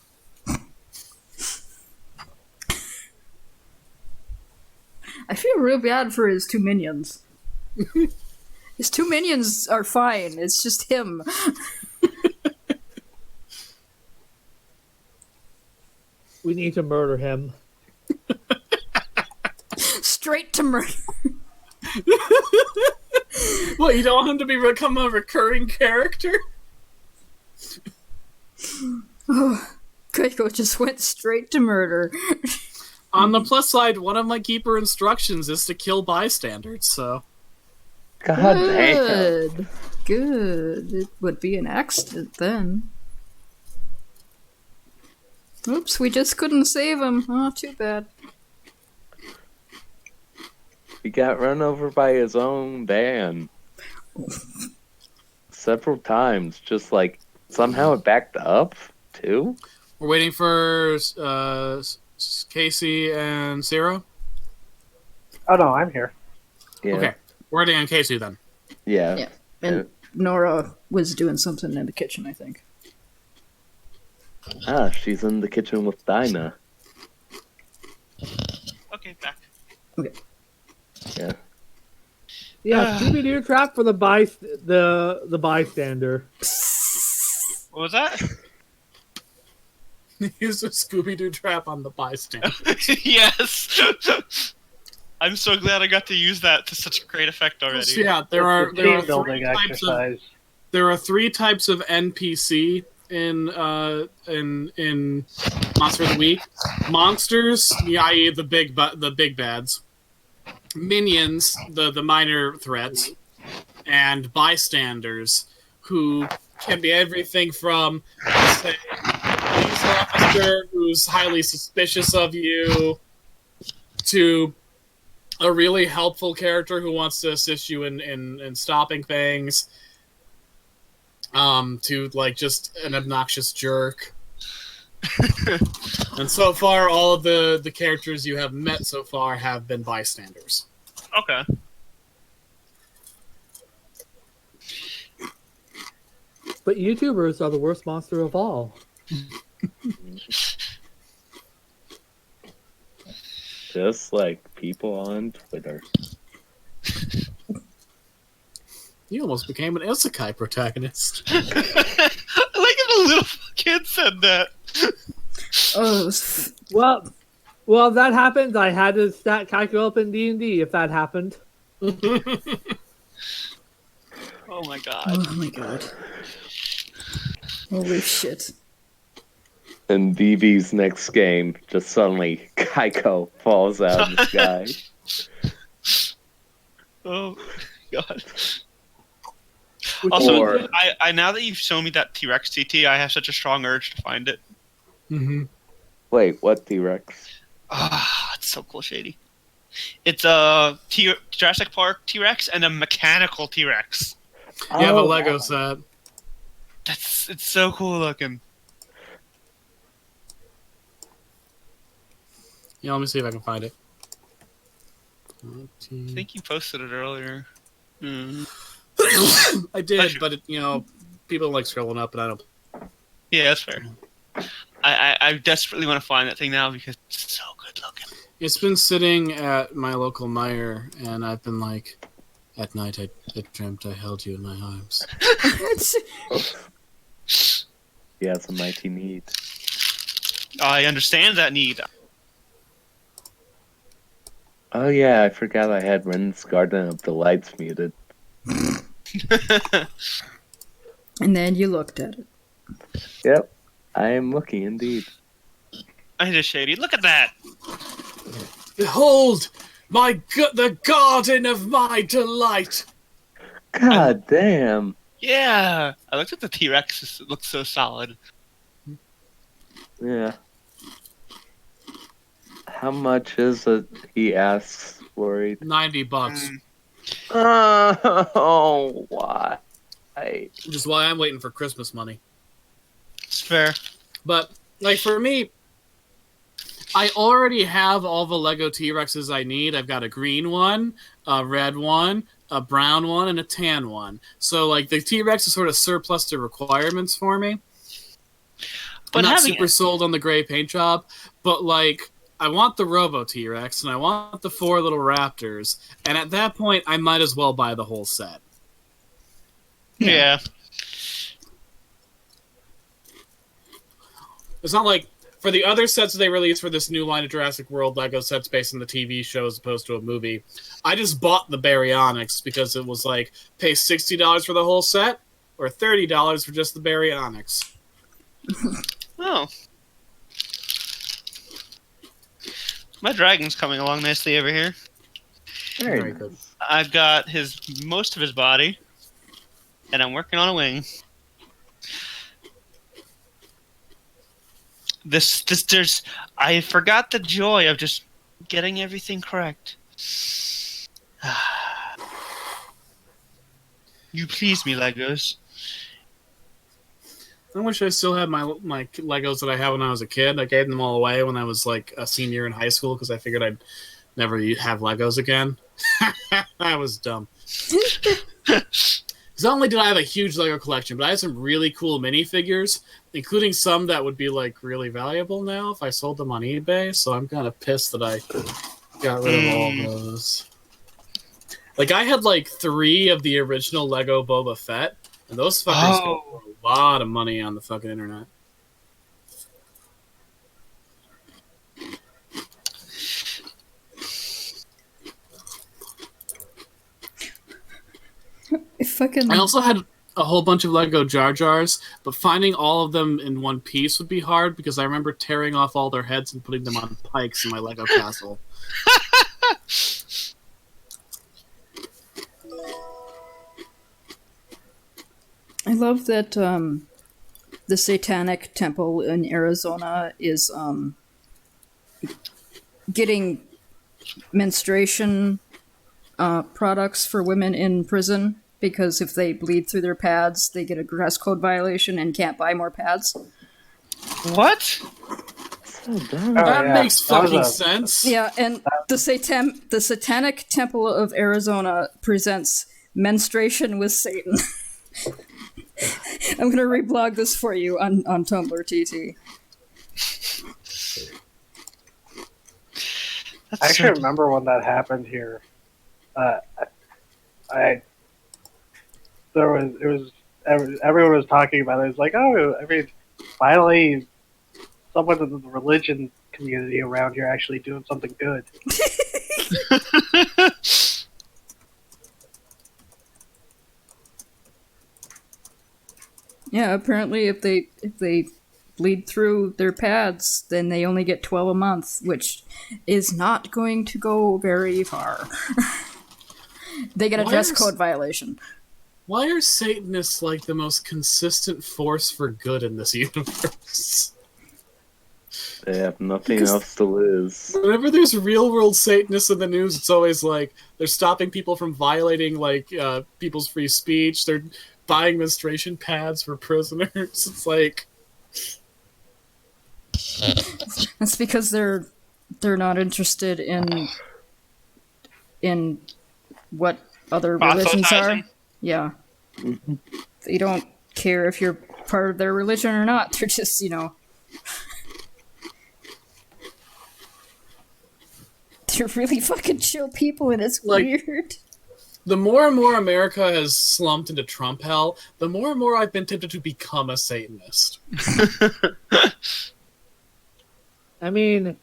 I feel real bad for his two minions. His two minions are fine. It's just him. We need to murder him. Straight to murder. What, you don't want him to become a recurring character? Oh, Keiko just went straight to murder. On the plus side, one of my keeper instructions is to kill bystanders, so... God damn. Good. Good. It would be an accident then. Oops, we just couldn't save him. Oh, too bad. He got run over by his own van. Several times. Just like, somehow it backed up, too? We're waiting for Casey and Zero? Oh no, I'm here. Yeah. Okay, we're waiting on Casey then. Yeah. Yeah. And Nora was doing something in the kitchen, I think. Ah, she's in the kitchen with Dinah. Okay, back. Okay. Yeah. Yeah, Scooby-Doo trap for the bystander. What was that? Use a Scooby-Doo trap on the bystander. Yes! I'm so glad I got to use that to such great effect already. So yeah, there are Team three building types of exercise. there are three types of NPC in Monster of the Week. Monsters, i.e. the big bads. Minions, the minor threats, and bystanders, who can be everything from, say, a police officer who's highly suspicious of you, to a really helpful character who wants to assist you in stopping things, to like just an obnoxious jerk. And so far, all of the characters you have met so far have been bystanders. Okay. But YouTubers are the worst monster of all. Just like people on Twitter. You almost became an isekai protagonist. I like if a little kid said that. Oh, Well, if that happens, I had to stat Kaiko up in D&D if that happened. Oh my god. oh my god. Holy shit. In BB's next game, just suddenly Kaiko falls out of the sky. Oh god. Also, Or- I now that you've shown me that T-Rex TT, I have such a strong urge to find it. Mm-hmm. Wait, what T-Rex? Ah, it's so cool, Shady. It's a Jurassic Park T-Rex and a mechanical T-Rex. You have a Oh, Lego wow. set. It's so cool looking. Yeah, let me see if I can find it. I think you posted it earlier. Mm. I did, but people don't like scrolling up, and I don't. Yeah, that's fair. I desperately want to find that thing now because it's so good looking. It's been sitting at my local Meijer, and I've been like, at night I dreamt I held you in my arms. He has a mighty need. I understand that need. Oh yeah, I forgot I had Ren's Garden of Delights muted. And then you looked at it. Yep, I am looking indeed. I just Shady. Look at that. Behold, the garden of my delight. God damn. Yeah. I looked at the T-Rex. It looks so solid. Yeah. How much is it? He asks, worried. $90. Oh, why? Which is why I'm waiting for Christmas money. It's fair. But, like, for me, I already have all the Lego T-Rexes I need. I've got a green one, a red one, a brown one, and a tan one. So, like, the T-Rex is sort of surplus to requirements for me. But I'm not having super sold on the gray paint job, but, like, I want the Robo T-Rex, and I want the 4 little raptors, and at that point, I might as well buy the whole set. Yeah. It's not like, for the other sets they released for this new line of Jurassic World Lego sets based on the TV show as opposed to a movie, I just bought the Baryonyx because it was like, pay $60 for the whole set, or $30 for just the Baryonyx. Oh. My dragon's coming along nicely over here. Very good. nice. I've got most of his body, and I'm working on a wing. I forgot the joy of just getting everything correct. You please me, Legos. I wish I still had my Legos that I had when I was a kid. I gave them all away when I was like a senior in high school because I figured I'd never have Legos again. I was dumb. Because not only did I have a huge Lego collection, but I had some really cool minifigures, including some that would be like really valuable now if I sold them on eBay. So I'm kind of pissed that I got rid of all those. Like I had like 3 of the original Lego Boba Fett, and those fuckers go for a lot of money on the fucking internet. I also had a whole bunch of Lego Jar Jars, but finding all of them in one piece would be hard because I remember tearing off all their heads and putting them on pikes in my Lego castle. I love that the Satanic Temple in Arizona is getting menstruation products for women in prison because if they bleed through their pads, they get a dress code violation and can't buy more pads. What? So dumb. Oh, That yeah. makes That was fucking a- sense. Yeah, and The Satanic Temple of Arizona presents Menstruation with Satan. I'm gonna reblog this for you on Tumblr, TT. I actually remember when that happened here. Everyone was talking about it. It was like, oh, I mean, finally, someone in the religion community around here actually doing something good. Yeah, apparently if they bleed through their pads, then they only get 12 a month, which is not going to go very far. They get a dress code violation. Why are Satanists like the most consistent force for good in this universe? They have nothing else to lose. Whenever there's real world Satanists in the news, it's always like they're stopping people from violating like people's free speech. They're buying menstruation pads for prisoners. It's like That's because they're not interested in what other religions are. Yeah. They don't care if you're part of their religion or not. They're just, they're really fucking chill people, and it's weird. the more and more America has slumped into Trump hell, the more and more I've been tempted to become a Satanist. I mean,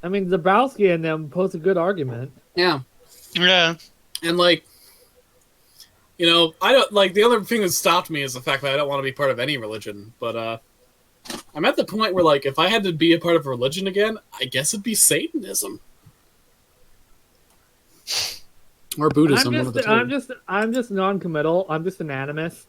Zabrowski and them pose a good argument. Yeah. Yeah. And like, I don't like the other thing that stopped me is the fact that I don't want to be part of any religion. But I'm at the point where like if I had to be a part of a religion again, I guess it'd be Satanism or Buddhism. I'm just non-committal. I'm just an animist.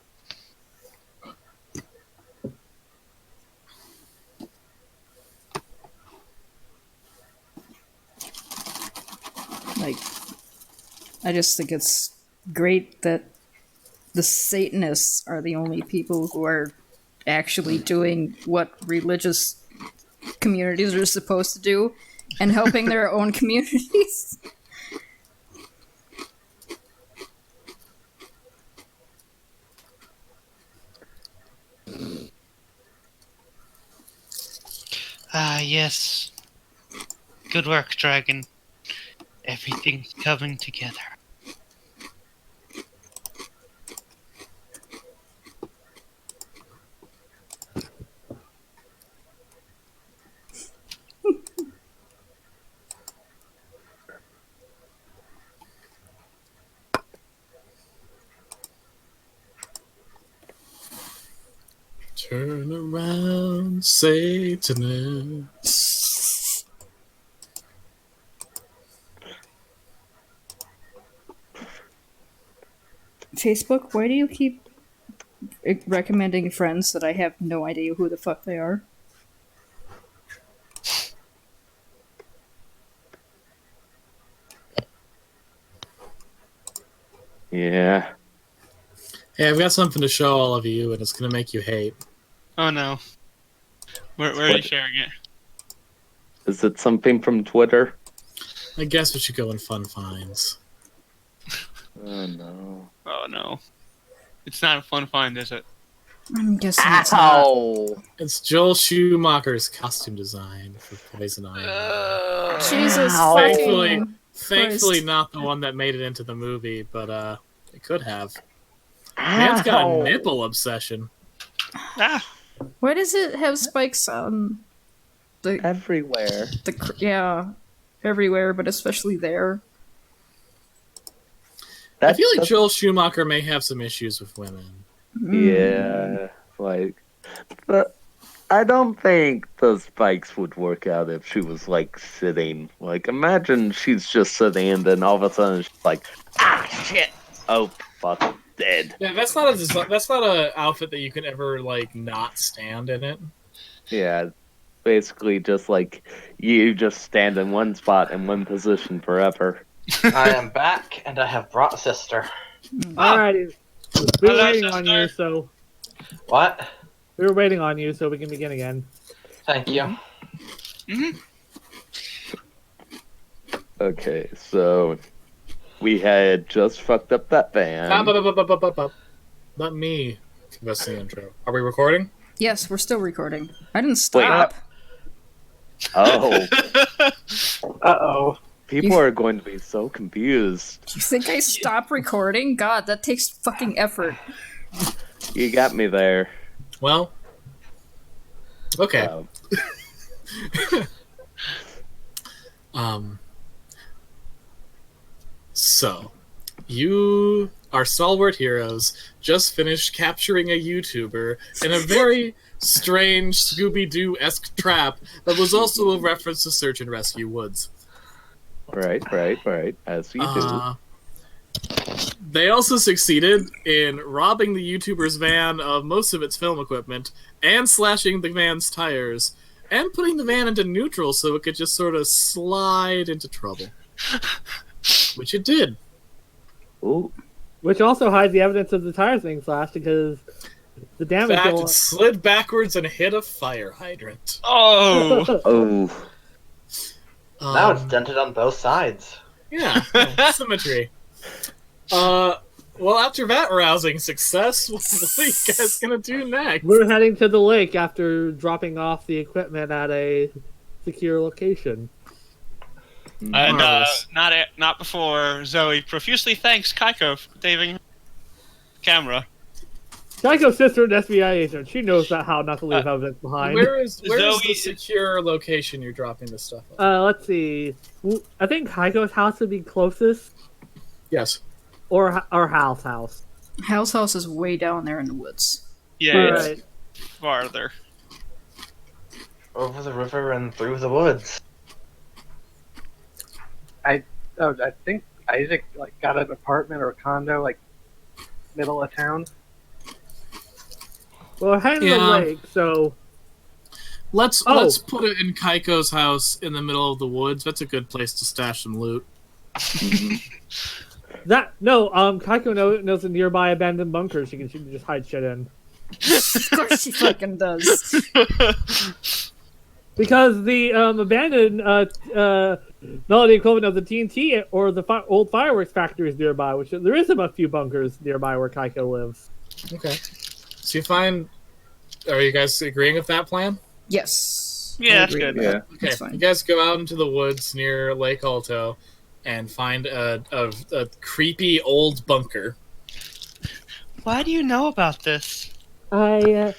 Like, I just think it's great that the Satanists are the only people who are actually doing what religious communities are supposed to do and helping their own communities. Ah, yes. Good work, Dragon. Everything's coming together. Turn around, Satanist. Facebook, why do you keep recommending friends that I have no idea who the fuck they are? Yeah. Hey, I've got something to show all of you, and it's going to make you hate. Oh no. Where are you sharing it? Is it something from Twitter? I guess we should go in Fun Finds. Oh no. Oh no. It's not a fun find, is it? I'm guessing it's not. Ow! It's Joel Schumacher's costume design for Poison Ivy. Jesus Thankfully, fucking thankfully Christ. not the one that made it into the movie, but it could have. Man's got a nipple obsession. Ah! Why does it have spikes on the Everywhere. yeah, everywhere, but especially there? I feel like Joel Schumacher may have some issues with women. Yeah, like, but I don't think the spikes would work out if she was like sitting. Like, imagine she's just sitting and then all of a sudden she's like, ah, shit! Oh, fuck, dead. Yeah, that's not a outfit that you can ever like not stand in it. Yeah, basically just like you just stand in one spot in one position forever. I am back, and I have brought sister. Alrighty. We were Hello, waiting on you, sister. so What? we were waiting on you, so we can begin again. Thank you. Mm-hmm. Okay, so we had just fucked up that van. Let me give us the intro. Are we recording? Yes, we're still recording. I didn't stop. Oh, Uh-oh. people are going to be so confused. You think I stopped recording? God, that takes fucking effort. You got me there. Well, okay. So, you, our stalwart heroes, just finished capturing a YouTuber in a very strange Scooby-Doo-esque trap that was also a reference to Search and Rescue Woods. Right. As you do. They also succeeded in robbing the YouTuber's van of most of its film equipment and slashing the van's tires and putting the van into neutral so it could just sort of slide into trouble. Which it did. Ooh. Which also hides the evidence of the tires being slashed because the In damage. fact, it slid backwards and hit a fire hydrant. Oh! Oh. Now it's dented on both sides. Yeah, symmetry. Well, after that rousing success, what are you guys gonna do next? We're heading to the lake after dropping off the equipment at a secure location. And Marvelous. not before Zoe profusely thanks Kaiko for saving camera. Kaiko's sister, an FBI agent, she knows how not to leave evidence behind. Where is the Zoe- secure location you're dropping this stuff on? Let's see. I think Kaiko's house would be closest, Yes. or our house. House is way down there in the woods. Yeah, Right. it's farther. Over the river and through the woods. I think Isaac got an apartment or a condo middle of town. Well, we're heading to the Yeah. lake, so Let's put it in Kaiko's house in the middle of the woods. That's a good place to stash some loot. Kaiko knows a nearby abandoned bunker she can just hide shit in. Of course she fucking does. Because the abandoned melody equivalent of the TNT or the old fireworks factory is nearby, which there is a few bunkers nearby where Kaiko lives. Okay. So you find... Are you guys agreeing with that plan? Yes. Yeah, I that's agree good. with that. Okay. That's fine. You guys go out into the woods near Lake Alto and find a creepy old bunker. Why do you know about this? I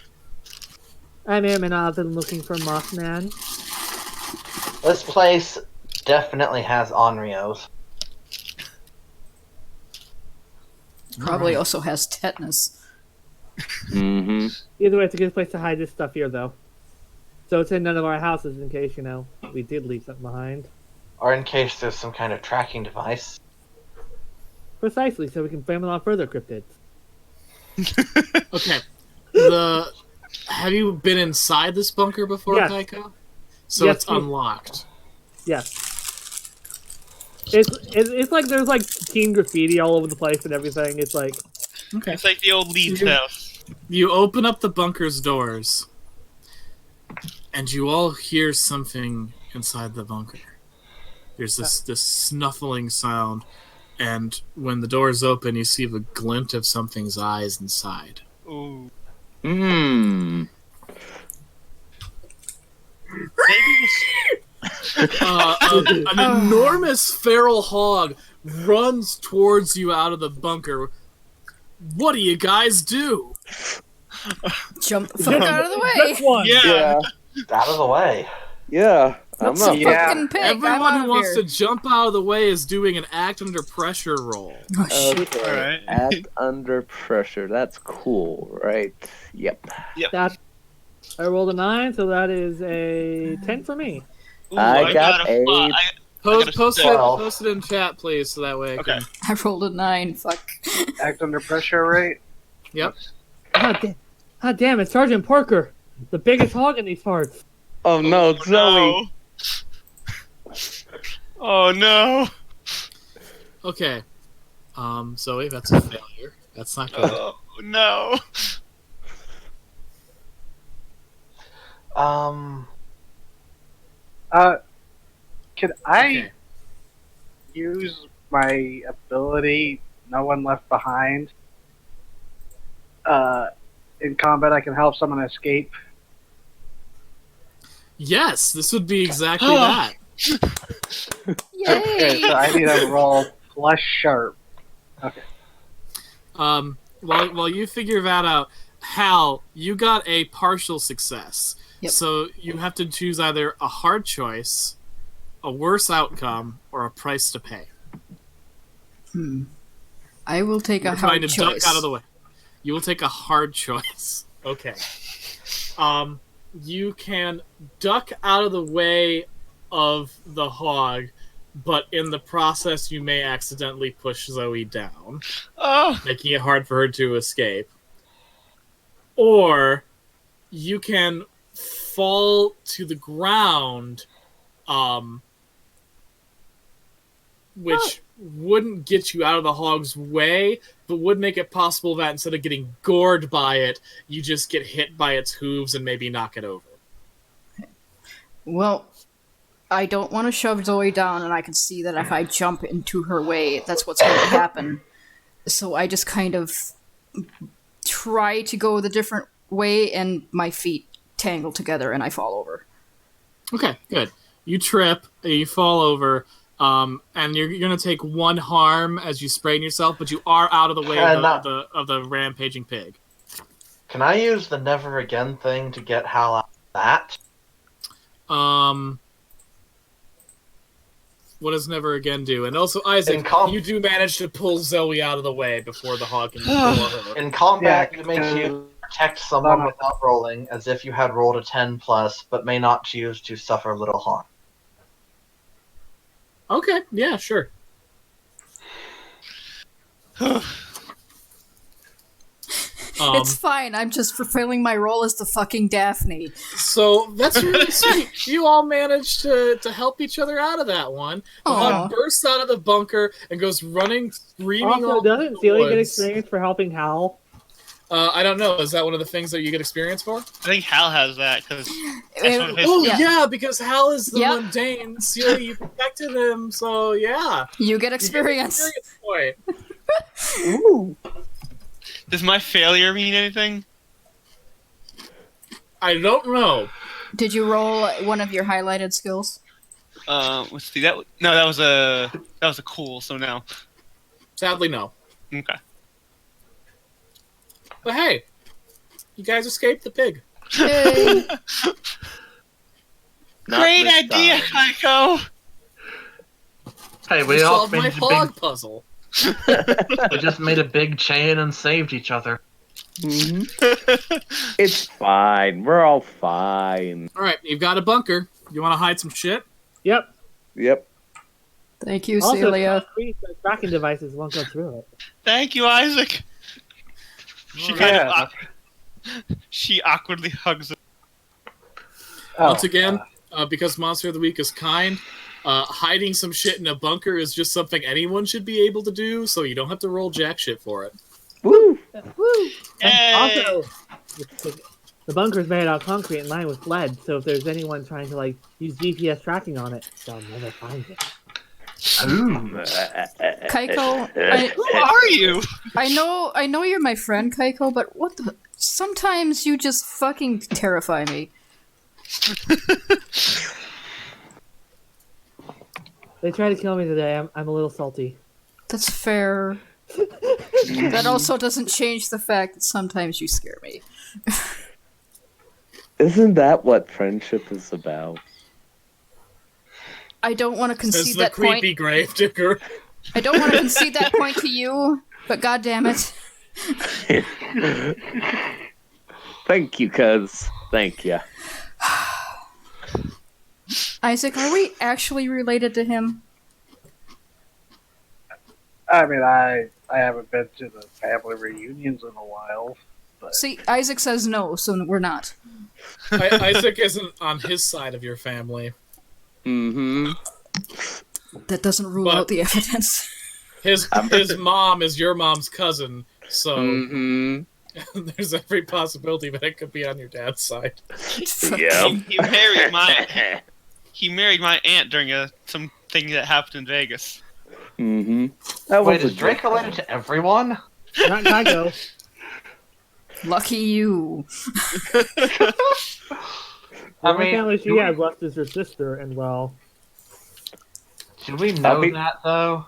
may or may not have been looking for Mothman. This place definitely has Onryos. Probably also has tetanus. Mm-hmm. Either way, it's a good place to hide this stuff here, though. So it's in none of our houses in case, we did leave something behind. Or in case there's some kind of tracking device. Precisely, so we can blame it on further cryptids. Okay. Have you been inside this bunker before, Yes. Kaiko? So Yes, it's we- unlocked. Yes. It's like there's teen graffiti all over the place and everything. It's like Okay. It's like the old Leeds Yeah. house. You open up the bunker's doors, and you all hear something inside the bunker. There's this snuffling sound, and when the doors open, you see the glint of something's eyes inside. Ooh. Mm. An enormous feral hog runs towards you out of the bunker. What do you guys do? Jump the fuck out of the way. that's one. Yeah. Out of the way. Yeah. I'm Let's not. Yeah. fucking pick. I'm Everyone out who of wants here. to jump out of the way is doing an act under pressure roll. Oh shit. Okay. Alright. Act under pressure. That's cool, right? Yep. That I rolled a 9, so that is a 10 for me. Ooh, I got got a a- Post Well- it in chat, please, so that way I Okay. can... I rolled a 9. Fuck. Act under pressure, right? Yep. God damn it, Sergeant Parker, the biggest hog in these parts. Oh no, Oh, Zoe. no. Oh no. Okay. Zoe, that's a failure. That's not good. Oh no. Can I Okay. use my ability, No One Left Behind? In combat, I can help someone escape. Yes, this would be exactly that. Okay, so I need to roll plus sharp. Okay. While you figure that out, Hal, you got a partial success. Yep. So you have to choose either a hard choice, a worse outcome, or a price to pay. I will take a You're trying hard to choice. duck out of the way. You will take a hard choice. Okay. You can duck out of the way of the hog, but in the process you may accidentally push Zoe down, Oh, making it hard for her to escape. Or you can fall to the ground, which wouldn't get you out of the hog's way, but would make it possible that instead of getting gored by it, you just get hit by its hooves and maybe knock it over. Well, I don't want to shove Zoe down, and I can see that if I jump into her way, that's what's going to happen. So I just kind of try to go the different way, and my feet tangle together, and I fall over. Okay, good. You trip, you fall over, and you're going to take one harm as you sprain yourself, but you are out of the way of the rampaging pig. Can I use the never again thing to get Hal out of that? What does never again do? And also, Isaac, you do manage to pull Zoe out of the way before the hog can pull her. In combat, Yeah, it makes you protect someone without rolling, as if you had rolled a 10+, but may not choose to suffer little harm. Okay, yeah, sure. It's fine, I'm just fulfilling my role as the fucking Daphne. So that's really sweet. You all managed to help each other out of that one. The hog bursts out of the bunker and goes running, screaming. Also, doesn't Celia get experience for helping Hal? I don't know. Is that one of the things that you get experience for? I think Hal has that because. Yeah, because Hal is the mundane. Celia, you protected him, so yeah. You get experience. You get experience point. Ooh. Does my failure mean anything? I don't know. Did you roll one of your highlighted skills? Let's see. That was a cool. So no. Sadly, no. Okay. But hey, you guys escaped the pig. Yay. Great idea, Kaiko. Hey, You we all solved my made a hog puzzle. we just made a big chain and saved each other. It's fine. We're all fine. All right, you've got a bunker. You want to hide some shit? Yep. Yep. Thank you, Also, Celia. concrete, the tracking devices won't go through it. Thank you, Isaac. She awkwardly hugs him. Once again, because Monster of the Week is kind, hiding some shit in a bunker is just something anyone should be able to do, so you don't have to roll jack shit for it. Woo! Woo! Yay! Also, the bunker's made out of concrete and lined with lead, so if there's anyone trying to use GPS tracking on it, they'll never find it. Kaiko, Who are you? I know you're my friend, Kaiko, but what the? Sometimes you just fucking terrify me. They tried to kill me today. I'm a little salty. That's fair. That also doesn't change the fact that sometimes you scare me. Isn't that what friendship is about? I don't want to concede Says the that point. creepy gravedigger. I don't want to concede that point to you, but goddammit. Thank you, cuz. Thank you. Isaac, are we actually related to him? I mean, I haven't been to the family reunions in a while. But... See, Isaac says no, so we're not. Isaac isn't on his side of your family. Mm-hmm. That doesn't rule out the evidence. His mom is your mom's cousin, so there's every possibility that it could be on your dad's side. Yeah. He married my aunt during something that happened in Vegas. Mm-hmm. Wait, is Drake related to everyone? Not Tycho. Lucky you. The I only mean, family she has left is her sister, and well, should we know be- that though?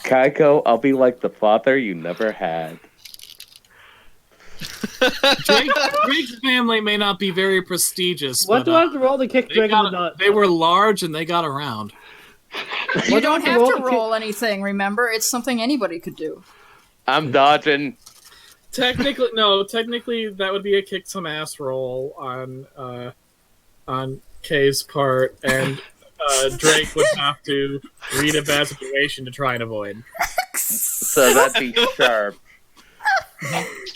Kaiko, I'll be like the father you never had. Drake's family may not be very prestigious, what but do I have to roll to kick Drake in the nuts? they were large and they got around. You What do I don't have to have roll to to kick- roll anything, remember? It's something anybody could do. I'm dodging. Technically, no. Technically, that would be a kick some ass roll on Kay's part, and Drake would have to read a bad situation to try and avoid. So that'd be sharp.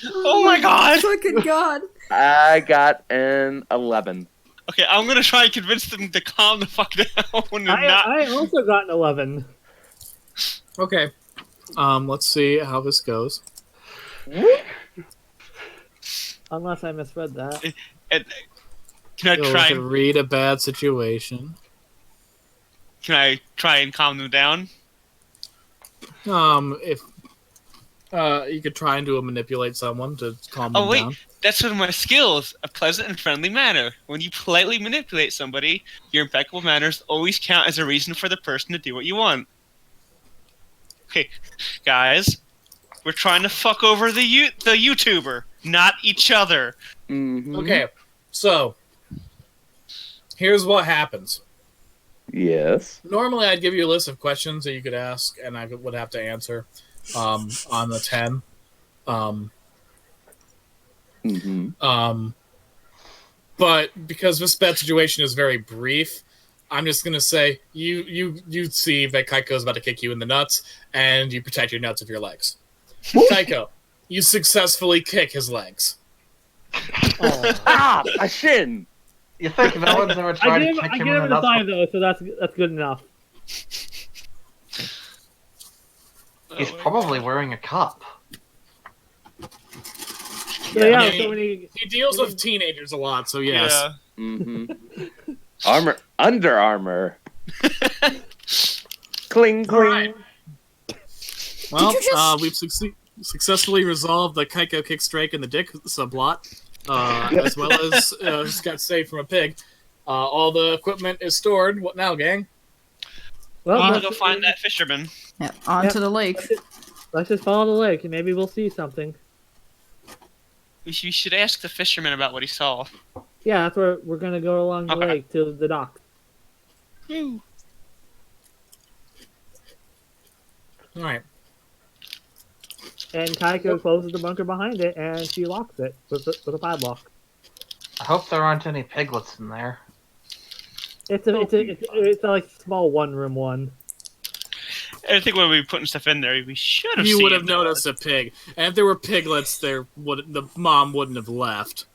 Oh my god! Fucking god. I got an 11. Okay, I'm gonna try and convince them to calm the fuck down and not. I also got an 11. Okay. Let's see how this goes. Unless I misread that. And, can I Go try? to read a bad situation. Can I try and calm them down? If you could try and manipulate someone to calm them Oh wait, down. that's one of my skills: a pleasant and friendly manner. When you politely manipulate somebody, your impeccable manners always count as a reason for the person to do what you want. Okay, guys, we're trying to fuck over the YouTuber, not each other. Mm-hmm. Okay, so here's what happens. Yes. Normally, I'd give you a list of questions that you could ask, and I would have to answer on the 10. But because this bad situation is very brief, I'm just gonna say you see that Kaiko's about to kick you in the nuts, and you protect your nuts with your legs. Kaiko, you successfully kick his legs. Ah, a shin. You think villains ever try to kick I him give in the him a nuts? 5 though, so that's good enough. He's probably wearing a cup. So yeah, I mean, so many. He deals with teenagers a lot, so yes. Yeah. Mm-hmm. Under armor. Cling, cling. All right. Well, you just- we've successfully resolved the Kaiko kicks Drake in the dick subplot, as well as just got saved from a pig. All the equipment is stored. What now, gang? Well, I'm gonna let's, go find that fisherman. Yeah, onto the lake. let's just follow the lake, and maybe we'll see something. We should ask the fisherman about what he saw. Yeah, that's where we're gonna go along the Okay. lake to the dock. Woo. All right. And Kaiko closes the bunker behind it, and she locks it with a padlock. I hope there aren't any piglets in there. It's a like small one-room one. I think when we were putting stuff in there, we should have. You seen would have it. noticed a pig, and if there were piglets, the mom wouldn't have left.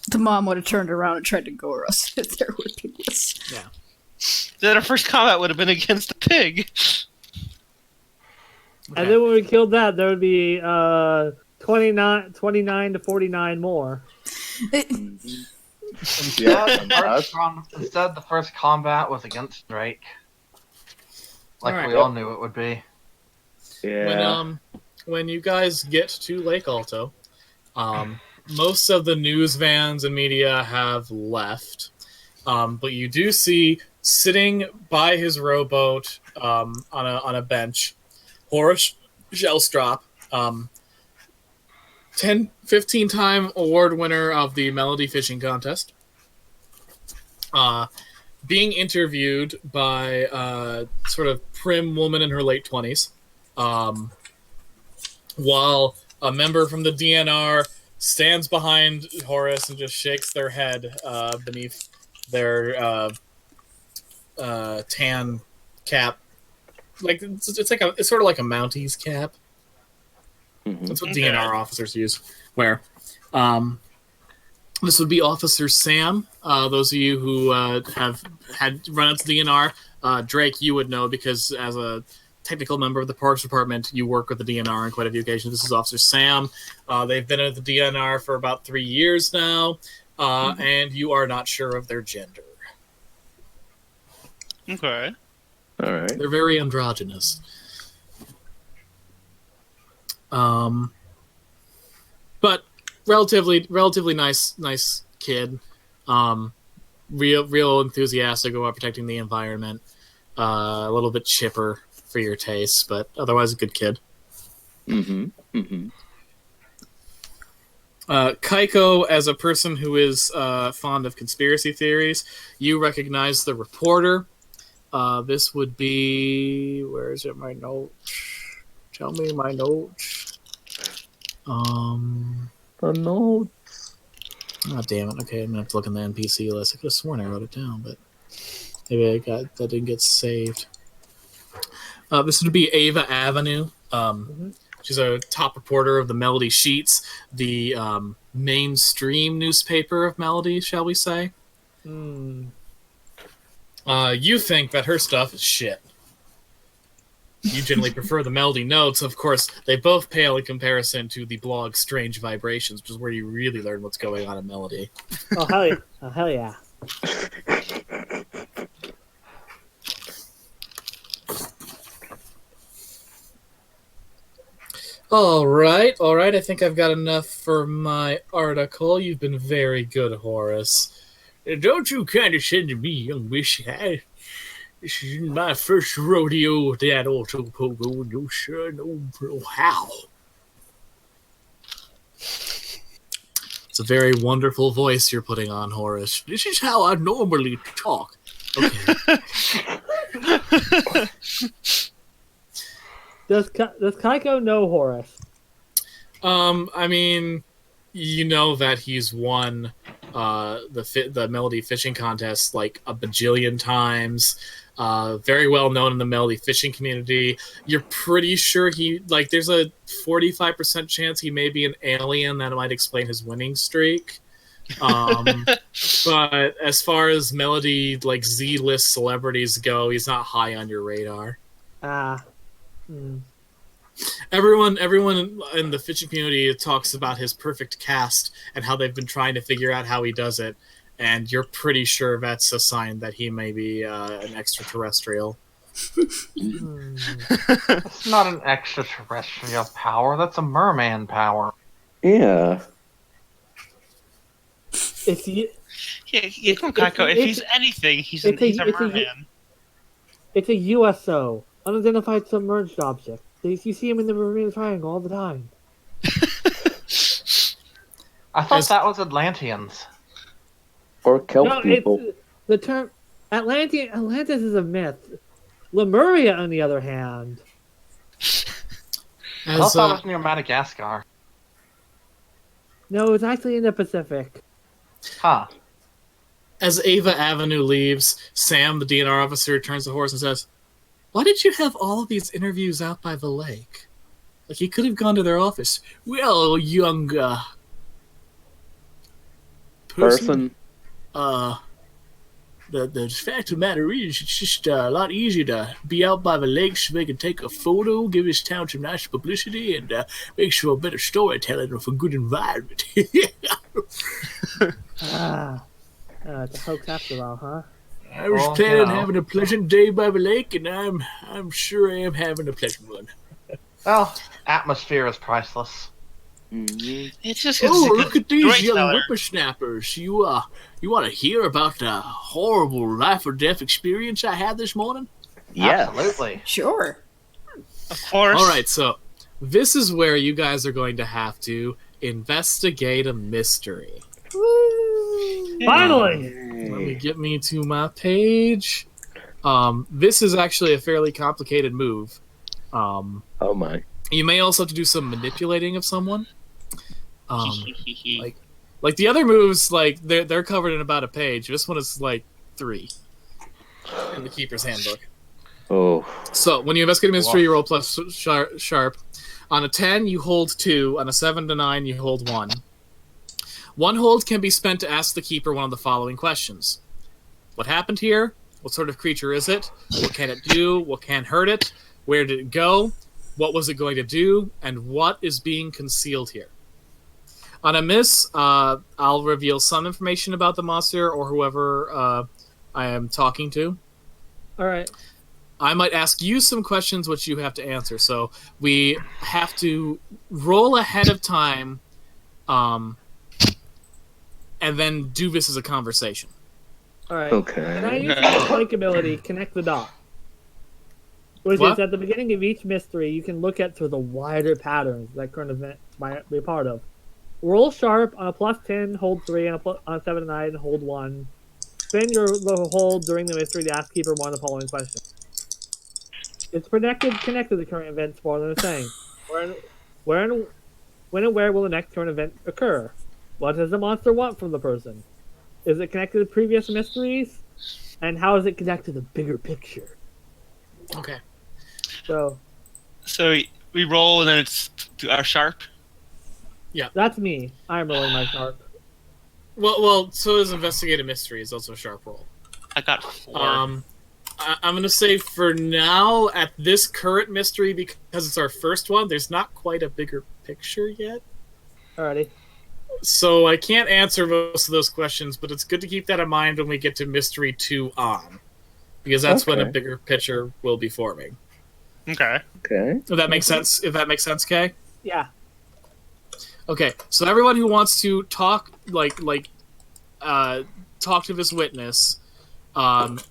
The mom would have turned around and tried to gore us if there were piglets. Yeah. Then our first combat would have been against the pig. And then when we killed that, there would be 29 to 49 more. Instead, the first combat was against Drake. Like Alright. we all knew it would be. Yeah. When you guys get to Lake Alto, most of the news vans and media have left, but you do see sitting by his rowboat on a bench, Horace Shellstrop, 15-time award winner of the Melody Fishing Contest, being interviewed by a sort of prim woman in her late 20s, while a member from the DNR stands behind Horace and just shakes their head beneath their tan cap. Like it's sort of like a Mounties cap. That's what DNR officers wear. This would be Officer Sam. Those of you who have had run into DNR, Drake, you would know because as a technical member of the Parks Department, you work with the DNR on quite a few occasions. This is Officer Sam. They've been at the DNR for about 3 years now, and you are not sure of their gender. Okay. All right. They're very androgynous. But relatively nice kid. Real enthusiastic about protecting the environment. A little bit chipper for your taste, but otherwise a good kid. Kaiko, as a person who is fond of conspiracy theories, you recognize the reporter. This would be... Where is it? My note. Tell me my note. The note. Oh, damn it. Okay, I'm going to have to look in the NPC list. I could have sworn I wrote it down, but maybe that didn't get saved. This would be Ava Avenue. She's a top reporter of the Melody Sheets, the mainstream newspaper of Melody, shall we say. You think that her stuff is shit. You generally prefer the Melody Notes. Of course, they both pale in comparison to the blog Strange Vibrations, which is where you really learn what's going on in Melody. Oh, hell yeah. Oh, hell yeah. All right. I think I've got enough for my article. You've been very good, Horace. Don't you condescend to me, young wish. This is my first rodeo with that auto pogo, and you're sure no how. It's a very wonderful voice you're putting on, Horace. This is how I normally talk. Okay. Does Kaiko know Horace? I mean, you know that he's won the Melody Fishing Contest like a bajillion times. Very well known in the Melody fishing community. You're pretty sure there's a 45% chance he may be an alien. That might explain his winning streak. But as far as Melody Z-list celebrities go, he's not high on your radar. Everyone in the fishing community talks about his perfect cast and how they've been trying to figure out how he does it, and you're pretty sure that's a sign that he may be an extraterrestrial. That's not an extraterrestrial power. That's a merman power. Yeah. Kaiko, if he's anything, he's a merman. It's a USO, unidentified submerged object. You see him in the Bermuda Triangle all the time. I thought that was Atlanteans. Or kelp people. The term Atlantis is a myth. Lemuria, on the other hand. I thought that was near Madagascar. No, it's actually in the Pacific. Huh. As Ava Avenue leaves, Sam, the DNR officer, turns to Horace and says, "Why did you have all of these interviews out by the lake? Like, you could have gone to their office." "Well, young person. The fact of the matter is, it's just a lot easier to be out by the lake so they can take a photo, give his town some nice publicity, and make sure a better storytelling of a good environment." It's a hoax after all, huh? I was planning on having a pleasant day by the lake, and I'm sure I am having a pleasant one. Well, atmosphere is priceless. It's just look at these young teller. whippersnappers. You want to hear about the horrible life or death experience I had this morning? Yes. Absolutely. Sure. Of course. All right, so this is where you guys are going to have to investigate a mystery. Finally! Let me get me to my page. This is actually a fairly complicated move. Oh my. You may also have to do some manipulating of someone. Like the other moves, they're covered in about a page. This one is 3 in the Keeper's Handbook. Oh. So when you investigate a mystery, you roll plus sharp. On a 10, you hold 2. On a 7 to 9, you hold 1. One hold can be spent to ask the Keeper one of the following questions. What happened here? What sort of creature is it? What can it do? What can hurt it? Where did it go? What was it going to do? And what is being concealed here? On a miss, I'll reveal some information about the monster or whoever I am talking to. All right. I might ask you some questions which you have to answer. So we have to roll ahead of time, and then do this as a conversation. All right. Okay. Can I use my Plank ability, connect the dot? Which What? is at the beginning of each mystery, you can look at through the wider patterns that current event might be a part of. Roll sharp on a +10, hold 3, on a 7 and 9, hold 1. Spin the hold during the mystery to ask keeper one of the following questions. It's connected to the current events more than a saying. When and where will the next current event occur? What does the monster want from the person? Is it connected to previous mysteries? And how is it connected to the bigger picture? Okay. So we roll and then it's our sharp. that's me. I'm rolling my sharp. Well. So is investigate a mystery is also a sharp roll. I got 4. I'm gonna say for now at this current mystery, because it's our first one, there's not quite a bigger picture yet. Alrighty. So I can't answer most of those questions, but it's good to keep that in mind when we get to mystery 2 on, because that's when a Okay. bigger picture will be forming. Okay. Okay. If that makes sense. If that makes sense, Kay. Yeah. Okay, so everyone who wants to talk, talk to this witness,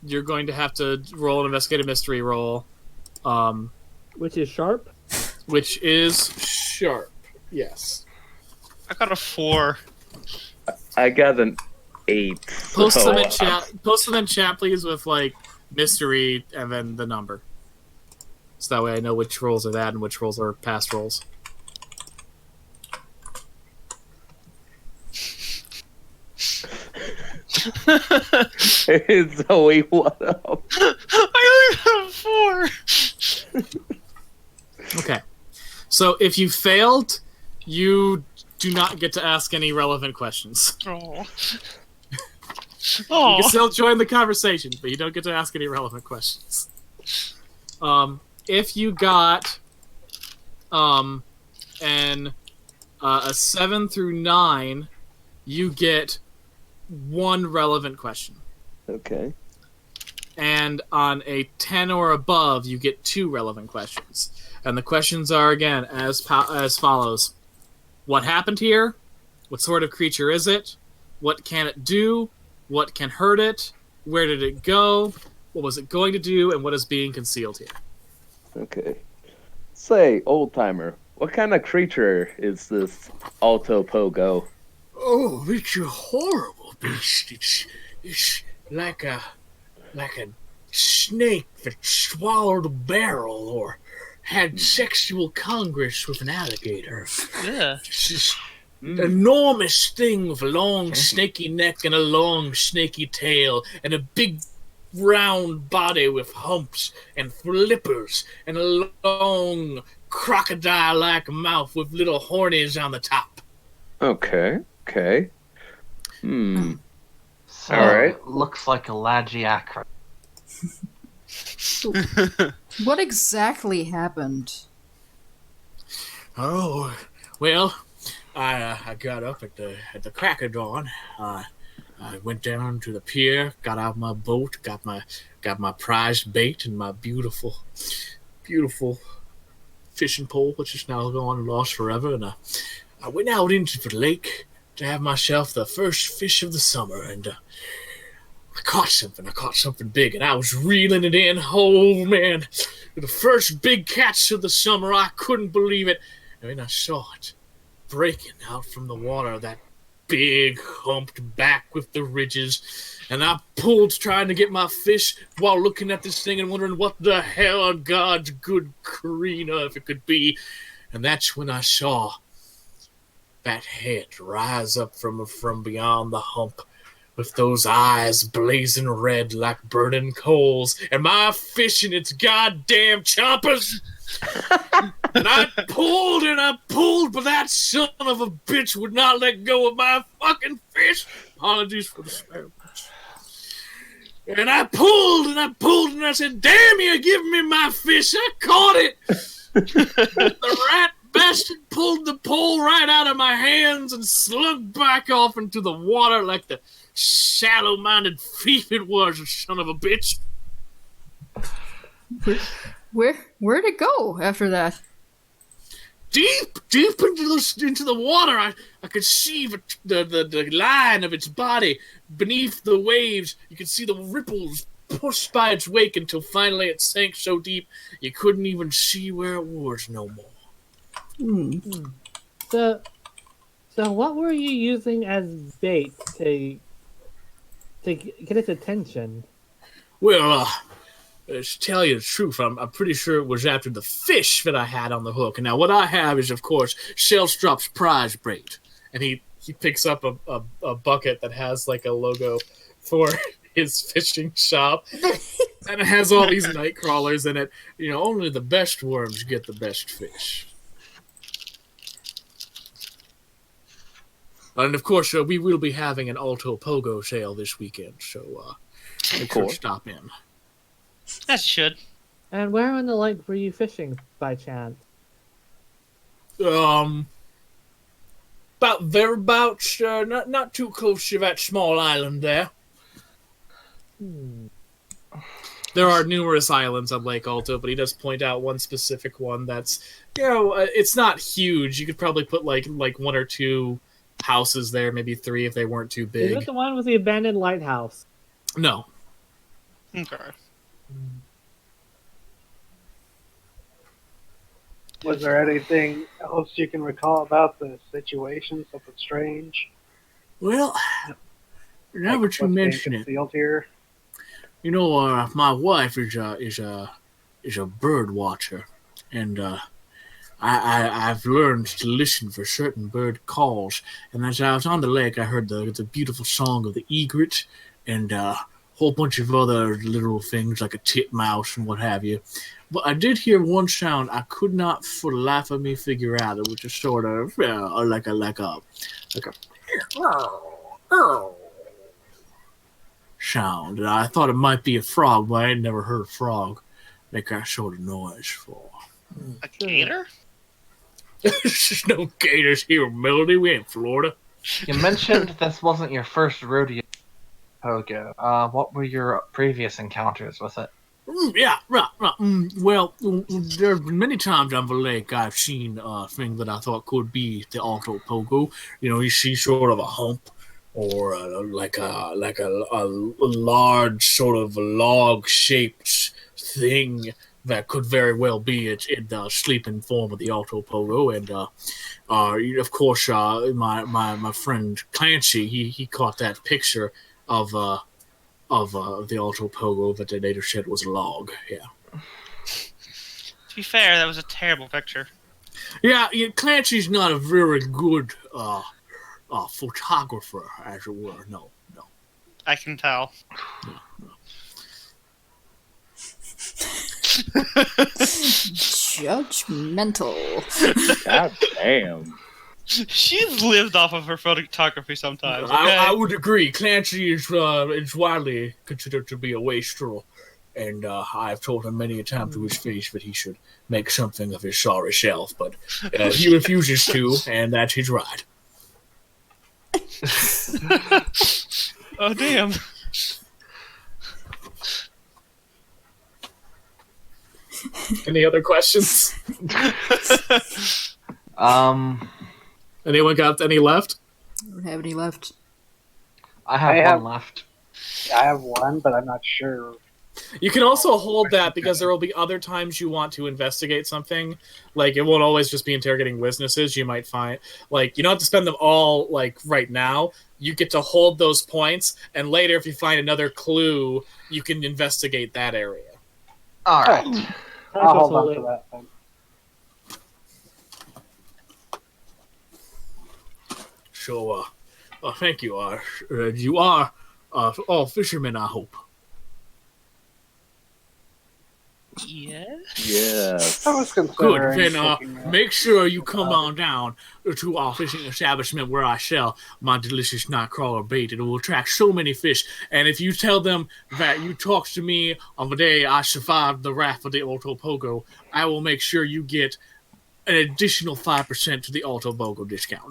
you're going to have to roll an investigative mystery roll, Which is sharp. which is sharp. Yes. I got a 4. I got an 8. Post so them in chat. Post them in chat, please, with mystery and then the number. So that way I know which rolls are that and which rolls are past rolls. It's Zoe, what up? I only have 4. Okay. So if you failed, you do not get to ask any relevant questions. Oh. You Oh. can still join the conversation, but you don't get to ask any relevant questions. If you got a 7 through 9, you get 1 relevant question. Okay. And on a 10 or above, you get 2 relevant questions. And the questions are, again, as follows. What happened here? What sort of creature is it? What can it do? What can hurt it? Where did it go? What was it going to do? And what is being concealed here? Okay. Say, old timer, what kind of creature is this Alto Pogo? Oh, it's a horrible beast. It's like a snake that swallowed a barrel or had sexual congress with an alligator. Yeah. It's this enormous thing with a long snaky neck and a long snaky tail and a big round body with humps and flippers and a long crocodile-like mouth with little hornies on the top. Okay. Okay. So, Alright. looks like a Lagiacra. What exactly happened? Oh, well, I got up at the crack of dawn. I went down to the pier, got out my boat, got my prized bait and my beautiful fishing pole, which is now gone and lost forever. And I went out into the lake to have myself the first fish of the summer, and I caught something big, and I was reeling it in. Oh man, the first big catch of the summer. I couldn't believe it. And then I saw it breaking out from the water, that big humped back with the ridges, and I pulled trying to get my fish while looking at this thing and wondering what the hell God's good Karina if it could be. And that's when I saw that head rise up from beyond the hump with those eyes blazing red like burning coals, and my fish in its goddamn chompers. And I pulled, but that son of a bitch would not let go of my fucking fish. Apologies for the swear. And I pulled, and I said, damn you, give me my fish. I caught it. The rat bastard pulled the pole right out of my hands and slunk back off into the water like the shallow-minded thief it was, son of a bitch. Where'd it go after that? Deep into the water. I could see the line of its body beneath the waves. You could see the ripples pushed by its wake until finally it sank so deep you couldn't even see where it was no more. So, what were you using as bait to get its attention? Well, to tell you the truth, I'm pretty sure it was after the fish that I had on the hook. And now what I have is, of course, Shellstrop's prize bait. And he picks up a bucket that has like a logo for his fishing shop. And it has all these night crawlers in it. You know, only the best worms get the best fish. And of course, we will be having an Alto Pogo sale this weekend. So make sure to stop in. As you should. And where on the lake were you fishing by chance? About thereabouts, not too close to that small island there. There are numerous islands on Lake Alto, but he does point out one specific one that's, it's not huge. You could probably put like one or two houses there, maybe three if they weren't too big. Is it the one with the abandoned lighthouse? No. Okay. Was there anything else you can recall about the situation? Something strange? Well, now that you mention it, here? My wife is a bird watcher, and I've learned to listen for certain bird calls. And as I was on the lake, I heard the beautiful song of the egret and a whole bunch of other little things like a titmouse and what have you. But I did hear one sound I could not for the life of me figure out. It was just sort of like a sound. And I thought it might be a frog, but I had never heard a frog make that sort of noise before. A gator? There's no gators here, Melody. We in Florida. You mentioned this wasn't your first rodeo, Pogo. What were your previous encounters with it? Yeah, right. Well, there's been many times on the lake I've seen things that I thought could be the Alto Pogo. You see sort of a hump or like a large sort of log-shaped thing that could very well be in the sleeping form of the Alto Pogo. And of course, my friend Clancy, he caught that picture of the Alto Pogo that they later said was a log. Yeah. To be fair, that was a terrible picture. Yeah, Clancy's not a very good photographer, as it were. No. I can tell. Judgmental. God damn. She's lived off of her photography sometimes. Okay? I would agree. Clancy is widely considered to be a wastrel, and I've told him many a time to his face that he should make something of his sorry self, but he refuses to, and that's his right. Oh, damn. Any other questions? Anyone got any left? I don't have any left. I have one left. I have one, but I'm not sure. You can also hold that because there will be other times you want to investigate something. Like, it won't always just be interrogating witnesses. You might find, like, you don't have to spend them all, like, right now. You get to hold those points, and later, if you find another clue, you can investigate that area. All right. I'll hold on to that then. So, thank you. You are all fishermen, I hope. Yes? Yes. I was Good. considering. Then make sure you come on down to our fishing establishment where I sell my delicious nightcrawler bait. It will attract so many fish. And if you tell them that you talked to me on the day I survived the wrath of the Alto Pogo, I will make sure you get an additional 5% to the Alto Pogo discount.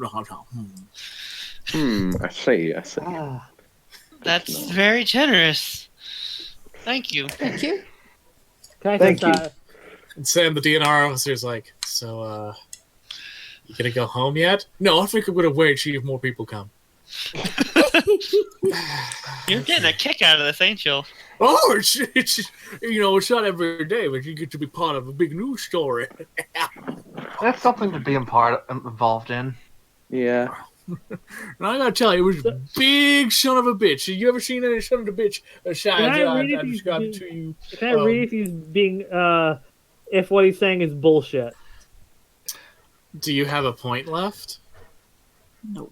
I see. That's very generous. Thank you. Thank you. Thank you. And Sam, the DNR officer's like, so, you gonna go home yet? No, I think I'm gonna wait, see if more people come. You're getting a kick out of this, ain't you? Oh, it's it's not every day, but you get to be part of a big news story. That's something to be involved in. Yeah. And I gotta tell you, it was a big son of a bitch. You ever seen any son of a bitch? I described it to you. Can I read if he's being if what he's saying is bullshit? Do you have a point left? Nope.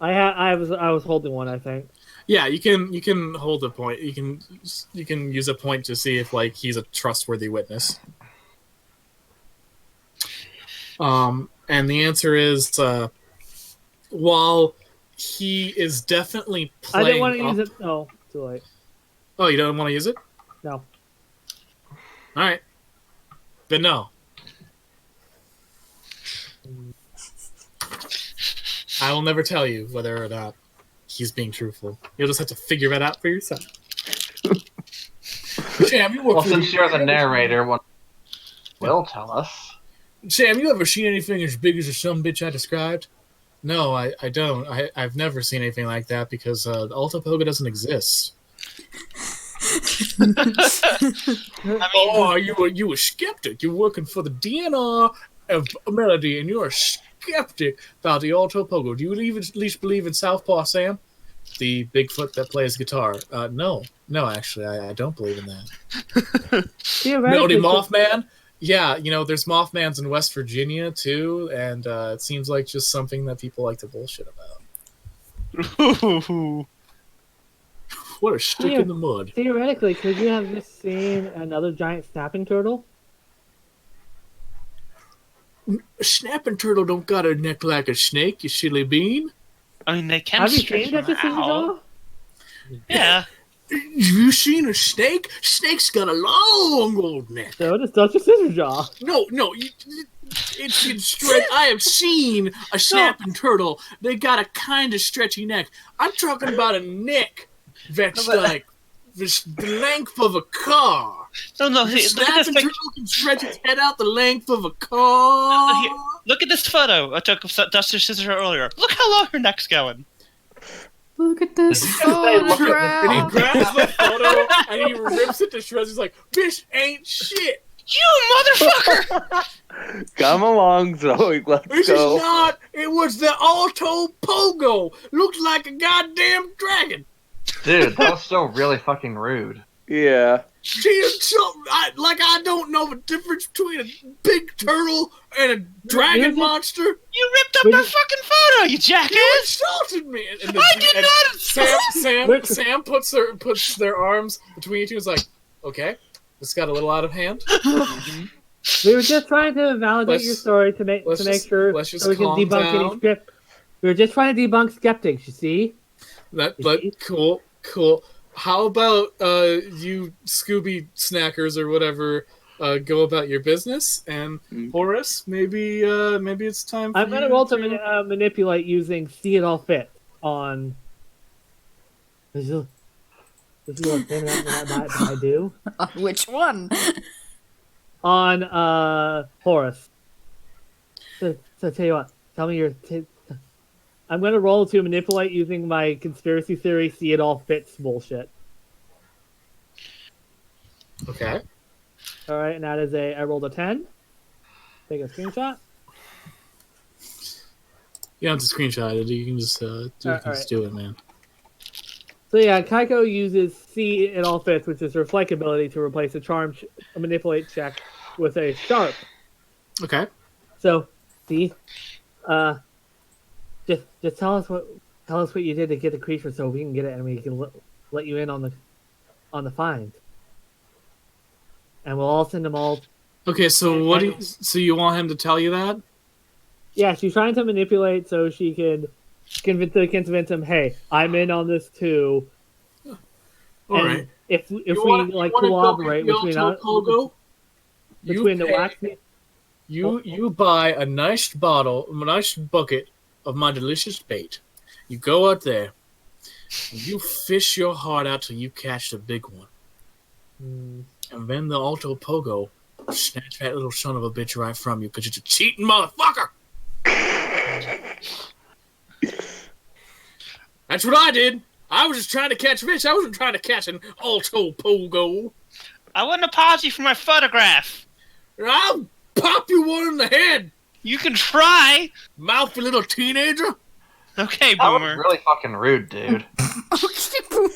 I was holding one, I think. Yeah, you can hold a point. You can use a point to see if like he's a trustworthy witness. And the answer is while he is definitely playing. I didn't want to use it. Oh, too late. Oh, you don't want to use it? No. All right. Then no. I will never tell you whether or not he's being truthful. You'll just have to figure that out for yourself. Sam, you work Well, for since you're the narrator, one will tell us. Sam, you ever seen anything as big as the son bitch I described? No, I don't. I've never seen anything like that because the Alta Poga doesn't exist. Oh, you a skeptic. You're working for the DNR of Melody, and you're a skeptic about the Alto Pogo. Do you at least believe in Southpaw Sam? The Bigfoot that plays guitar? No, actually, I don't believe in that. Melody Mothman? Yeah, there's Mothmans in West Virginia, too, and it seems like just something that people like to bullshit about. What a stick in the mud. Theoretically, could you have just seen another giant snapping turtle? A snapping turtle don't got a neck like a snake, you silly bean. I mean, they can Have you stretch seen that them this is out. Yeah. Have you seen a snake? Snake's got a long old neck. So does Dr. Scissorjaw. No, it's stretch. I have seen a snapping turtle. They got a kind of stretchy neck. I'm talking about a neck that's like the length of a car. No. The Look at snapping this turtle can stretch its head out the length of a car. Look at this photo I took of Dr. Scissorjaw earlier. Look how long her neck's going. Look at this And he photograph. grabs the photo and he rips it to shreds. He's like, "This ain't shit. You motherfucker!" Come along, Zoe. Let's This go. is not. It was the Alto Pogo. Looks like a goddamn dragon." Dude, that was still really fucking rude. Yeah. I don't know the difference between a big turtle and a dragon monster. You ripped up her fucking photo, you jackass! You insulted me. And I did not insult. Sam puts their arms between you two. Is like, okay, this got a little out of hand. We were just trying to validate your story to make sure let's just so we can calm debunk down. any script. We were just trying to debunk skeptics, you see? But cool. How about you Scooby Snackers or whatever go about your business, and Horace, maybe it's time for I'm going to roll to manipulate using See It All Fit on... This is what I do. Which one? On Horace. So tell you what, tell me your... I'm going to roll to manipulate using my conspiracy theory See It All Fits bullshit. Okay. Alright, and that is I rolled a 10. Take a screenshot. You don't have to screenshot it. You can just do it, man. So yeah, Kaiko uses See It All Fits, which is her flank ability, to replace a charm manipulate check with a sharp. Okay. So, see, just tell us what you did to get the creature, so we can get it and we can let you in on the find. And we'll all send them all. Okay, so so you want him to tell you that? Yeah, she's trying to manipulate so she can convince him, hey, I'm in on this too. All right. If we cooperate between the wax. You buy a nice bucket of my delicious bait. You go out there, and you fish your heart out till you catch the big one. And then the Alto Pogo snatch that little son of a bitch right from you because it's a cheating motherfucker. That's what I did. I was just trying to catch fish. I wasn't trying to catch an Alto Pogo. I want an apology for my photograph. I'll pop you one in the head. You can try. Mouthy little teenager. Okay, That was Boomer. really fucking rude, dude. Okay, Boomer.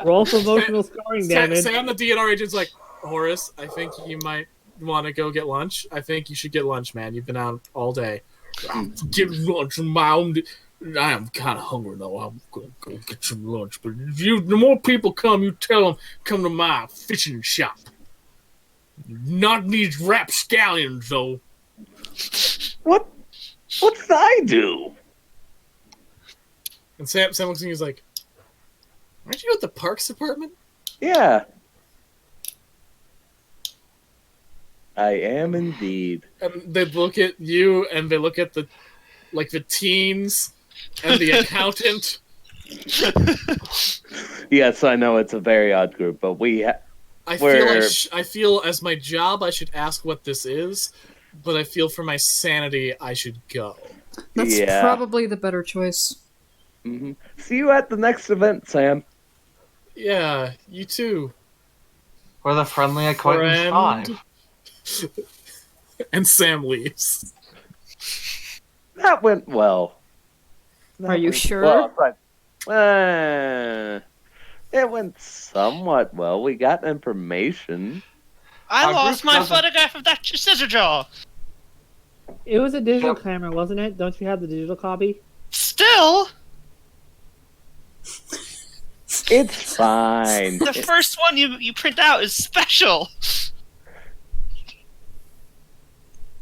Roll for emotional scarring damage. Sam, the DNR agent's like, Horace, I think you might want to go get lunch. I think you should get lunch, man. You've been out all day. Get lunch, Mom. I am kind of hungry, though. I'm going to go get some lunch. But if the more people come, you tell them, come to my fishing shop. Not these rapscallions, though. What's I do? And Sam looks at me and he's like, aren't you at the Parks Department? Yeah. I am indeed. And they look at you, and they look at the teens and the accountant. Yes, I know it's a very odd group, but I feel as my job I should ask what this is, but I feel for my sanity I should go. That's Yeah. probably the better choice. Mm-hmm. See you at the next event, Sam. Yeah, you too. We're the friendly acquaintance Friend. 5. And Sam leaves. That went well. Are you sure? Well, but, it went somewhat well. We got information. I Our lost group my doesn't- photograph of that scissor jaw. It was a digital Yep. camera, wasn't it? Don't you have the digital copy? Still, It's fine. the first one you print out is special.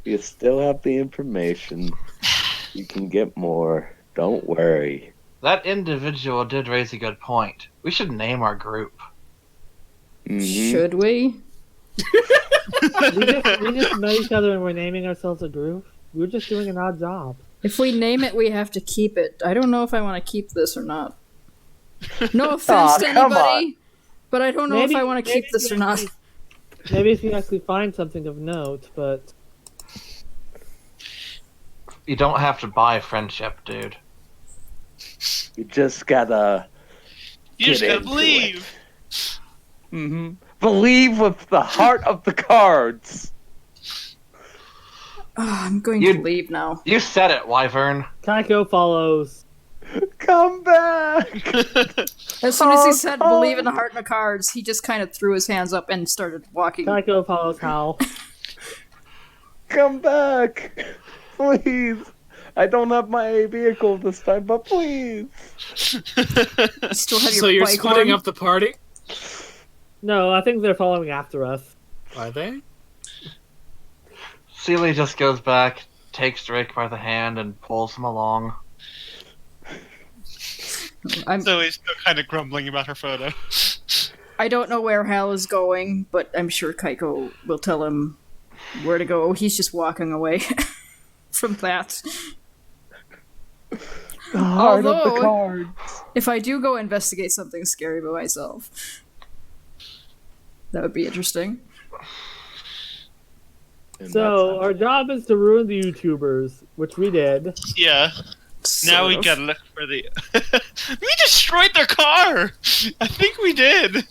You still have the information. You can get more. Don't worry. That individual did raise a good point. We should name our group. Mhm. Should we? We just met each other and we're naming ourselves a group. We're just doing an odd job. If we name it, we have to keep it. I don't know if I want to keep this or not. No offense Aw, to come anybody, but I don't know if Maybe- I want to keep maybe this or not. Maybe if you actually find something of note, but You don't have to buy friendship, dude. You just gotta. You just Get gotta into believe. Mm-hmm. Believe with the heart of the cards. I'm going You- to leave now. You said it, Wyvern. Kaiko follows. Come back. As soon as he Oh, said oh. believe in the heart and the cards, he just kind of threw his hands up and started walking. Kaiko follows Hal. Come back. Please. I don't have my vehicle this time, but please. You still have your So you're bike splitting on. up the party? No, I think they're following after us. Are they? Celie just goes back, takes Drake by the hand, and pulls him along. Zoe's still kind of grumbling about her photo. I don't know where Hal is going, but I'm sure Kaiko will tell him where to go. He's just walking away from that. The heart of Although- the cards. If I do go investigate something scary by myself, that would be interesting. And So our job is to ruin the YouTubers, which we did. Yeah. Now we Sort of. gotta look for the. We destroyed their car. I think we did.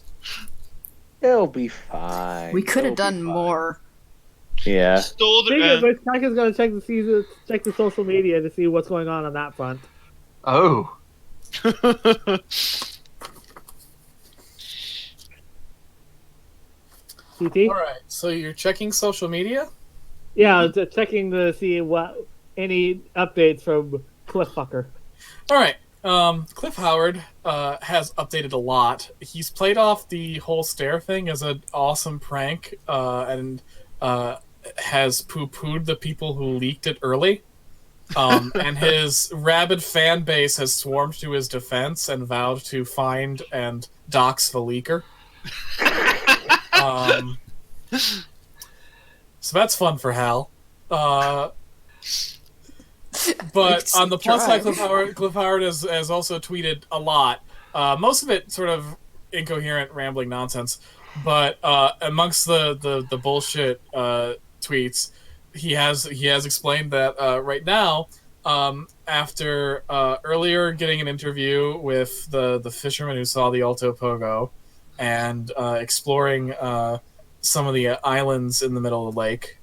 it'll be fine. We could have It'll be done fine. more. Yeah. Stole Speaking of their. which, Kaiko's gonna check the social media to see what's going on that front. Oh. CT? Alright, so you're checking social media? Yeah, checking to see what any updates from Clifffucker. Alright, Cliff Howard has updated a lot. He's played off the whole stare thing as an awesome prank, and has poo-pooed the people who leaked it early. And his rabid fan base has swarmed to his defense and vowed to find and dox the leaker. So that's fun for Hal. But Let's on the plus side, try. Cliff Howard has also tweeted a lot. Most of it sort of incoherent, rambling nonsense. But amongst the bullshit tweets, he has explained that right now, after earlier getting an interview with the fisherman who saw the Alto Pogo, and exploring some of the islands in the middle of the lake,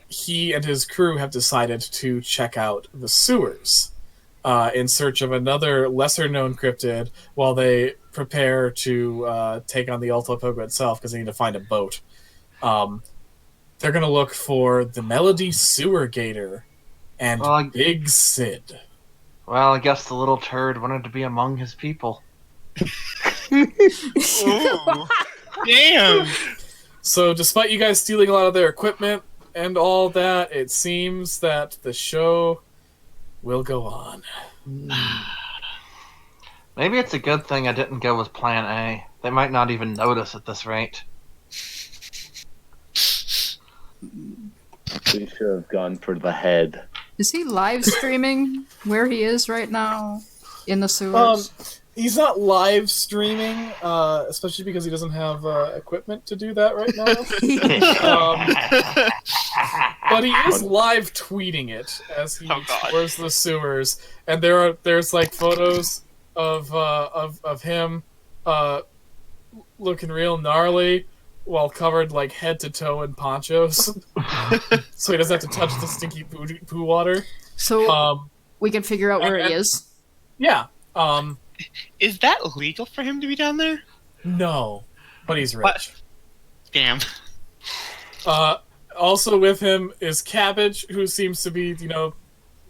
he and his crew have decided to check out the sewers in search of another lesser-known cryptid while they prepare to take on the Alto Pogo itself, because they need to find a boat. They're going to look for the Melody Sewer Gator and Big Sid. Well, I guess the little turd wanted to be among his people. Ooh. Damn. So despite you guys stealing a lot of their equipment and all that, it seems that the show will go on. Maybe it's a good thing I didn't go with Plan A. They might not even notice at this rate. We should have gone for the head. Is he live streaming where he is right now in the sewers? He's not live streaming, especially because he doesn't have equipment to do that right now. But he is live tweeting it as he explores the sewers, and there's like photos of him looking real gnarly while covered like head to toe in ponchos, so he doesn't have to touch the stinky poo water. So we can figure out where he is. Yeah. Is that legal for him to be down there? No, but he's rich. What? Damn. Also with him is Cabbage, who seems to be,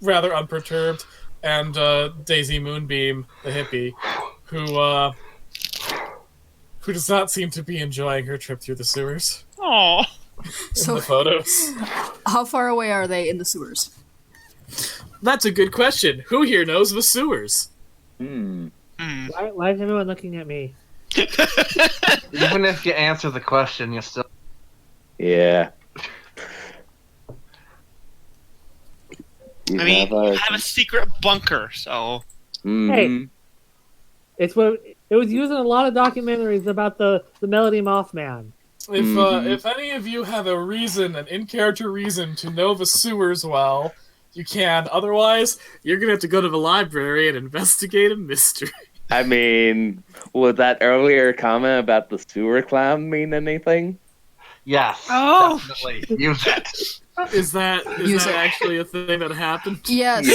rather unperturbed, and Daisy Moonbeam, the hippie, who does not seem to be enjoying her trip through the sewers. Aww. In the photos. How far away are they in the sewers? That's a good question. Who here knows the sewers? Why is everyone looking at me? Even if you answer the question, you still... Yeah. I mean, you have a secret bunker, so... Hey, it was used in a lot of documentaries about the Melody Mothman. If any of you have a reason, an in-character reason to know the sewers well, you can. Otherwise, you're gonna have to go to the library and investigate a mystery. I mean, would that earlier comment about the sewer clown mean anything? Yes. Oh! Definitely. Use it. Is that actually a thing that happened? Yes.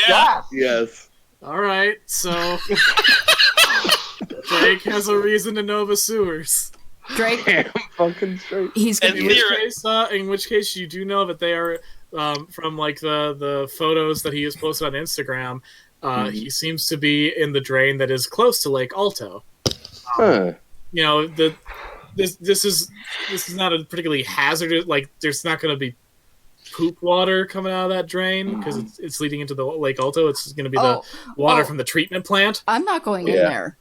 Yeah. Yes. Alright, so... Drake has a reason to know the sewers. Drake, Damn, fucking straight. he's gonna In which case, you do know that they are from like the photos that he has posted on Instagram. He seems to be in the drain that is close to Lake Alto. Huh. This is not a particularly hazardous. Like, there's not going to be poop water coming out of that drain because it's leading into the Lake Alto. It's going to be the water from the treatment plant. I'm not going in there.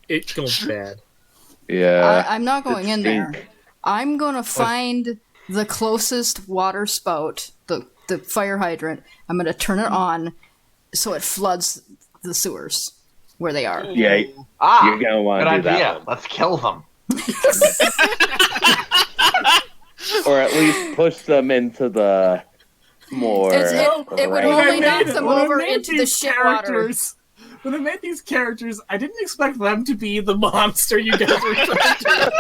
It's going bad. Yeah. I'm not going in there. I'm going to find the closest water spout, the fire hydrant. I'm going to turn it on so it floods the sewers where they are. Yeah. You're going to want to do that one. Let's kill them. Or at least push them into the more... It would only knock them over into the shit water. When I made these characters, I didn't expect them to be the monster you guys were trying to.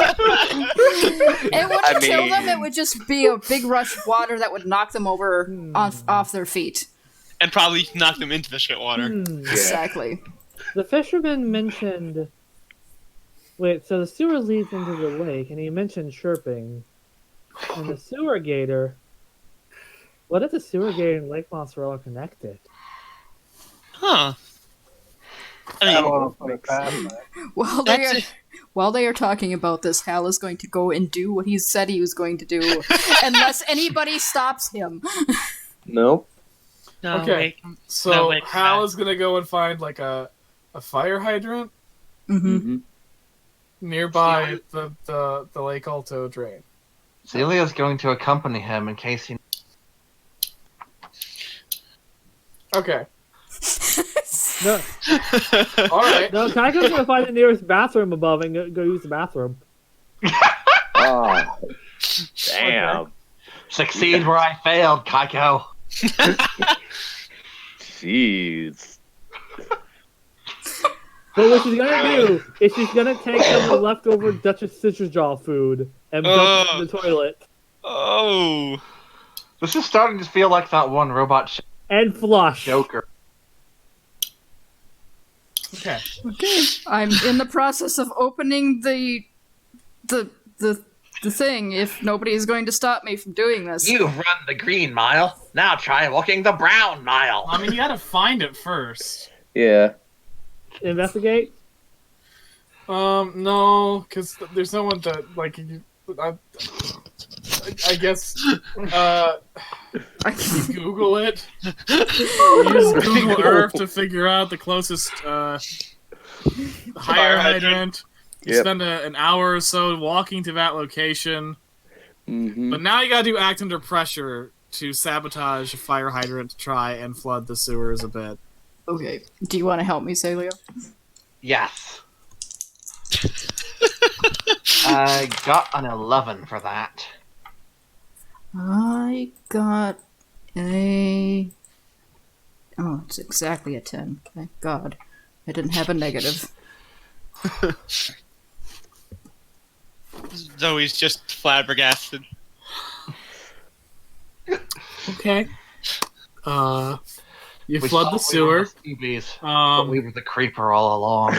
It wouldn't kill them, it would just be a big rush of water that would knock them over off their feet. And probably knock them into the shit water. Exactly. The fisherman mentioned... Wait, so the sewer leads into the lake, and he mentioned chirping. And the sewer gator... What if the sewer gator and lake monster are all connected? Huh. I don't want to put it past that. While they are talking about this, Hal is going to go and do what he said he was going to do, unless anybody stops him. Nope. No, Okay, wait. so No, wait, Hal is going to go and find like a fire hydrant nearby the Lake Alto drain. Celia's going to accompany him in case he... Okay. No, All right. no, Kaiko's gonna find the nearest bathroom above and go use the bathroom. Oh, damn. Succeed where I failed, Kaiko. Jeez. But what she's gonna do is she's gonna take some of the leftover Duchess Citrus Jaw food and dump it in the toilet Oh. This is starting to feel like that one robot and flush. Joker. Okay. Okay, I'm in the process of opening the thing. If nobody is going to stop me from doing this, You've run the green mile. Now try walking the brown mile. I mean, you gotta find it first. Yeah. Investigate. No, because there's no one to like. I guess. You Google it. Use Google Earth to figure out the closest fire hydrant. You spend an hour or so walking to that location. Mm-hmm. But now you gotta do act under pressure to sabotage a fire hydrant to try and flood the sewers a bit. okay. Do you want to help me, Celio? Yes. I got an 11 for that. I got a. Oh, it's exactly a 10. Thank God. I didn't have a negative. Zoe's just flabbergasted. Okay. You We flood thought the we sewer. were the Scoobies, but we were the creeper all along.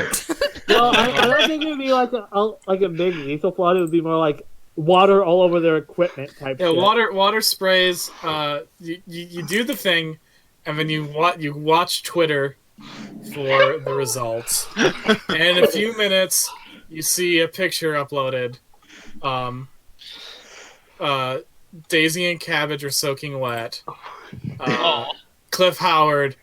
Well, I don't think it would be like a big lethal flood. It would be more like water all over their equipment type. Yeah, shit. water sprays. You do the thing, and then you watch Twitter for the results. And in a few minutes, you see a picture uploaded. Daisy and Cabbage are soaking wet. Cliff Howard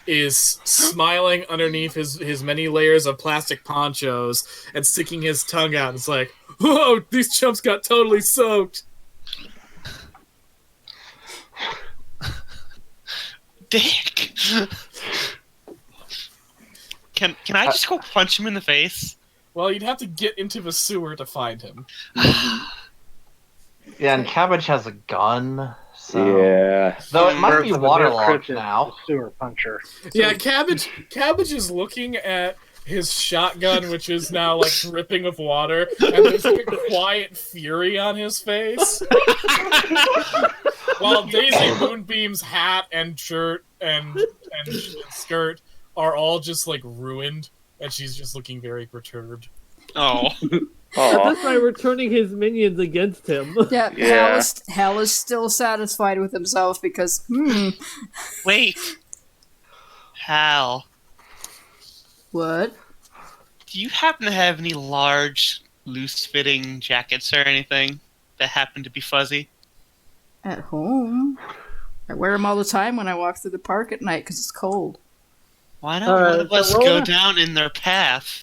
is smiling underneath his many layers of plastic ponchos and sticking his tongue out. It's like, whoa, these chumps got totally soaked. Dick. Can I just go punch him in the face? Well, you'd have to get into the sewer to find him. Yeah, and Cabbage has a gun, so... Yeah. Though it might Birth be of a new waterlogged cryptid, now. the sewer puncher. Yeah, Cabbage is looking at his shotgun, which is now like dripping with water, and there's like a quiet fury on his face. While Daisy Moonbeam's hat and shirt and skirt are all just like ruined, and she's just looking very perturbed. Oh. That's by returning his minions against him. Yeah, Yeah. Hal is still satisfied with himself because, Wait. Hal, what? do you happen to have any large, loose-fitting jackets or anything that happen to be fuzzy? At home. I wear them all the time when I walk through the park at night because it's cold. Why don't one of so us roll go a- down in their path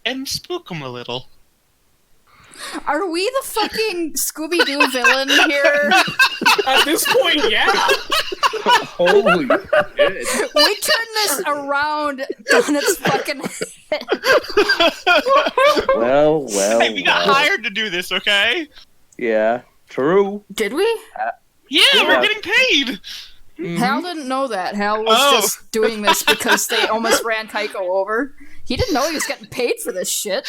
and spook them a little? Are we the fucking Scooby-Doo villain here? At this point, yeah. Holy shit. We turn this around on its fucking head. Well, Hey, we got well. hired to do this, okay? Yeah. True. Did we? Yeah, we're getting paid! Hal didn't know that. Hal was Oh. just doing this because they almost ran Kaiko over. He didn't know he was getting paid for this shit.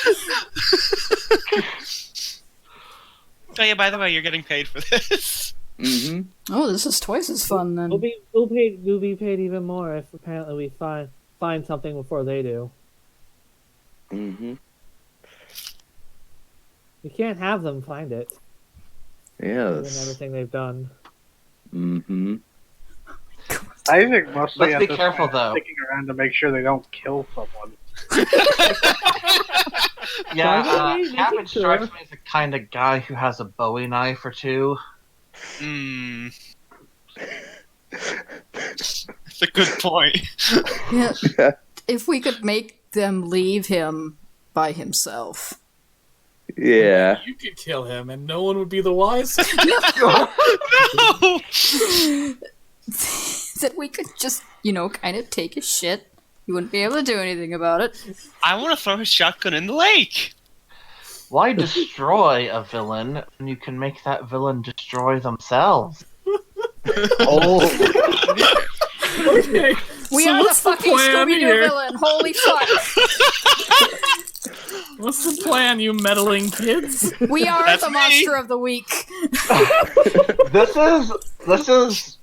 Oh yeah, by the way, you're getting paid for this. Mm-hmm. Oh, this is twice as fun then. We'll be paid even more if apparently we find something before they do. Mm-hmm. We can't have them find it. Given Yes. everything they've done. Mm-hmm. I think mostly Let's at be this careful, point, though. sticking around to make sure they don't kill someone. Yeah, Sorry, making Cabbage sure. strikes me as the kind of guy who has a Bowie knife or two. Hmm. That's a good point. Yeah. If we could make them leave him by himself. Yeah. You could kill him, and no one would be the wiser. No! That we could just, kind of take a shit, You wouldn't be able to do anything about it. I want to throw his shotgun in the lake. Why destroy a villain when you can make that villain destroy themselves? Oh, Okay. We so are the what's the fucking plan Scooby-Doo here? villain. Holy fuck. What's the plan, you meddling kids? We are That's the me. monster of the week. This is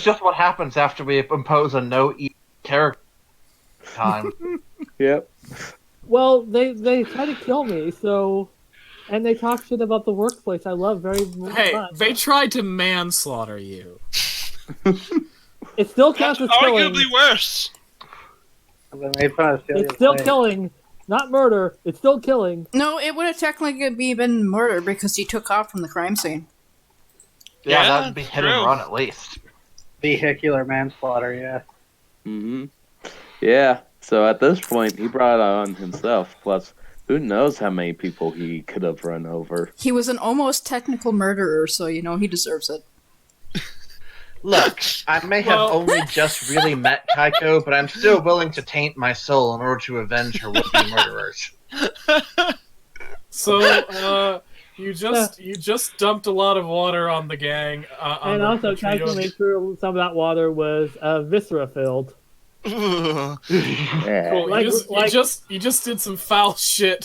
just what happens after we impose a no eat character time. yep. Well, they try to kill me, so, and they talk shit about the workplace. I love very much. Hey, they tried to manslaughter you. It still That's counts as killing. arguably worse. And then made fun of Celia's It's still leg. killing, not murder. It's still killing. No, it would have technically been murder because he took off from the crime scene. Yeah, Yeah, that'd be hit and true. run at least. Vehicular manslaughter, yeah. Hmm. Yeah. So at this point, he brought it on himself. Plus, who knows how many people he could have run over. He was an almost technical murderer, so he deserves it. Look, I may have Well- only just really met Kaiko, but I'm still willing to taint my soul in order to avenge her would-be murderers. So, you just dumped a lot of water on the gang. On And the also, trio. Kaiko made sure some of that water was viscera filled. Yeah. Cool. Like- You just did some foul shit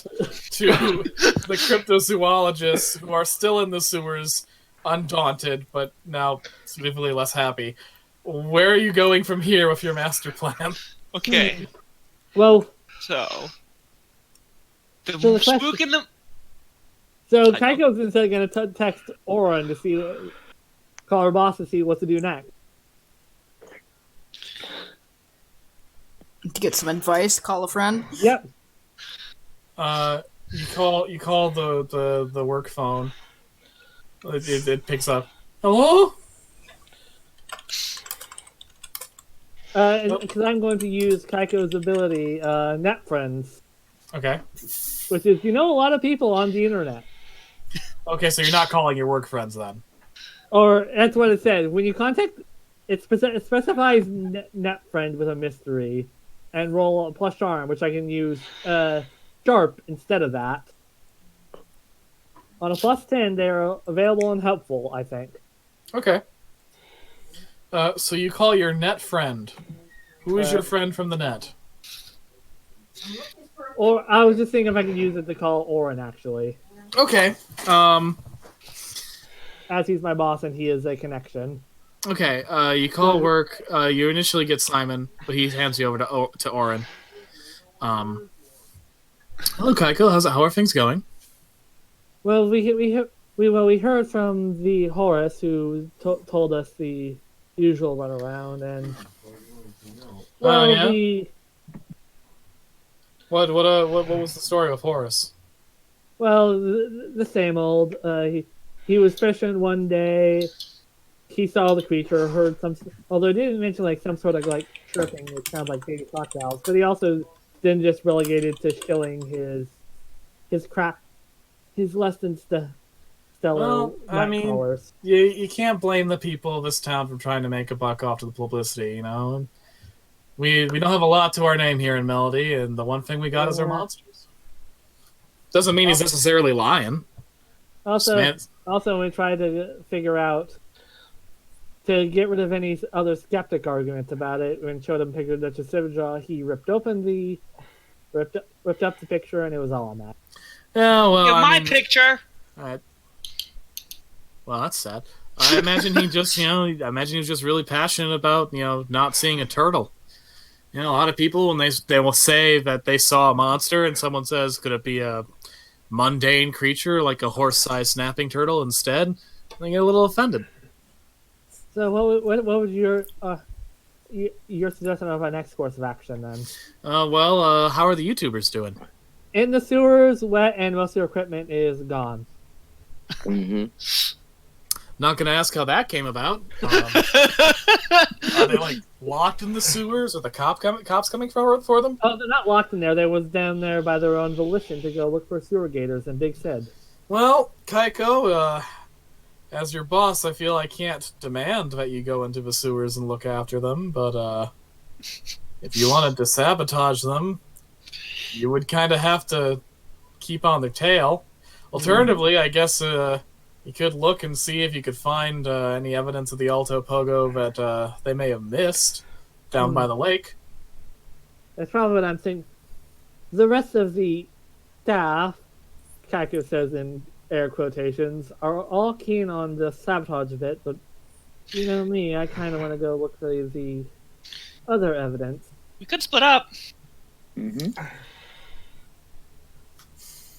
to the cryptozoologists who are still in the sewers, undaunted, but now significantly less happy. Where are you going from here with your master plan? Okay, Well, so the So the question- spook in the so I Kaiko's instead going to text Oren to see, call her boss to see what to do next. To get some advice, call a friend. Yep. You call the work phone. It picks up. Hello? Because I'm going to use Kaiko's ability, Net Friends, Okay. which is, a lot of people on the internet. Okay, so you're not calling your work friends then. Or, that's what it says. When you contact, it specifies net friend with a mystery, and roll a plus charm, which I can use sharp instead of that. On a plus 10, they're available and helpful, I think. Okay. So you call your net friend. Who is your friend from the net? Or, I was just thinking if I could use it to call Oren, actually. Okay. As he's my boss and he is a connection. Okay. You call work. You initially get Simon, but he hands you over to Oren. Hello, Kaiko. How are things going? Well, we heard from the Horus who told us the usual runaround, and Yeah? the What was the story of Horus? the same old. He was fishing one day. He saw the creature, heard some. Although it didn't mention some sort of chirping, which sounds like baby crocodiles. But he also then just relegated to shilling his less than stellar Well, I night mean, crawlers. You can't blame the people of this town for trying to make a buck off to the publicity, you know? We don't have a lot to our name here in Melody, and the one thing we got is our Yeah. monsters. Doesn't mean he's necessarily lying. Also, Man- we tried to figure out to get rid of any other skeptic arguments about it. When showed him pictures of Chisidraw, he ripped up the picture, and it was all on that. Yeah, well, my picture. Alright. Well, that's sad. I imagine he just, I imagine he was just really passionate about, not seeing a turtle. A lot of people, when they will say that they saw a monster, and someone says, could it be a mundane creature like a horse-sized snapping turtle instead? They get a little offended. So, what was your suggestion of our next course of action then? How are the YouTubers doing? In the sewers, wet, and most of your equipment is gone. Hmm. Not gonna ask how that came about. Are they locked in the sewers? Are the cops coming for them? Oh, they're not locked in there. They was down there by their own volition to go look for sewer gators in Big Sid. Well, Kaiko, as your boss, I feel I can't demand that you go into the sewers and look after them, but if you wanted to sabotage them, you would kind of have to keep on their tail. Alternatively, I guess you could look and see if you could find any evidence of the Alto Pogo that they may have missed down by the lake. That's probably what I'm thinking. The rest of the staff, Kaiko says in air quotations, are all keen on the sabotage of it, but you know me, I kind of want to go look for the other evidence. We could split up.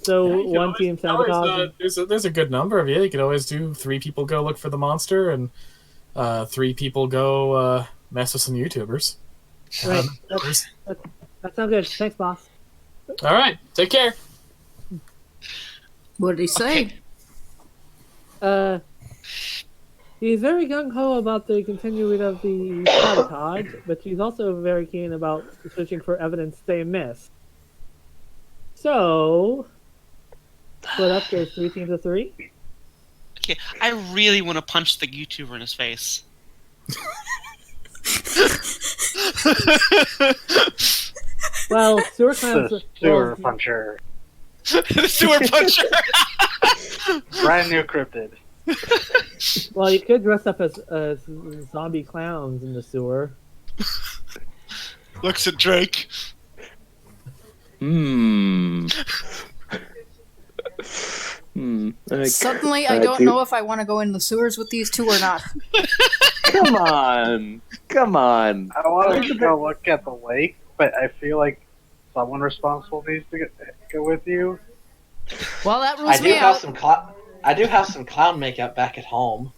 So Yeah, you could one always- team sabotage. there's a good number of you. You could always do 3 people go look for the monster, and 3 people go mess with some YouTubers. Right. That sounds good. Thanks, boss. All right, take care. What did he say? He's very gung-ho about the continuing of the sabotage, but he's also very keen about searching for evidence they missed. So, split up, there's 3 teams of 3. Okay, I really want to punch the YouTuber in his face. Well, sewer clowns... The sewer well, puncher. The sewer puncher! Brand new cryptid. well, you could dress up as zombie clowns in the sewer. Looks at Drake. Suddenly, I don't know if I want to go in the sewers with these two or not. Come on. I wanted to go look at the lake, but I feel like someone responsible needs to go with you. Well, that I rules do me have out. some I do have some clown makeup back at home.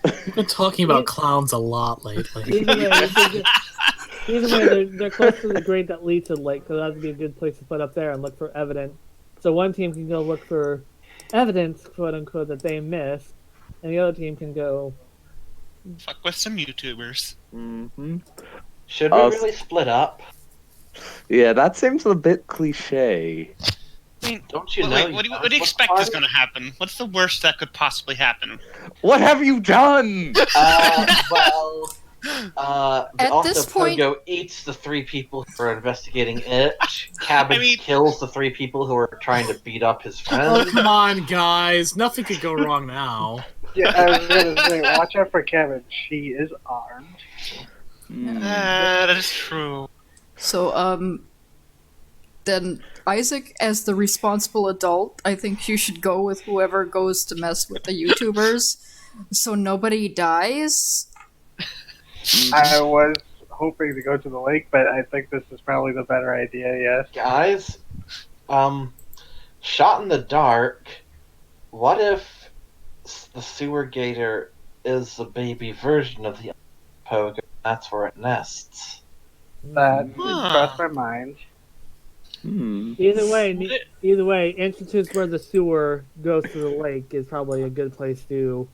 We've been talking about clowns a lot lately. Either way, they're close to the grade that leads to the lake, so that would be a good place to put up there and look for evidence. So one team can go look for evidence, quote unquote, that they missed, and the other team can go. Fuck with some YouTubers. Should we really split up? Yeah, that seems a bit cliche. I mean, Don't you know? wait, what do you expect is going to happen? What's the worst that could possibly happen? What have you done? At also, this point- Pogo eats the 3 people who are investigating it. Cabbage kills the 3 people who are trying to beat up his Oh, friend. come on, guys. Nothing could go wrong now. Yeah, I was gonna say, watch out for Kevin. She is armed. That is true. So, then Isaac, as the responsible adult, I think you should go with whoever goes to mess with the YouTubers, so nobody dies. I was hoping to go to the lake, but I think this is probably the better idea, yes. Guys, shot in the dark, what if the sewer gator is the baby version of the Pogo? That's where it nests. That crossed my mind. Either way, instances where the sewer goes to the lake is probably a good place to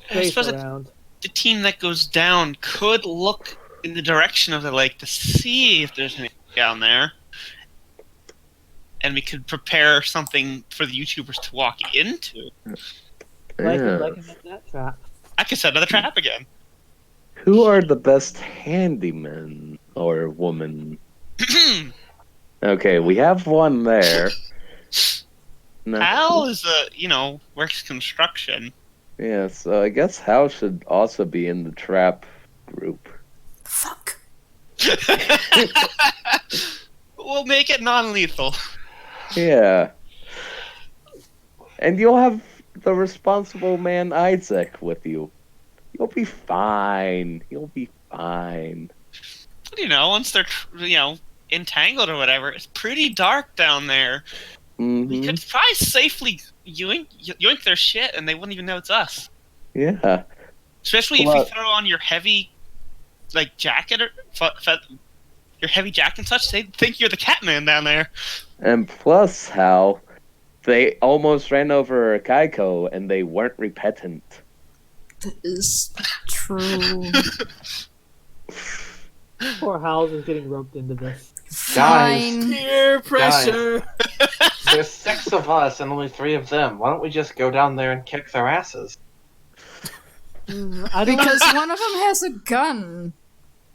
I face suppose around. the team that goes down could look in the direction of the lake to see if there's anything down there. And we could prepare something for the YouTubers to walk into. Like that trap. I could set another trap again. Who are the best handymen or woman? Okay, we have one there. No. Al is works construction. Yeah, so I guess Hal should also be in the trap group. Fuck. We'll make it non-lethal. Yeah. And you'll have the responsible man Isaac with you. You'll be fine. Once they're, entangled or whatever, it's pretty dark down there. We could probably safely yoink their shit and they wouldn't even know it's us. Yeah. Especially if you throw on your heavy, jacket or your heavy jacket and such, they'd think you're the Catman down there. And plus, Hal, they almost ran over Kaiko and they weren't repentant. That is true. Poor Howls is getting roped into this. Fine. Peer pressure. There's 6 of us and only 3 of them. Why don't we just go down there and kick their asses? I don't Because one of them has a gun.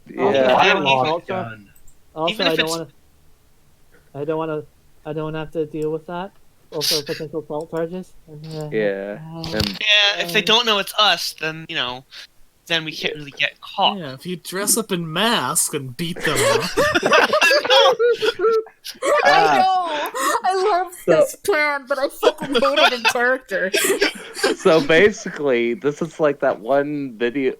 Yeah. I don't want also- gun. Also, Even if I don't it's- want to. I don't want to. I don't have to deal with that. Also, potential assault charges. Yeah. And Yeah, if they don't know it's us, then then we can't really get caught. Yeah, if you dress up in masks and beat them up. I know! I love this plan, but I fucking hate it in character. so basically, this is like that one video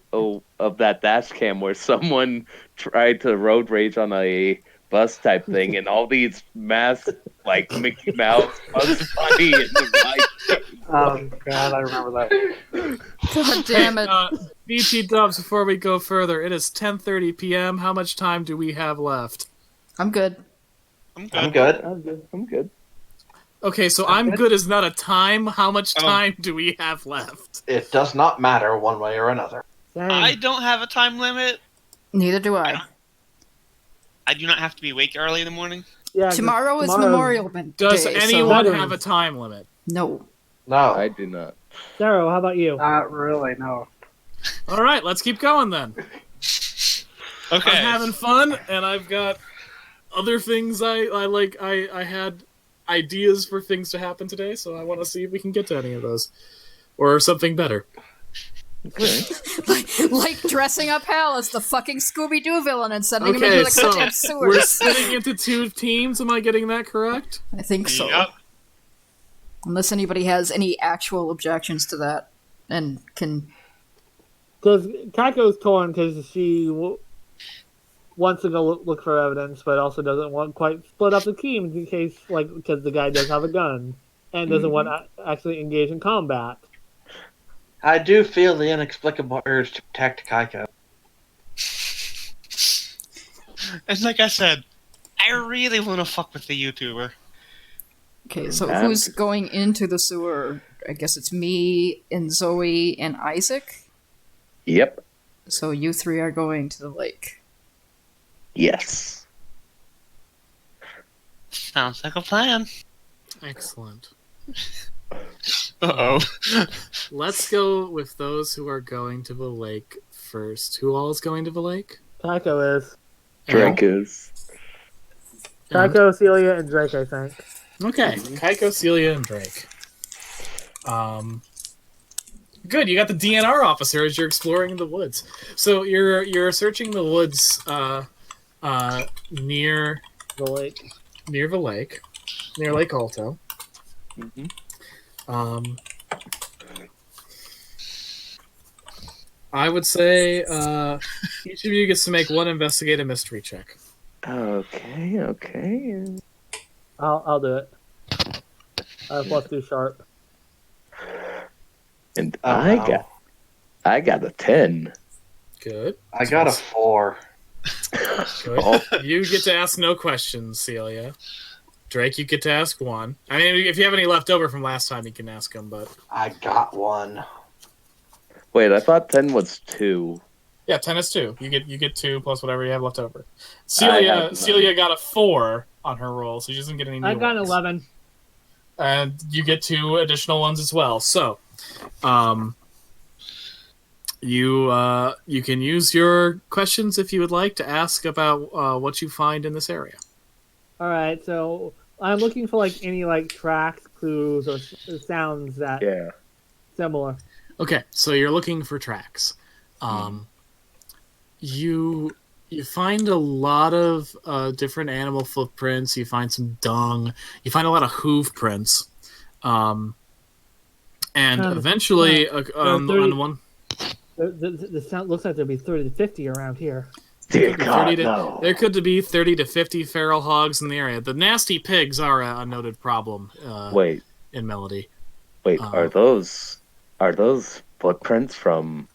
of that dash cam where someone tried to road rage on a bus type thing, and all these masked, like Mickey Mouse, Bugs Bunny, and the Oh god, I remember that. God damn it. BT Dubs, before we go further, it is 10:30 p.m. How much time do we have left? I'm good. I'm I'm good. good. I'm good. Okay, so I'm good is not a time. How much Oh. time do we have left? It does not matter one way or another. I don't have a time limit. Neither do I. I do not have to be awake early in the morning. Yeah, Tomorrow is Memorial Day. Does so- anyone so- have a time limit? No. No. I do not. Sarah, how about you? Not really, no. All right, let's keep going then. Okay. I'm having fun, and I've got other things I like. I had ideas for things to happen today, so I want to see if we can get to any of those. Or something better. like dressing up Hal as the fucking Scooby-Doo villain and sending him Okay, into the so goddamn we're sewers. splitting into two teams. Am I getting that correct? I think so. Yep. Unless anybody has any actual objections to that and can... Because Kaiko's torn because she wants to go look for evidence, but also doesn't want quite split up the team in case, like, because the guy does have a gun and doesn't want to actually engage in combat. I do feel the inexplicable urge to protect Kaiko. And like I said, I really want to fuck with the YouTuber. Okay, so who's going into the sewer? I guess it's me and Zoe and Isaac. Yep. So you three are going to the lake. Yes. Sounds like a plan. Excellent. Uh-oh. Let's go with those who are going to the lake first. Who all is going to the lake? Kaiko is. Drake is. Kaiko, Celia, and Drake, I think. Okay, Kaiko, Celia, and Drake. Good. You got the DNR officer as you're exploring the woods. So you're searching the woods near The lake. near Lake Alto. Mhm. I would say each of you gets to make one investigate a mystery check. Okay. I'll do it. I have +2 sharp. And Oh, I got a 10. Good. I got a 4. Good. Oh. You get to ask no questions, Celia. Drake, you get to ask one. I mean, if you have any left over from last time, you can ask them. But I got 1. Wait, I thought 10 was 2. yeah, 10 is 2. You get 2 plus whatever you have left over. I have Celia got a 4 on her roll, so she doesn't get any new I got an ones. 11. And you get 2 additional ones as well. So, you can use your questions if you would like to ask about what you find in this area. All right, so I'm looking for like any like tracks, clues, or sounds that Yeah. similar. Okay, so you're looking for tracks. You find a lot of different animal footprints. You find some dung. You find a lot of hoof prints. And eventually, on the one... The sound looks like there'll be 30 to 50 around here. Dear God, 30 to, no. There could be 30 to 50 feral hogs in the area. The nasty pigs are a noted problem Wait, in Melody. are those footprints from?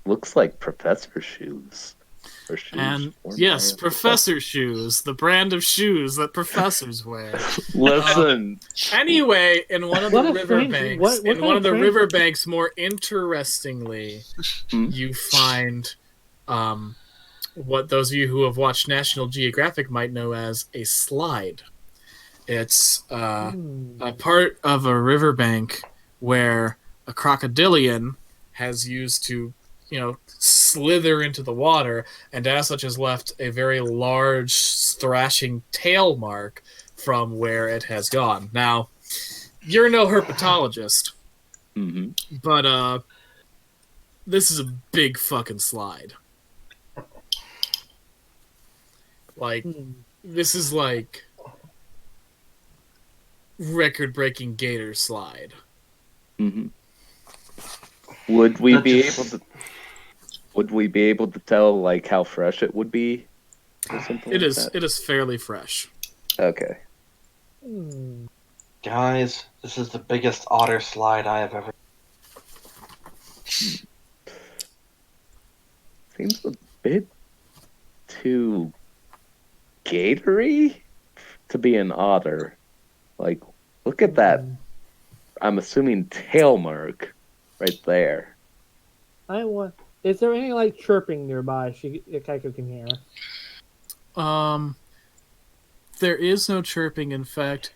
Looks like professor shoes. Or shoes And worn yes, by a professor shoes, the brand of shoes that professors wear. Listen, Anyway, in one of the What a strange- riverbanks, what in kind one of of the strange- riverbanks, more interestingly, you find what those of you who have watched National Geographic might know as a slide. It's a part of a riverbank where a crocodilian has used to, slither into the water, and as such has left a very large thrashing tail mark from where it has gone. Now, you're no herpetologist, Mm-hmm. but this is a big fucking slide. Like, this is like record-breaking gator slide. Mm-hmm. Would we be able to tell like how fresh it would be or something It like is. that? It is fairly fresh. Okay. Guys, this is the biggest otter slide I have ever. Seems a bit too gatory to be an otter. Like, look at that. I'm assuming tail mark right there. Is there any like chirping nearby Kaiko can hear? There is no chirping. In fact,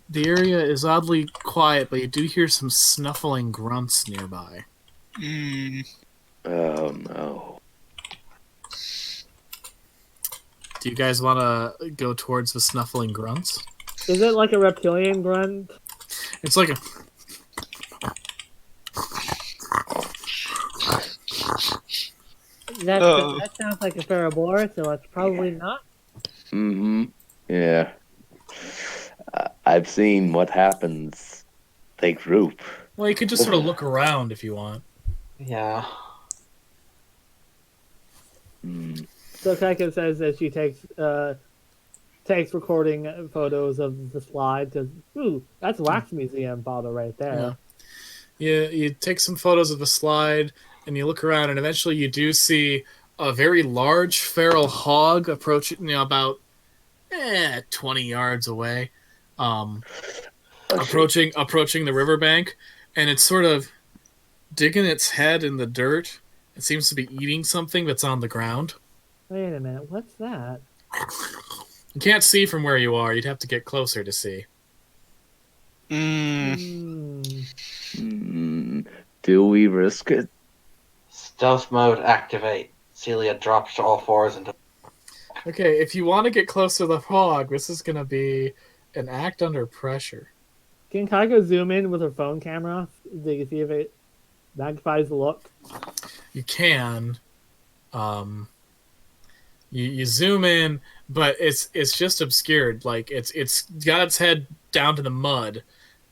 the area is oddly quiet, but you do hear some snuffling grunts nearby. Oh no. Do you guys want to go towards the snuffling grunts? Is it like a reptilian grunt? It's like a... That sounds like a Ferrobola, so it's probably not. Mm-hmm. Yeah. I've seen what happens. They group. Well, you could just sort of look around if you want. Yeah. So Kaiko says that she takes recording photos of the slide. That's Wax Museum photo right there. Yeah. You take some photos of the slide, and you look around, and eventually you do see a very large feral hog approaching, about 20 yards away, approaching the riverbank, and it's sort of digging its head in the dirt. It seems to be eating something that's on the ground. Wait a minute, what's that? You can't see from where you are. You'd have to get closer to see. Do we risk it? Stealth mode activate. Celia drops to all fours into. Okay, if you want to get close to the hog, this is going to be an act under pressure. Can Kaiko zoom in with her phone camera? Do you see if it magnifies the look? You can. You zoom in, but it's just obscured. Like it's got its head down to the mud,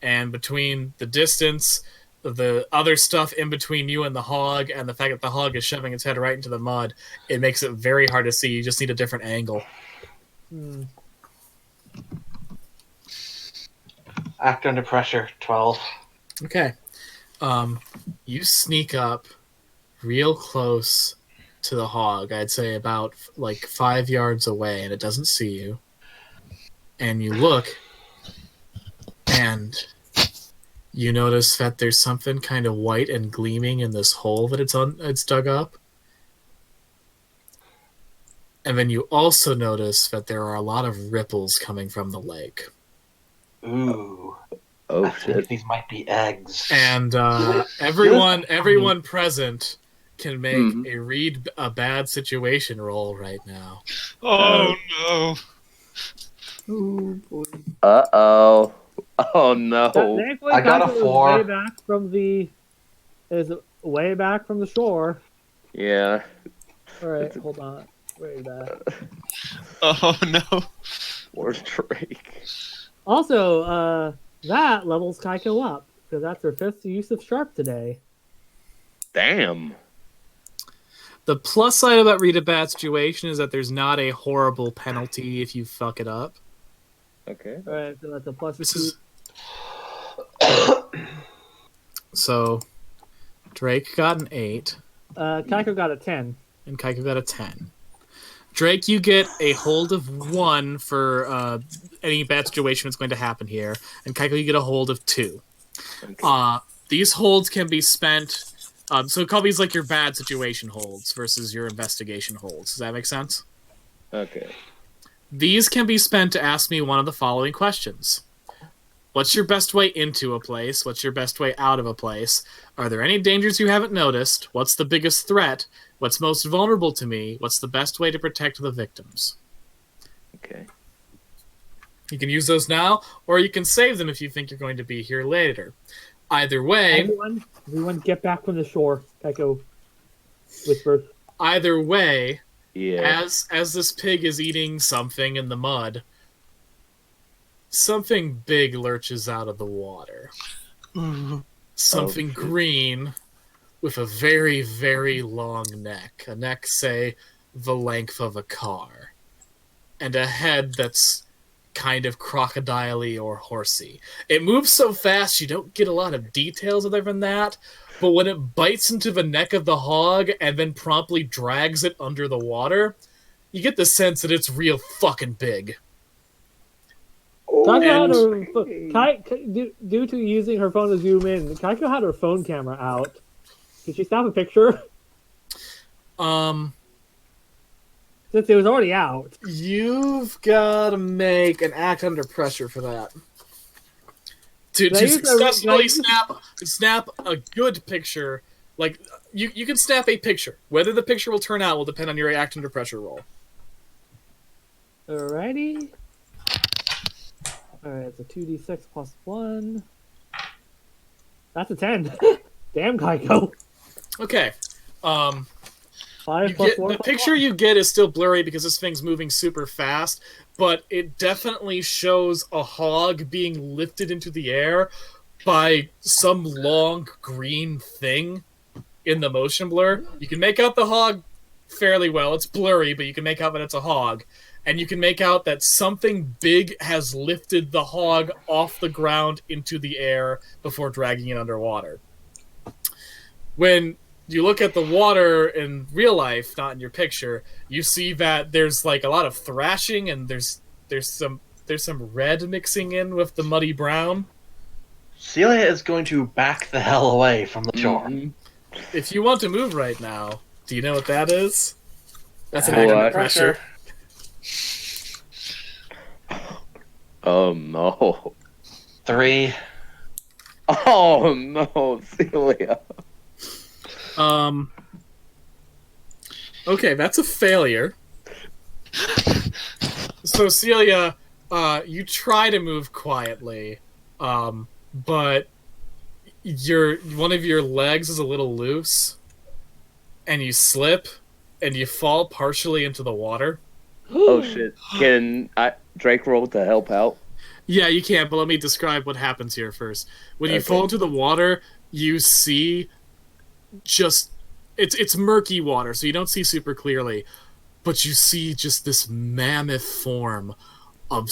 and between the distance, the other stuff in between you and the hog, and the fact that the hog is shoving its head right into the mud, it makes it very hard to see. You just need a different angle. Act under pressure, 12. Okay. You sneak up real close to the hog. I'd say about like 5 yards away, and it doesn't see you. And you look, and you notice that there's something kind of white and gleaming in this hole that it's dug up. And then you also notice that there are a lot of ripples coming from the lake. Ooh. Oh I shit. think these might be eggs. And everyone present can make a read a bad situation roll right now. Oh no. Oh boy. Uh-oh. Oh no. Thankfully, I got a Kaiko is 4. way back from the shore. Yeah. Alright, hold on. Way back. Oh no. Or Drake. Also, that levels Kaiko up, because that's her 5th use of Sharp today. Damn. The plus side about read a bad situation is that there's not a horrible penalty if you fuck it up. Okay. Alright, so that's a plus This 2. is so Drake got an 8, Kaiko got a 10. and Kaiko got a 10. Drake, you get a hold of 1 for any bad situation that's going to happen here, and Kaiko, you get a hold of 2. Okay. These holds can be spent. So call these like your bad situation holds versus your investigation holds. Does that make sense? Okay. These can be spent to ask me one of the following questions. What's your best way into a place? What's your best way out of a place? Are there any dangers you haven't noticed? What's the biggest threat? What's most vulnerable to me? What's the best way to protect the victims? Okay. You can use those now, or you can save them if you think you're going to be here later. Either way... Everyone get back from the shore, Kaiko whispers. Either way, Yeah. as this pig is eating something in the mud, something big lurches out of the water. Something green with a very, very long neck. A neck, say, the length of a car. And a head that's kind of crocodile-y or horsey. It moves so fast you don't get a lot of details other than that, but when it bites into the neck of the hog and then promptly drags it under the water, you get the sense that it's real fucking big. Due to using her phone to zoom in, Kaiko had her phone camera out. Did she snap a picture? Since it was already out. You've got to make an act under pressure for that. To successfully snap a good picture, like, you can snap a picture. Whether the picture will turn out will depend on your act under pressure roll. Alrighty. Alright, it's a 2d6 plus 1. That's a 10. Damn, Kaiko. Okay. 5 plus 4 the plus picture 1. you get is still blurry because this thing's moving super fast, but it definitely shows a hog being lifted into the air by some long green thing in the motion blur. You can make out the hog fairly well. It's blurry, but you can make out that it's a hog. And you can make out that something big has lifted the hog off the ground into the air before dragging it underwater. When you look at the water in real life, not in your picture, you see that there's like a lot of thrashing and there's some red mixing in with the muddy brown. Celia is going to back the hell away from the shore. Mhm. If you want to move right now, do you know what that is? That's an What? act under pressure. Oh no. 3. Oh no, Celia. Okay, that's a failure. So Celia, you try to move quietly, but one of your legs is a little loose, and you slip, and you fall partially into the water. Oh shit. Can Drake roll to help out? Yeah, you can, but let me describe what happens here first. When you Okay. fall into the water, you see just... It's murky water, so you don't see super clearly, but you see just this mammoth form of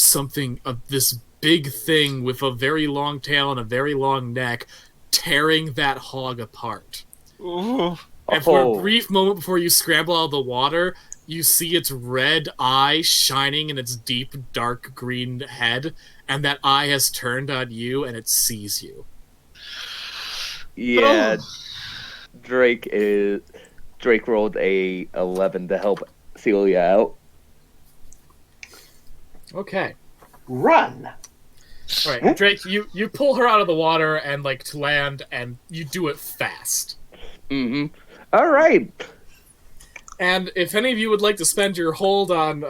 this big thing with a very long tail and a very long neck tearing that hog apart. Ooh. And for a brief moment before you scramble out of the water, you see its red eye shining in its deep, dark green head, and that eye has turned on you, and it sees you. Yeah. Drake rolled a 11 to help Celia out. Okay. Run! Alright, Drake, you pull her out of the water and, like, to land, and you do it fast. Mm-hmm. Alright. And if any of you would like to spend your hold on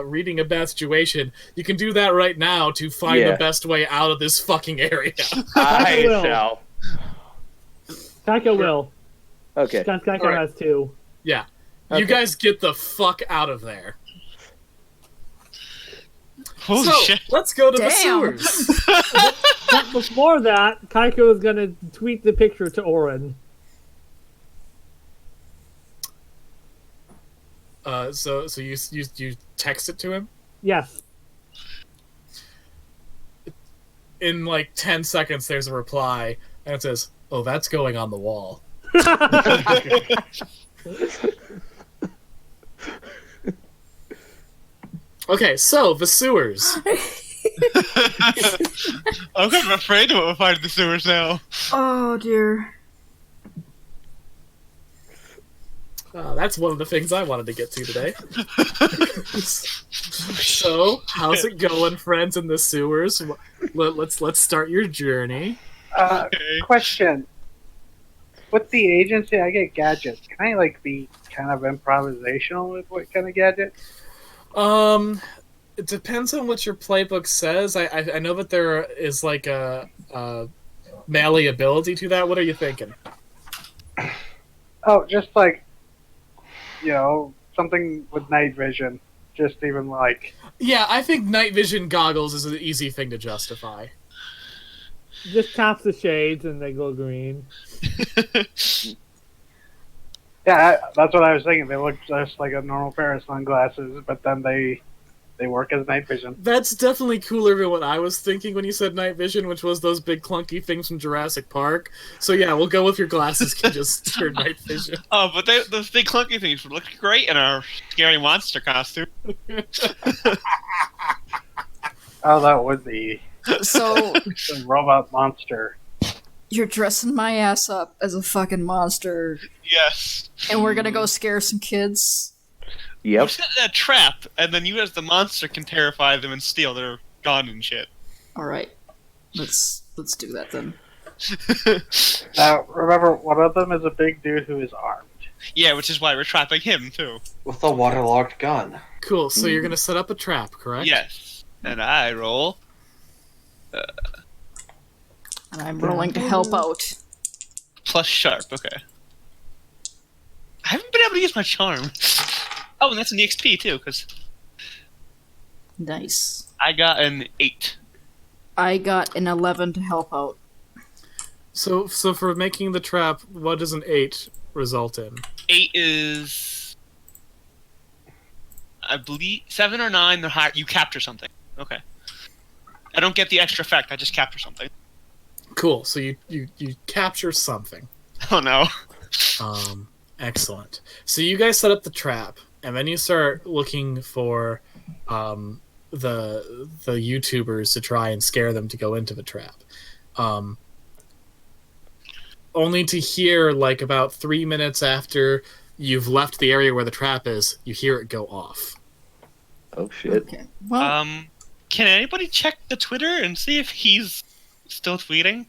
reading a bad situation, you can do that right now to find the best way out of this fucking area. I will. shall. Kaiko will. Okay. Because Kaiko Alright. has 2. Yeah. Okay. You guys get the fuck out of there. Holy so, shit. let's go to the Damn. sewers. But before that, Kaiko is going to tweet the picture to Orin. So you text it to him? Yes. In like 10 seconds there's a reply, and it says, "Oh, that's going on the wall." Okay, so the sewers. I'm kind of afraid of what we'll find in the sewers now. Oh dear. That's one of the things I wanted to get to today. So, how's it going, friends in the sewers? Let's start your journey. Question. With the agency, I get gadgets. Can I like be kind of improvisational with what kind of gadget? It depends on what your playbook says. I know that there is like a malleability to that. What are you thinking? Oh, just like, something with night vision. Just even like. Yeah, I think night vision goggles is an easy thing to justify. Just taps the shades and they go green. Yeah, that's what I was thinking. They look just like a normal pair of sunglasses, but then they work as night vision. That's definitely cooler than what I was thinking when you said night vision, which was those big clunky things from Jurassic Park. So yeah, we'll go with your glasses can just turn night vision. Oh, but those big clunky things would look great in our scary monster costume. Oh, that would be So some robot monster. you're dressing my ass up as a fucking monster, Yes. and we're gonna go scare some kids. Yep. You set a trap, and then you as the monster can terrify them and steal their gun and shit. All right, let's do that then. Now, remember, one of them is a big dude who is armed. Yeah, which is why we're trapping him, too. With a waterlogged gun. Cool, so you're gonna set up a trap, correct? Yes. And I roll. And I'm rolling to help out. Plus sharp, okay. I haven't been able to use my charm. Oh, and that's an EXP, too, because Nice. I got an 8. I got an 11 to help out. So for making the trap, what does an 8 result in? 8 is... I believe 7 or 9, the higher you capture something. Okay. I don't get the extra effect, I just capture something. Cool, so you capture something. Oh no. Excellent. So you guys set up the trap, and then you start looking for the YouTubers to try and scare them to go into the trap. Only to hear, like, about 3 minutes after you've left the area where the trap is, you hear it go off. Oh shit. Okay. Well, Can anybody check the Twitter and see if he's still tweeting?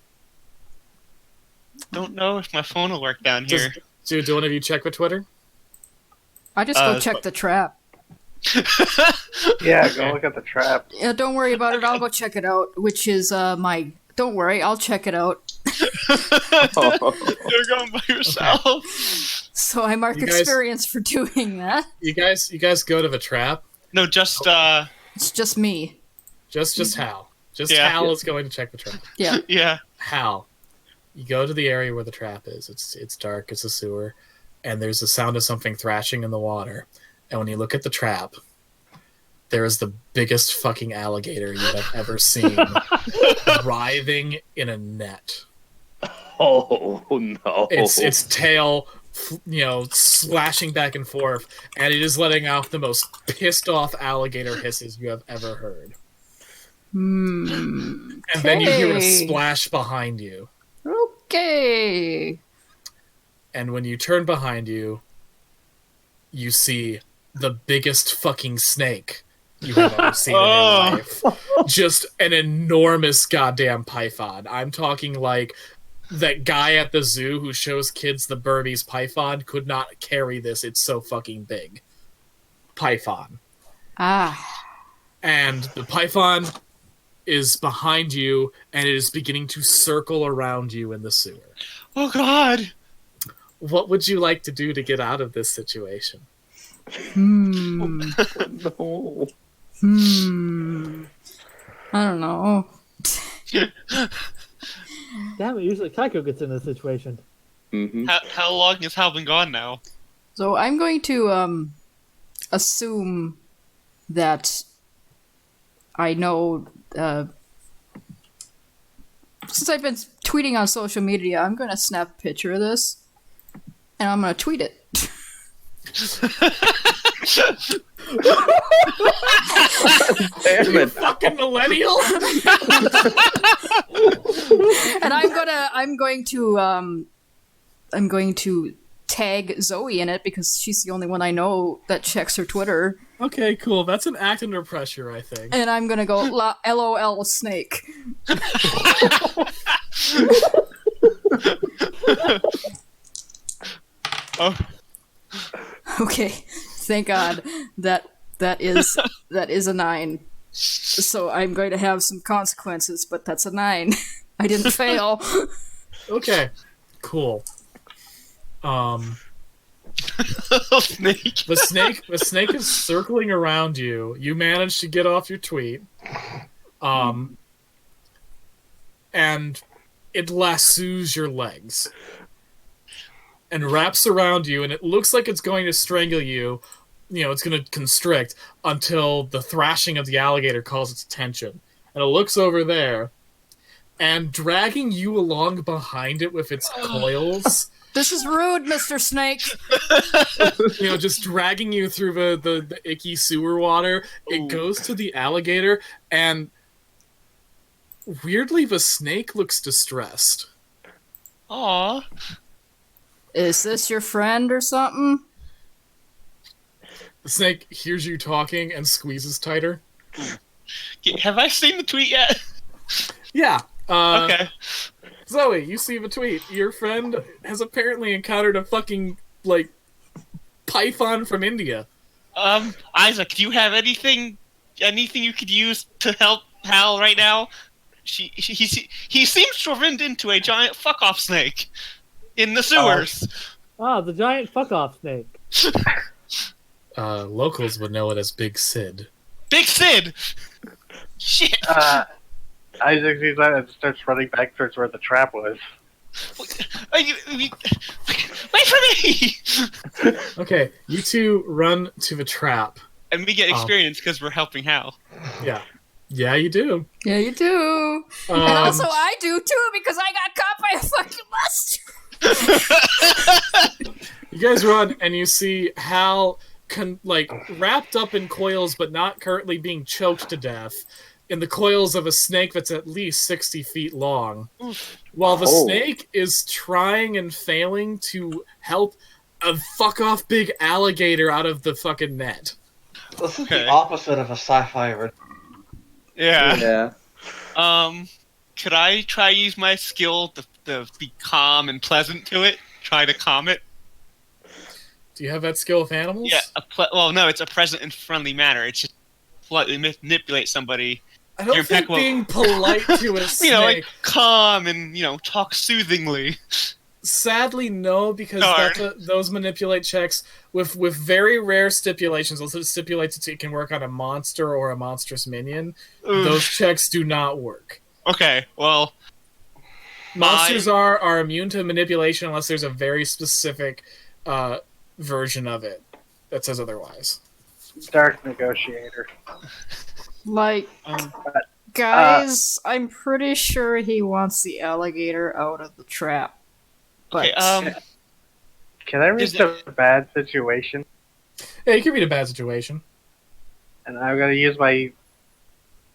Don't know if my phone will work down here. Do one of you check the Twitter? I just go check the trap. Yeah, go look at the trap. Yeah, don't worry about it. I'll go check it out. Which is my. Don't worry, I'll check it out. You're going by yourself. So I mark You guys- experience for doing that. You guys go to the trap. No, just It's just me. Just Hal. Just Yeah. Hal is going to check the trap. Yeah. yeah. Hal, you go to the area where the trap is. It's dark. It's a sewer, and there's the sound of something thrashing in the water. And when you look at the trap, there is the biggest fucking alligator you have ever seen, writhing in a net. Oh no. Its tail, slashing back and forth, and it is letting out the most pissed off alligator hisses you have ever heard. And then you hear a Okay. splash behind you. Okay. And when you turn behind you, you see the biggest fucking snake you have ever seen in your life. Just an enormous goddamn python. I'm talking like that guy at the zoo who shows kids the Burmese python could not carry this. It's so fucking big. Python. Ah. And the python is behind you, and it is beginning to circle around you in the sewer. Oh God. What would you like to do to get out of this situation? Hmm. No. I don't know. Damn it, usually Kaiko gets in this situation. Mm-hmm. How long has Hal been gone now? So I'm going to assume that I know. Since I've been tweeting on social media, I'm going to snap a picture of this, and I'm going to tweet it. Damn it. Fucking millennial! And I'm going to tag Zoe in it because she's the only one I know that checks her Twitter. Okay, cool. That's an act under pressure, I think. And I'm gonna go LOL snake. Oh, Okay, thank God that is a 9. So I'm going to have some consequences, but that's a 9. I didn't fail. Okay, cool. snake. The snake is circling around you. You manage to get off your tweet. And it lassos your legs. And wraps around you, and it looks like it's going to strangle you. You know, it's going to constrict until the thrashing of the alligator calls its attention. And it looks over there, and dragging you along behind it with its coils... This is rude, Mr. Snake. You know, just dragging you through the icky sewer water. It goes to the alligator, and weirdly, the snake looks distressed. Aw. Is this your friend or something? The snake hears you talking and squeezes tighter. Have I seen the tweet yet? Yeah. Okay. Zoe, you see the tweet. Your friend has apparently encountered a fucking, like, python from India. Isaac, do you have anything you could use to help Hal right now? He seems to have run into a giant fuck-off snake in the sewers. Ah, the giant fuck-off snake. Locals would know it as Big Sid. Big Sid! Shit! Isaac sees that and starts running back towards where the trap was. Wait for me! Okay, you two run to the trap. And we get experience because we're helping Hal. Yeah. Yeah, you do. Yeah, you do. And also I do too because I got caught by a fucking monster. You guys run and you see Hal wrapped up in coils but not currently being choked to death in the coils of a snake that's at least 60 feet long. While the snake is trying and failing to help a fuck-off big alligator out of the fucking net. This is the opposite of a sci-fi. Yeah. Could I try use my skill to be calm and pleasant to it? Try to calm it? Do you have that skill with animals? Yeah. Well, no, it's a present and friendly manner. It's just politely manipulate somebody. I don't think being polite to a snake... like calm and, talk soothingly. Sadly, no, because those manipulate checks with very rare stipulations. Also, it stipulates it can work on a monster or a monstrous minion. Oof. Those checks do not work. Okay, well... Monsters are immune to manipulation unless there's a very specific version of it that says otherwise. Dark Negotiator. Guys, I'm pretty sure he wants the alligator out of the trap. But can I read a bad situation? Yeah, you can read a bad situation. And I'm going to use my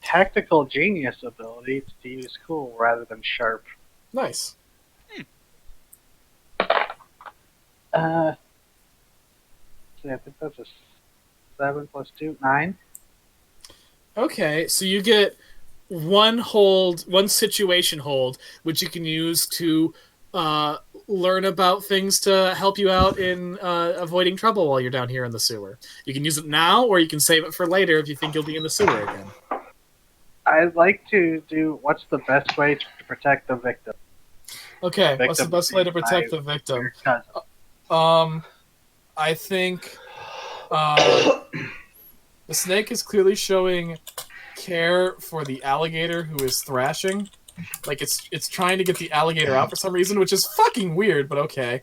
tactical genius ability to use cool rather than sharp. Nice. I think that's a 7 plus 2, 9. Okay, so you get one situation hold, which you can use to learn about things to help you out in avoiding trouble while you're down here in the sewer. You can use it now, or you can save it for later if you think you'll be in the sewer again. I'd like to do what's the best way to protect the victim. Okay, what's the best way to protect the victim? I think the snake is clearly showing care for the alligator who is thrashing. Like, it's trying to get the alligator out for some reason, which is fucking weird, but okay.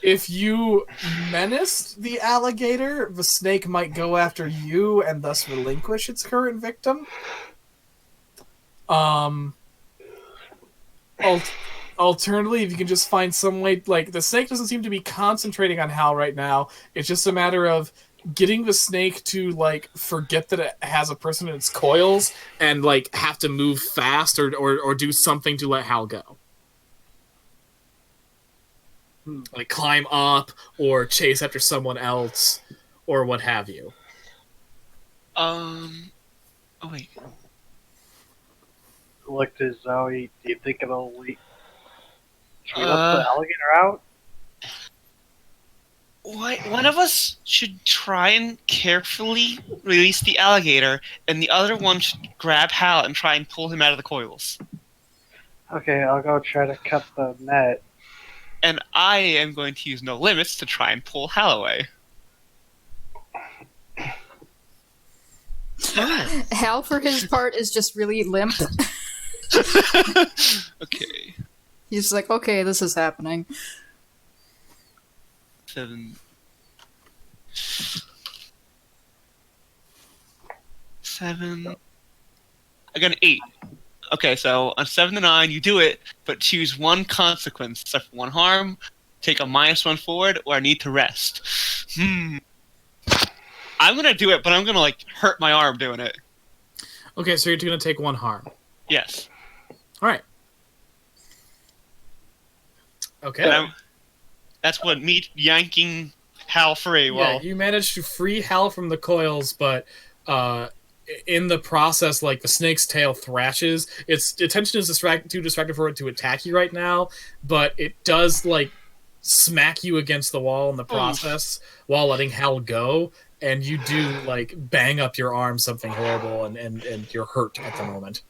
If you menaced the alligator, the snake might go after you and thus relinquish its current victim. Alternatively, if you can just find some way... Like, the snake doesn't seem to be concentrating on Hal right now. It's just a matter of getting the snake to, like, forget that it has a person in its coils and, like, have to move fast or do something to let Hal go. like climb up or chase after someone else or what have you. Oh wait. Look to Zoe. Do you think it'll leak? Should we let the alligator out? One of us should try and carefully release the alligator, and the other one should grab Hal and try and pull him out of the coils. Okay, I'll go try to cut the net. And I am going to use No Limits to try and pull Hal away. Hal, for his part, is just really limp. Okay. He's like, okay, this is happening. 7. 7. I got an 8. Okay, so on 7 to 9, you do it, but choose one consequence. Suffer 1 harm, take a -1 forward, or I need to rest. I'm gonna do it, but I'm gonna like hurt my arm doing it. Okay, so you're going to take 1 harm. Yes. All right. Okay. And that's what me yanking Hal free. Yeah, Well, you managed to free Hal from the coils, but in the process, like the snake's tail thrashes. Its attention is too distracted for it to attack you right now, but it does like smack you against the wall in the process while letting Hal go, and you do like bang up your arm something horrible, and you're hurt at the moment.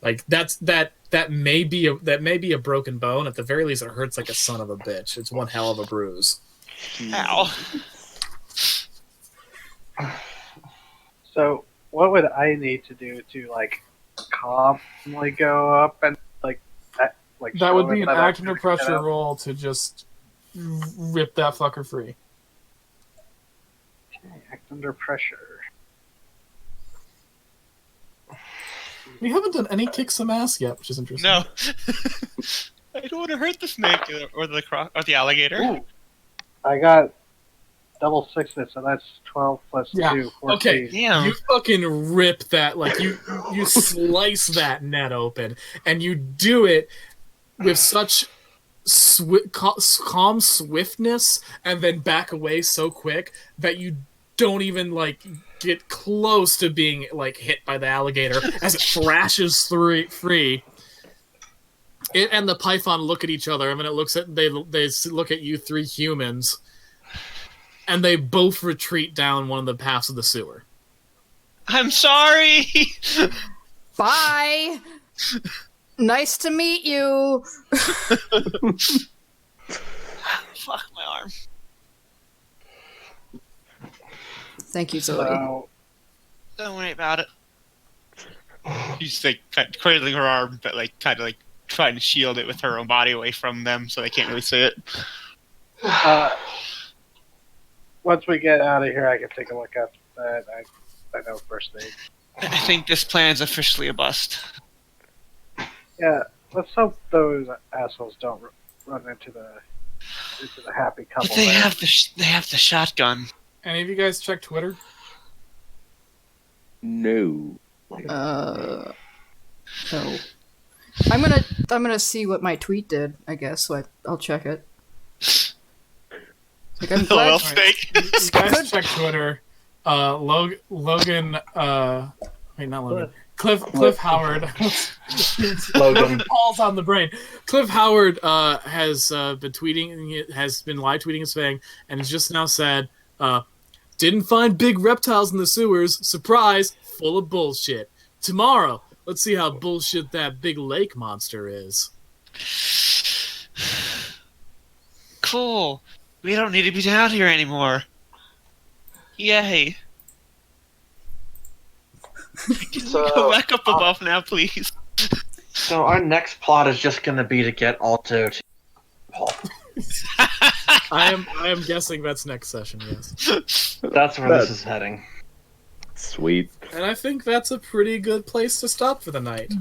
Like that may be a broken bone. At the very least, it hurts like a son of a bitch. It's one hell of a bruise. ow. So, what would I need to do to like calmly go up and like That show would it be an that I'm act under gonna pressure get up? roll to just rip that fucker free. Okay, act under pressure. We haven't done any kick some ass yet, which is interesting. No. I don't want to hurt the snake or the alligator. Ooh, I got double sixes, so that's 12 plus Yeah. 2, 14. Okay. Damn. You fucking rip that, like you slice that net open, and you do it with such calm swiftness, and then back away so quick that you don't even like get close to being like hit by the alligator as it thrashes free. It and the python look at each other, and then they look at you 3 humans, and they both retreat down one of the paths of the sewer. I'm sorry. Bye! Nice to meet you! Fuck my arm. Thank you, Zoe. So, Don't worry about it. She's like kind of cradling her arm, but like kind of like trying to shield it with her own body away from them, so they can't really see it. once we get out of here, I can take a look at that. I know first aid. I think this plan's officially a bust. Yeah, let's hope those assholes don't run into the happy couple. But they there. have the shotgun. Any of you guys check Twitter? No. No. I'm gonna see what my tweet did, I guess, so I'll check it. Like, I'm glad. Well, snake. You guys check Twitter. Logan. Wait, not Logan. Cliff Howard. Logan. Paul's on the brain. Cliff Howard has been tweeting. Has been live tweeting his thing, and has just now said, "Didn't find big reptiles in the sewers. Surprise! Full of bullshit. Tomorrow, let's see how bullshit that big lake monster is." Cool. We don't need to be down here anymore. Yay. Can we go back up above now, please? So our next plot is just going to be to get Alto to Paul. I am guessing that's next session. Yes. That's where this is heading. Sweet. And I think that's a pretty good place to stop for the night.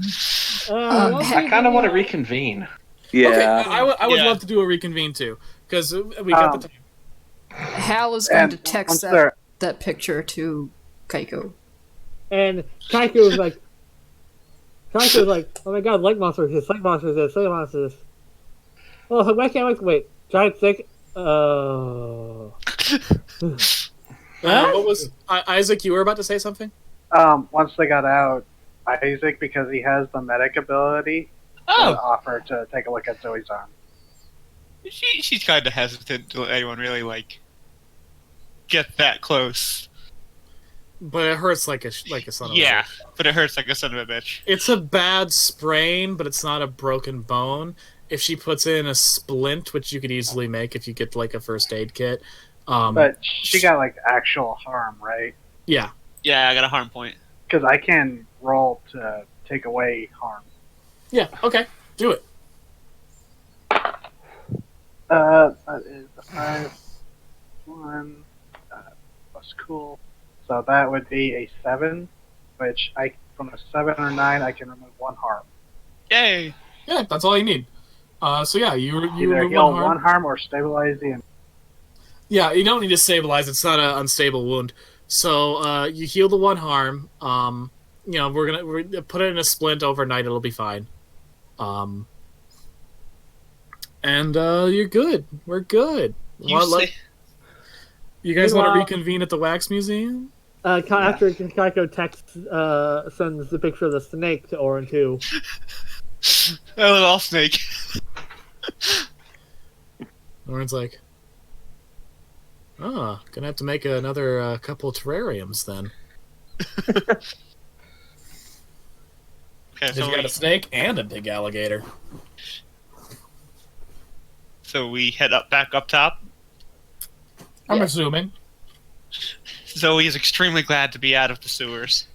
I kind of want to reconvene. Yeah. Okay, I would Yeah. love to do a reconvene too, because we got the time. Hal is going And to text once that, they're- that picture to Kaiko. And Kaiko was like, "Oh my god, lake monsters! Lake monsters! Lake monsters!" Oh, why can't I wait? Giant stick. Oh. What was Isaac? You were about to say something. Once they got out, Isaac, because he has the medic ability, would Oh, offer to take a look at Zoe's arm. she's kind of hesitant to let anyone really get that close. But it hurts like a son of a Yeah, bitch. but it hurts like a son of a bitch. It's a bad sprain, but it's not a broken bone. If she puts in a splint, which you could easily make if you get like a first aid kit. But she got like actual harm, right? Yeah. Yeah, I got a harm point. Because I can roll to take away harm. Yeah, okay. Do it. That is a 5+1. Plus cool. So that would be a 7, which from a 7 or 9 I can remove 1 harm. Yay! Yeah, that's all you need. So yeah, you Either remove heal one harm. 1 harm or stabilize the enemy. Yeah, you don't need to stabilize. It's not an unstable wound. So you heal the 1 harm. We're gonna put it in a splint overnight. It'll be fine. And you're good. We're good. You guys want to reconvene at the Wax Museum? After Kaiko sends the picture of the snake to Orin too. A little snake. Orin's like, gonna have to make another couple of terrariums then. Okay, You got a snake and a big alligator. so we head back up top. I'm assuming. Zoe is extremely glad to be out of the sewers.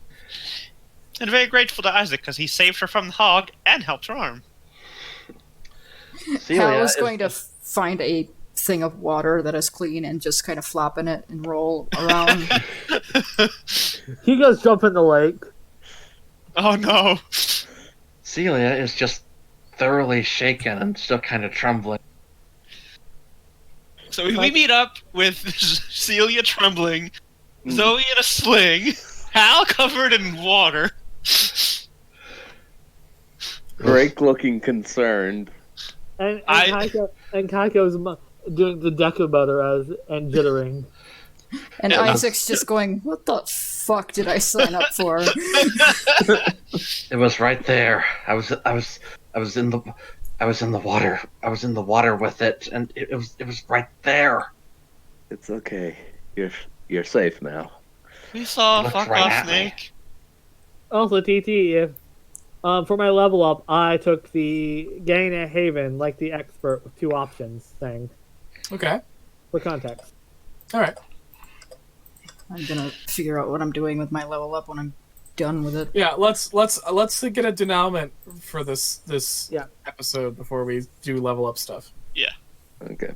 And very grateful to Isaac because he saved her from the hog and helped her arm. Hal is going to find a thing of water that is clean and just kind of flop in it and roll around. He goes jump in the lake. Oh no! Celia is just thoroughly shaken and still kind of trembling. So we meet up with Celia trembling, Zoe in a sling, Hal covered in water. Drake looking concerned. And Kaiko's doing the Deku motor and jittering. And Isaac's just going, "What the fuck did I sign up for?" It was right there. I was in the water. I was in the water with it, and it was right there. It's okay. You're safe now. We saw a Looks fuck right off at me. snake. Also, TT, if for my level up, I took the gain a haven, like the expert with 2 options thing. Okay. For context. All right. I'm gonna figure out what I'm doing with my level up when I'm done with it. Yeah, let's get a denouement for this episode before we do level up stuff. Yeah. Okay.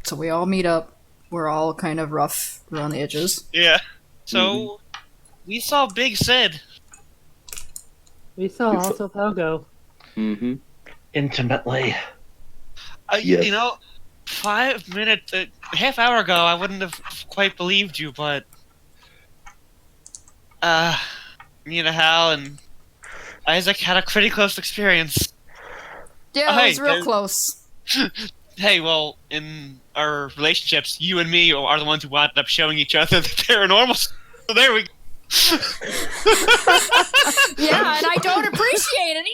So we all meet up. We're all kind of rough around the edges. Yeah. So we saw Big Sid. We saw also Pogo. Mm-hmm. Intimately. Yes. You know, 5 minutes, half hour ago, I wouldn't have quite believed you, but me and Hal and Isaac had a pretty close experience. Yeah, Oh, it was hey, real close. Hey, well, in our relationships, you and me are the ones who wound up showing each other the paranormal. So there we go. Yeah, and I don't appreciate it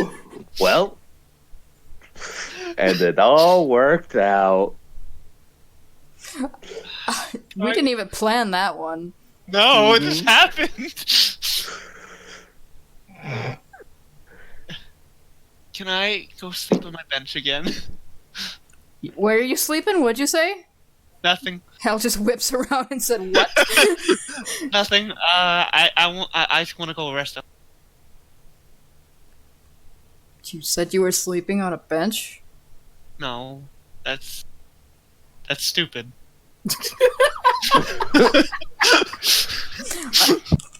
either. Well, and it all worked out. We didn't even plan that one. No, it just happened. Can I go sleep on my bench again? Where are you sleeping? What'd you say? Nothing. Hal just whips around and said, "What?" Nothing. I just want to go rest up. You said you were sleeping on a bench? No, that's stupid.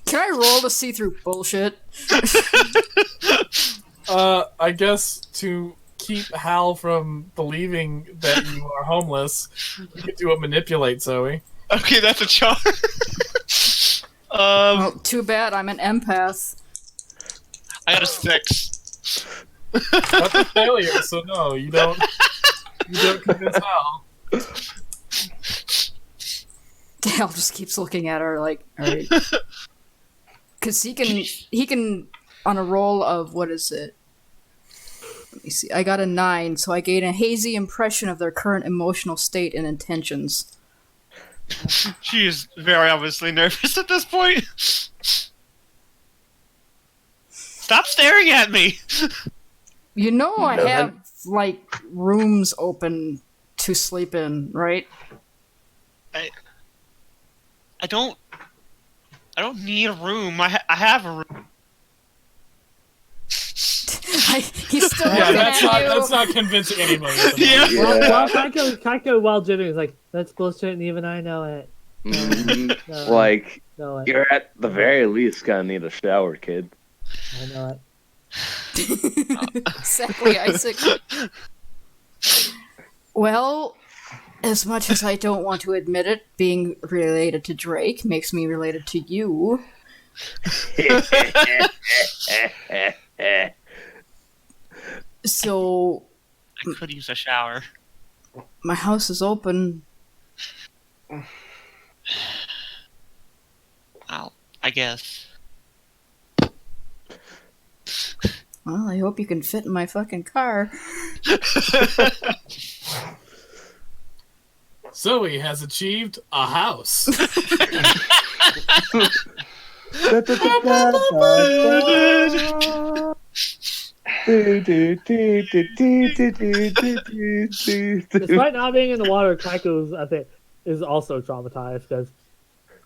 Can I roll to see through bullshit? I guess to keep Hal from believing that you are homeless, you could do a manipulate, Zoe. Okay, that's a charge. Oh, too bad. I'm an empath. I got a 6. That's a failure, so no, you don't convince Hal. Dale just keeps looking at her like, alright. Because he can, on a roll of, what is it? Let me see. I got a 9, so I gain a hazy impression of their current emotional state and intentions. She is very obviously nervous at this point. Stop staring at me! You know I No, have, like, rooms open to sleep in, right? I don't need a room. I have a room. He's still Yeah, looking that's at you. that's not convincing anybody. At the Yeah. moment. Well, Kaiko, while jittering, is like, that's bullshit, and even I know it. No, Like, know it. you're at the very least gonna need a shower, kid. I know it. Exactly, Isaac. Well, as much as I don't want to admit it, being related to Drake makes me related to you. So, I could use a shower. my house is open. Well, I guess. Well, I hope you can fit in my fucking car. Zoe has achieved a house. Despite not being in the water, Kaiko's, I think, is also traumatized because,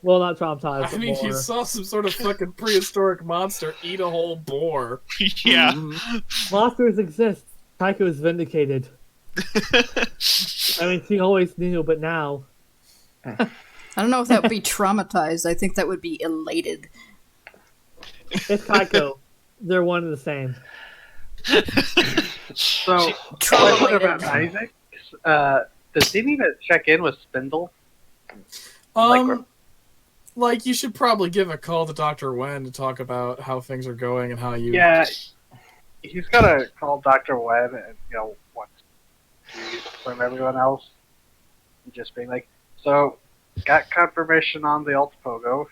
well, not traumatized. I But mean, more. you saw some sort of fucking prehistoric monster eat a whole boar. Yeah. Monsters exist. Kaiko is vindicated. I mean, she always knew, but now. I don't know if that would be traumatized. I think that would be elated. It's Kaiko. They're one and the same. So, question about Isaac. Does he need to check in with Spindle? Like you should probably give a call to Dr. Wen to talk about how things are going and how you. Yeah, he's gotta call Dr. Wen and, once from everyone else. And just being like, so, got confirmation on the Ultipogo.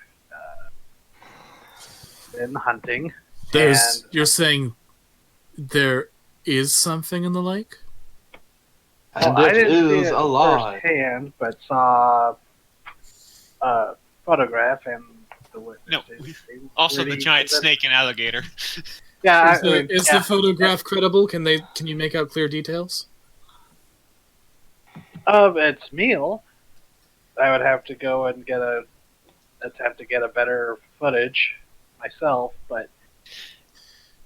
Been hunting. You're saying there is something in the lake? And I it didn't see is it alive. firsthand, but saw a photograph and the No, witnesses. Also, the giant snake and alligator. Yeah, Is the photograph credible? Can you make out clear details? of its meal. I would have to go and attempt to get a better footage myself, but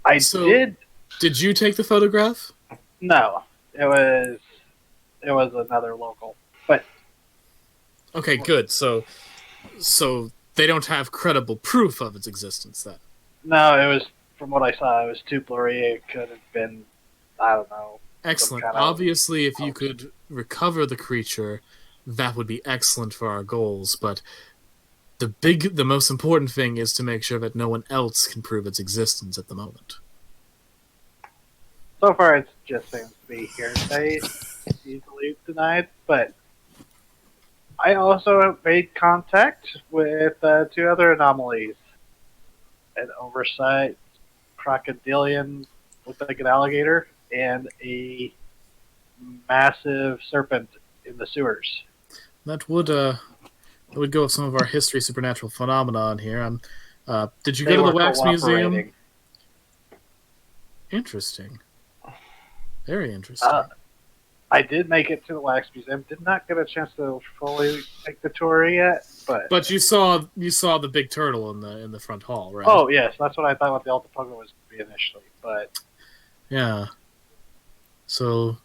I did. Did you take the photograph? No, it was another local, but Okay, good. So they don't have credible proof of its existence then. no, it was from what I saw. It was too blurry. It could have been, I don't know. Excellent. kind of- Obviously, if you could recover the creature, that would be excellent for our goals, but the most important thing is to make sure that no one else can prove its existence at the moment. So far, it just seems to be hearsay, easily denied. But I also have made contact with 2 other anomalies: an oversight crocodilian, looked like an alligator, and a massive serpent in the sewers. That would go with some of our history supernatural phenomenon here. Did you They go to were the Wax Museum? cooperating. Interesting. Very interesting. I did make it to the Wax Museum. Did not get a chance to fully take the tour yet, But you saw the big turtle in the front hall, right? oh yes, that's what I thought what the Altipogo was going to be initially. But Yeah. So,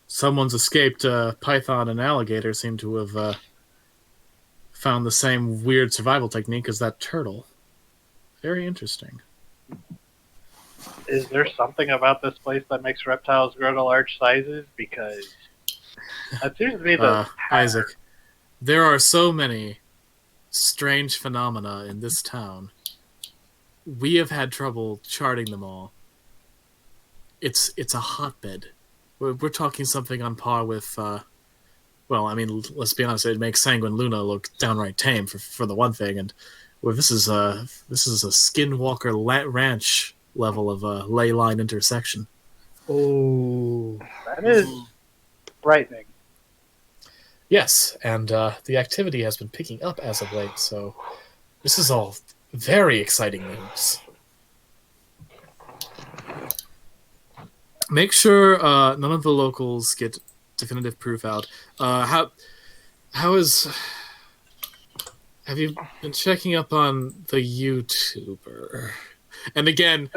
someone's escaped python and alligator seem to have found the same weird survival technique as that turtle. Very interesting. is there something about this place that makes reptiles grow to large sizes? Because that seems to be the Isaac, there are so many strange phenomena in this town. We have had trouble charting them all. it's a hotbed. We're talking something on par with. Well, I mean, let's be honest. It makes Sanguine Luna look downright tame for the one thing, and well, this is a Skinwalker Ranch level of ley line intersection. Oh, That is frightening. Yes, and the activity has been picking up as of late, so this is all very exciting news. Make sure none of the locals get definitive proof out. Have you been checking up on the YouTuber? And again,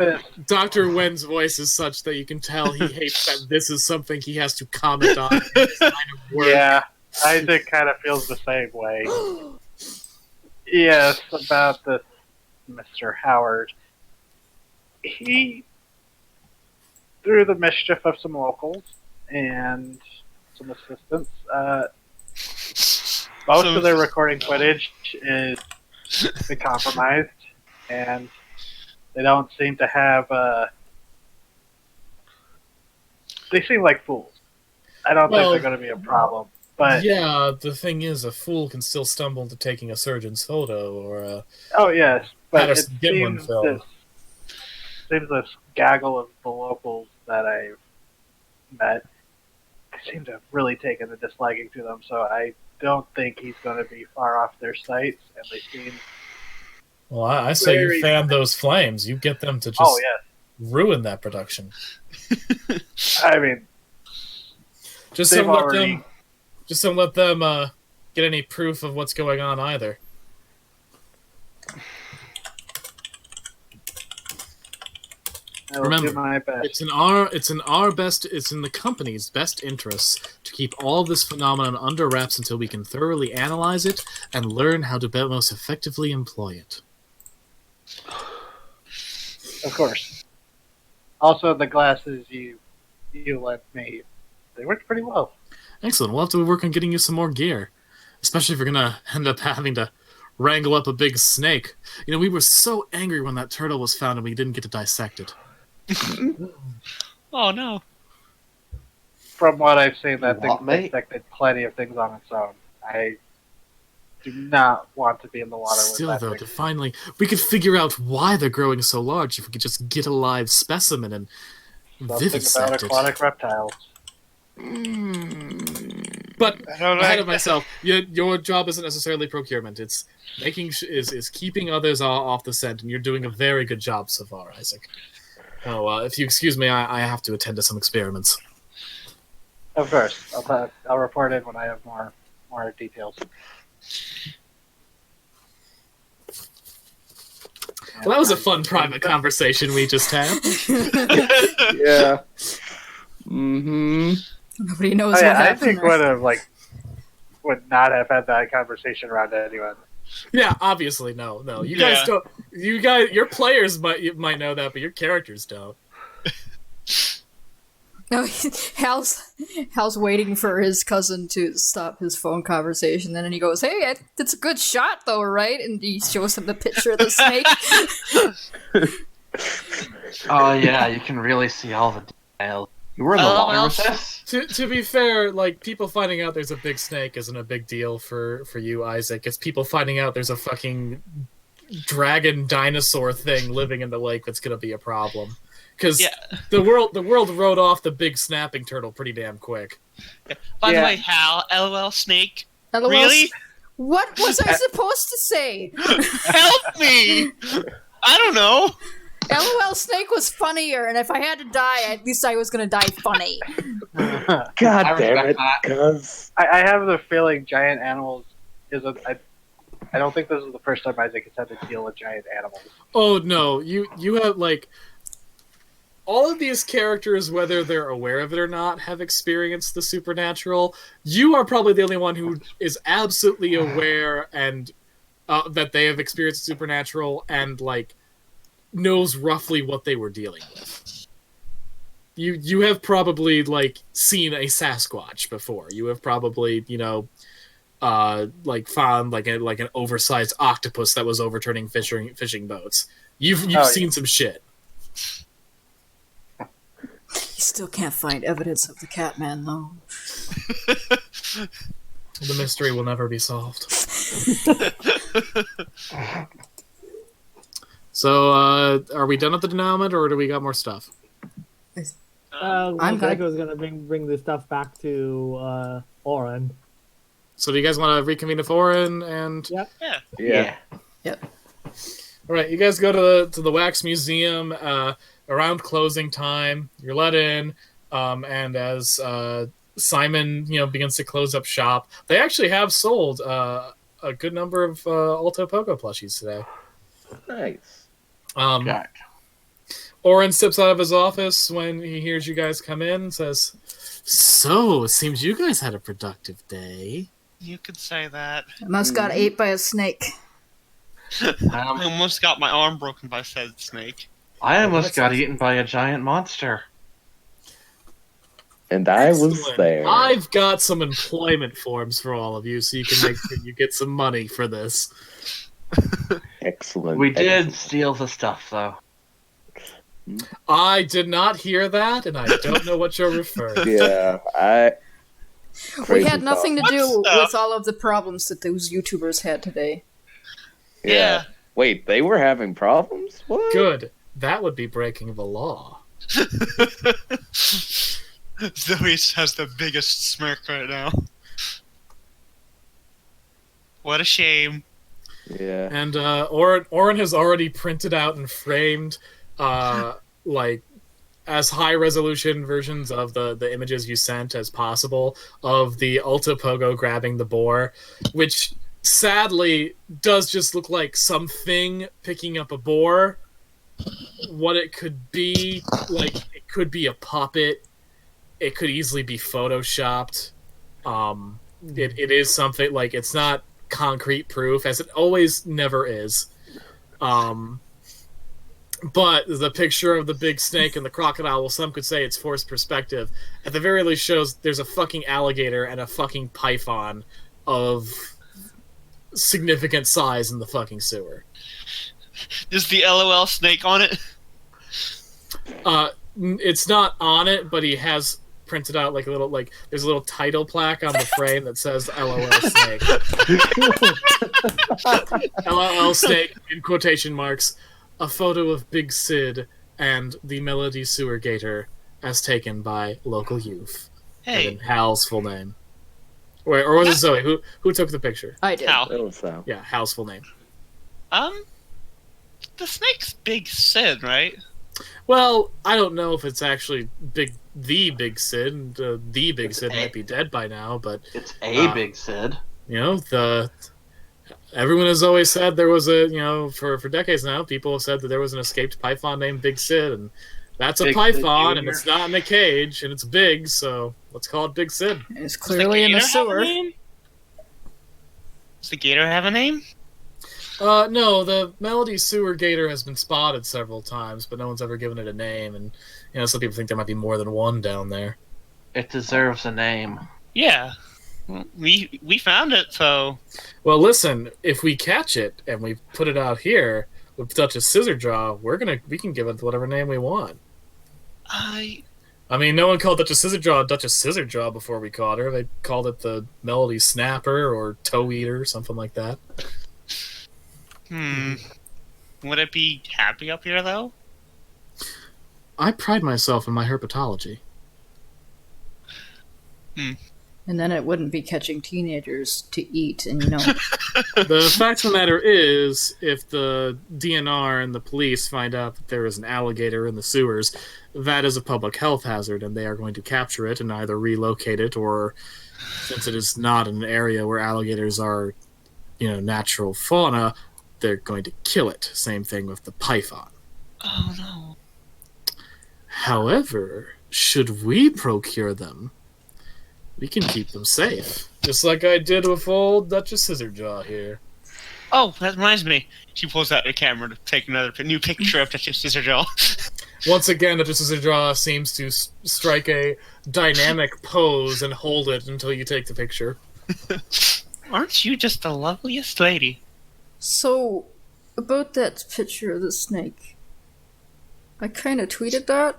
Dr. Wen's voice is such that you can tell he hates that this is something he has to comment on in his line of work. Yeah, Isaac kind of feels the same way. Yes, about this Mr. Howard. He, through the mischief of some locals and some assistants, most of their recording footage is been compromised, and they don't seem to have. They seem like fools. I don't think they're going to be a problem. But yeah, the thing is, a fool can still stumble into taking a surgeon's photo or a oh yes, but it Patterson Gimlin film. Seems this gaggle of the locals that I've met seem to have really taken a disliking to them. So I don't think he's going to be far off their sights, and they seem. Well, I say you fan those flames. You get them to just ruin that production. I mean, just don't let them get any proof of what's going on either. Remember, my best. it's in the company's best interests to keep all of this phenomenon under wraps until we can thoroughly analyze it and learn how to most effectively employ it. Of course. Also, the glasses you lent me, they worked pretty well. Excellent. We'll have to work on getting you some more gear, especially if you're gonna end up having to wrangle up a big snake. You know, we were so angry when that turtle was found and we didn't get to dissect it. Oh no! From what I've seen, that thing dissected plenty of things on its own. I do not want to be in the water Still, with that though, thing. to finally... We could figure out why they're growing so large if we could just get a live specimen and vivisect about aquatic reptiles. But ahead of myself, your job isn't necessarily procurement. It's is keeping others off the scent, and you're doing a very good job so far, Isaac. Oh, if you excuse me, I have to attend to some experiments. Of course, I'll report in when I have more details. Well, that was a fun private conversation we just had. Yeah. Mm-hmm. Nobody knows Oh, yeah, what I happened. think would not have had that conversation around anyone. Yeah, obviously, no. You guys don't. Your players might know that, but your characters don't. No, Hal's waiting for his cousin to stop his phone conversation, and then he goes, "Hey, it's a good shot, though, right?" And he shows him the picture of the snake. Oh yeah, you can really see all the details. You were in the water with this? To be fair, like, people finding out there's a big snake isn't a big deal for you, Isaac. It's people finding out there's a fucking dragon dinosaur thing living in the lake that's gonna be a problem. Because the world wrote off the big snapping turtle pretty damn quick. By the way, Hal, LOL Snake. LOL, Really? What was I supposed to say? Help me! I don't know. LOL Snake was funnier, and if I had to die, at least I was gonna die funny. God damn it, cuz. I have the feeling giant animals is I don't think this is the first time Isaac has had to deal with giant animals. Oh no, you have like all of these characters, whether they're aware of it or not, have experienced the supernatural. You are probably the only one who is absolutely aware and that they have experienced supernatural and like knows roughly what they were dealing with. You have probably like seen a Sasquatch before. You have probably, like found like an oversized octopus that was overturning fishing boats. You've seen some shit. He still can't find evidence of the Catman, though. The mystery will never be solved. So, are we done with the denouement, or do we got more stuff? I'm good. Kaiko's gonna bring this stuff back to Oren. So, do you guys want to reconvene with Oren? And Yeah. all right, you guys go to the wax museum around closing time. You're let in, and as Simon, begins to close up shop, they actually have sold a good number of Alto Pogo plushies today. Nice. Oren steps out of his office when he hears you guys come in and says, "So, it seems you guys had a productive day." You could say that. I must got ate by a snake. I almost got my arm broken by said snake. I almost got eaten by a giant monster. And I was Excellent. there. I've got some employment forms for all of you, so you can make sure you get some money for this. Excellent. We did steal the stuff, though. I did not hear that, and I don't know what you're referring to. Yeah, We Crazy had nothing to thought. do What with all of the problems that those YouTubers had today. Yeah. Wait, they were having problems? What? Good. That would be breaking the law. Zoe has the biggest smirk right now. What a shame. Yeah. And Oren has already printed out and framed like as high resolution versions of the images you sent as possible of the Alto Pogo grabbing the boar, which sadly does just look like something picking up a boar. What it could be, like, it could be a puppet. It could easily be photoshopped. It is something, like, it's not concrete proof, as it always never is. But the picture of the big snake and the crocodile, well, some could say it's forced perspective. At the very least shows there's a fucking alligator and a fucking python of significant size in the fucking sewer. Is the LOL snake on it? It's not on it, but he has printed out like a little, like, there's a little title plaque on the frame that says LOL snake. LOL snake, in quotation marks, a photo of Big Sid and the Melody Sewer Gator as taken by local youth. Hey. And then Hal's full name. Wait, or was it Zoe? Who took the picture? I did. Hal. That was so. Yeah, Hal's full name. The snake's Big Sid, right? Well, I don't know if it's actually the Big Sid. The Big Sid might be dead by now, but It's a Big Sid. Everyone has always said there was for decades now, people have said that there was an escaped python named Big Sid, and that's a Big python, Sid and Jr. it's not in a cage, and it's big, so let's call it Big Sid. It's clearly in the sewer. Does the gator have a name? No, the Melody Sewer Gator has been spotted several times, but no one's ever given it a name, and some people think there might be more than one down there. It deserves a name. Yeah. We found it, so... Well, listen, if we catch it and we put it out here with Duchess Scissorjaw, we can give it whatever name we want. I mean, no one called Duchess Scissorjaw before we caught her. They called it the Melody Snapper or Toe Eater, something like that. Would it be happy up here, though? I pride myself in my herpetology. And then it wouldn't be catching teenagers to eat, and The fact of the matter is, if the DNR and the police find out that there is an alligator in the sewers, that is a public health hazard, and they are going to capture it and either relocate it, or, since it is not an area where alligators are, natural fauna, they're going to kill it. Same thing with the python. Oh, no. However, should we procure them, we can keep them safe. Just like I did with old Duchess Scissorjaw here. Oh, that reminds me. She pulls out her camera to take another new picture of Duchess Scissorjaw. Once again, Duchess Scissorjaw seems to strike a dynamic pose and hold it until you take the picture. Aren't you just the loveliest lady? So, about that picture of the snake, I kind of tweeted that.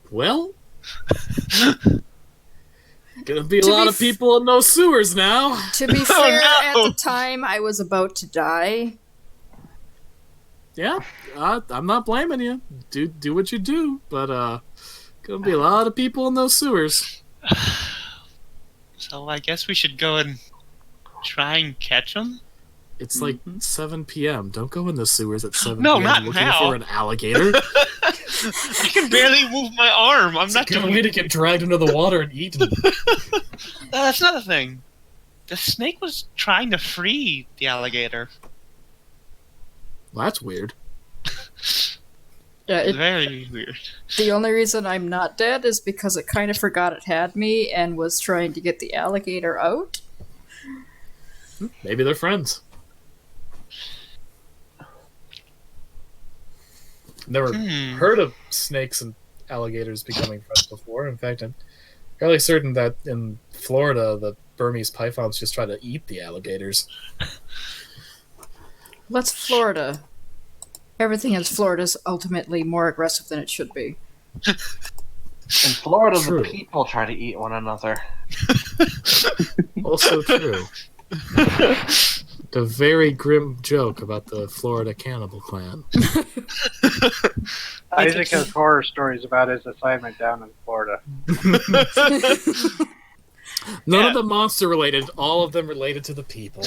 Well, gonna be a To lot be of people in those sewers now. To be fair, no! at the time I was about to die. Yeah, I'm not blaming you. Do what you do, but gonna be a lot of people in those sewers. So I guess we should go and try and catch them? It's like 7 p.m. Don't go in the sewers at 7 No, p.m. not looking now. for an alligator. I can barely move my arm. I'm not Good doing way to get dragged into the water and eaten. That's another thing. The snake was trying to free the alligator. Well, that's weird. Yeah, Very weird. the only reason I'm not dead is because it kind of forgot it had me and was trying to get the alligator out. Maybe they're friends. Never heard of snakes and alligators becoming friends before. In fact, I'm fairly certain that in Florida, the Burmese pythons just try to eat the alligators. What's Florida? Everything in Florida is ultimately more aggressive than it should be. In Florida, True. the people try to eat one another. Also true. The very grim joke about the Florida cannibal clan. Isaac has horror stories about his assignment down in Florida. None of them monster related, all of them related to the people.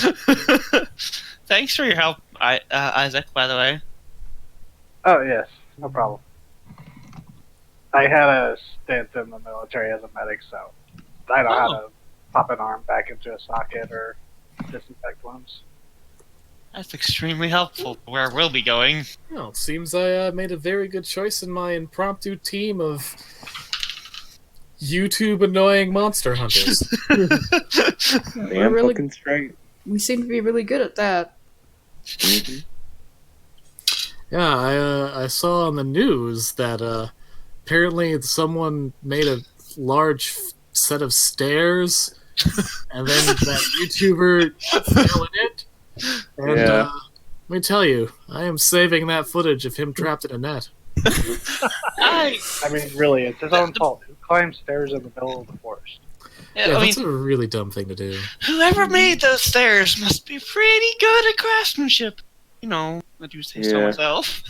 Thanks for your help, Isaac, by the way. Oh, yes, no problem. I had a stint in the military as a medic, so I know how to pop an arm back into a socket or disinfect wounds. That's extremely helpful to where we'll be going. Well, it seems I made a very good choice in my impromptu team of YouTube annoying monster hunters. Damn really- fucking straight. We seem to be really good at that. Yeah, I saw on the news that apparently someone made a large set of stairs, and then that YouTuber fell in it. And Yeah. let me tell you, I am saving that footage of him trapped in a net. I mean, really, it's his own fault. Who climbs stairs in the middle of the forest? Yeah, mean, that's a really dumb thing to do. whoever made those stairs must be pretty good at craftsmanship. You know, would you say so Yeah. myself?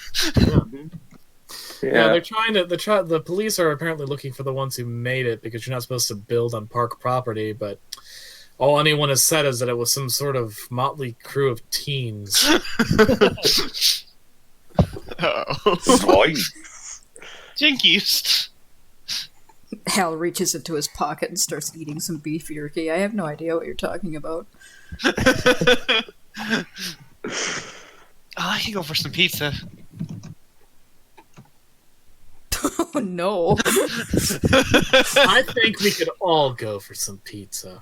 Yeah, they're trying to. The police are apparently looking for the ones who made it because you're not supposed to build on park property. But all anyone has said is that it was some sort of motley crew of teens. Jinkies. Hal reaches into his pocket and starts eating some beef jerky. I have no idea what you're talking about. I can go for some pizza. Oh no. I think we could all go for some pizza.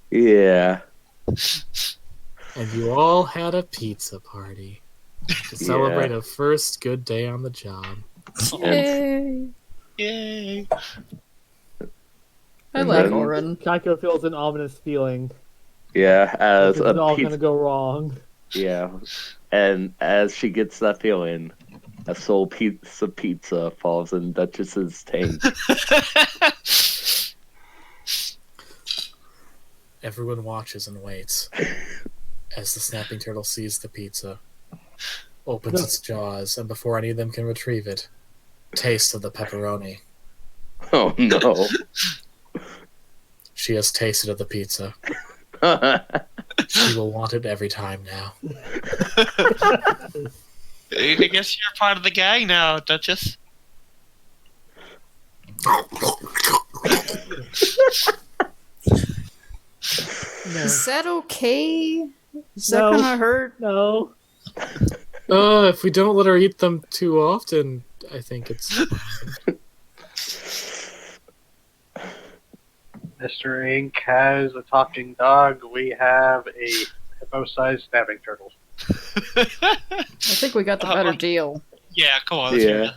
Yeah. And you all had a pizza party to celebrate a first good day on the job. Yay. Yay. I And like then- Oren. Kaiko feels an ominous feeling. Yeah, as This is a all pizza. gonna go wrong. Yeah, and as she gets that feeling, a soul piece of pizza falls in Duchess's tank. Everyone watches and waits as the snapping turtle sees the pizza, opens its jaws, and before any of them can retrieve it, tastes of the pepperoni. Oh no! She has tasted of the pizza. She will want it every time now. I guess you're part of the gang now, Duchess. Is that okay? Is that No. gonna hurt? No. If we don't let her eat them too often, I think it's fine. Mr. Ink has a talking dog. We have a hippo-sized snapping turtle. I think we got the better deal. Yeah, come on. Let's Yeah. hear it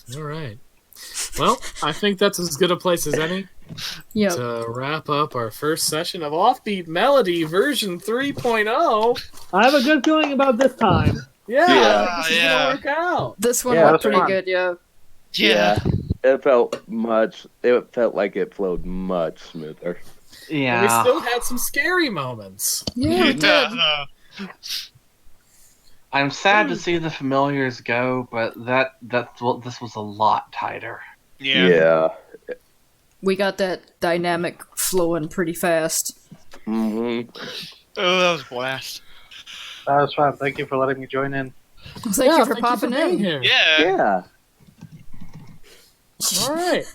here. All right. Well, I think that's as good a place as any Yep. to wrap up our first session of Offbeat Melody version 3.0. I have a good feeling about this time. Yeah. This is Yeah. gonna work out. This one Yeah, went that's pretty fun. good, yeah. Yeah. It felt much. It felt like it flowed much smoother. And we Yeah. still had some scary moments. Yeah, we did. Yeah. I'm sad to see the familiars go, but this was a lot tighter. Yeah. Yeah. We got that dynamic flowing pretty fast. Hmm. Oh, that was a blast. That was fun. Thank you for letting me join in. Thank you for popping being in. here. Yeah. Yeah. All right.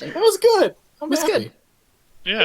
That was good. I'm It was happy. good. Yeah.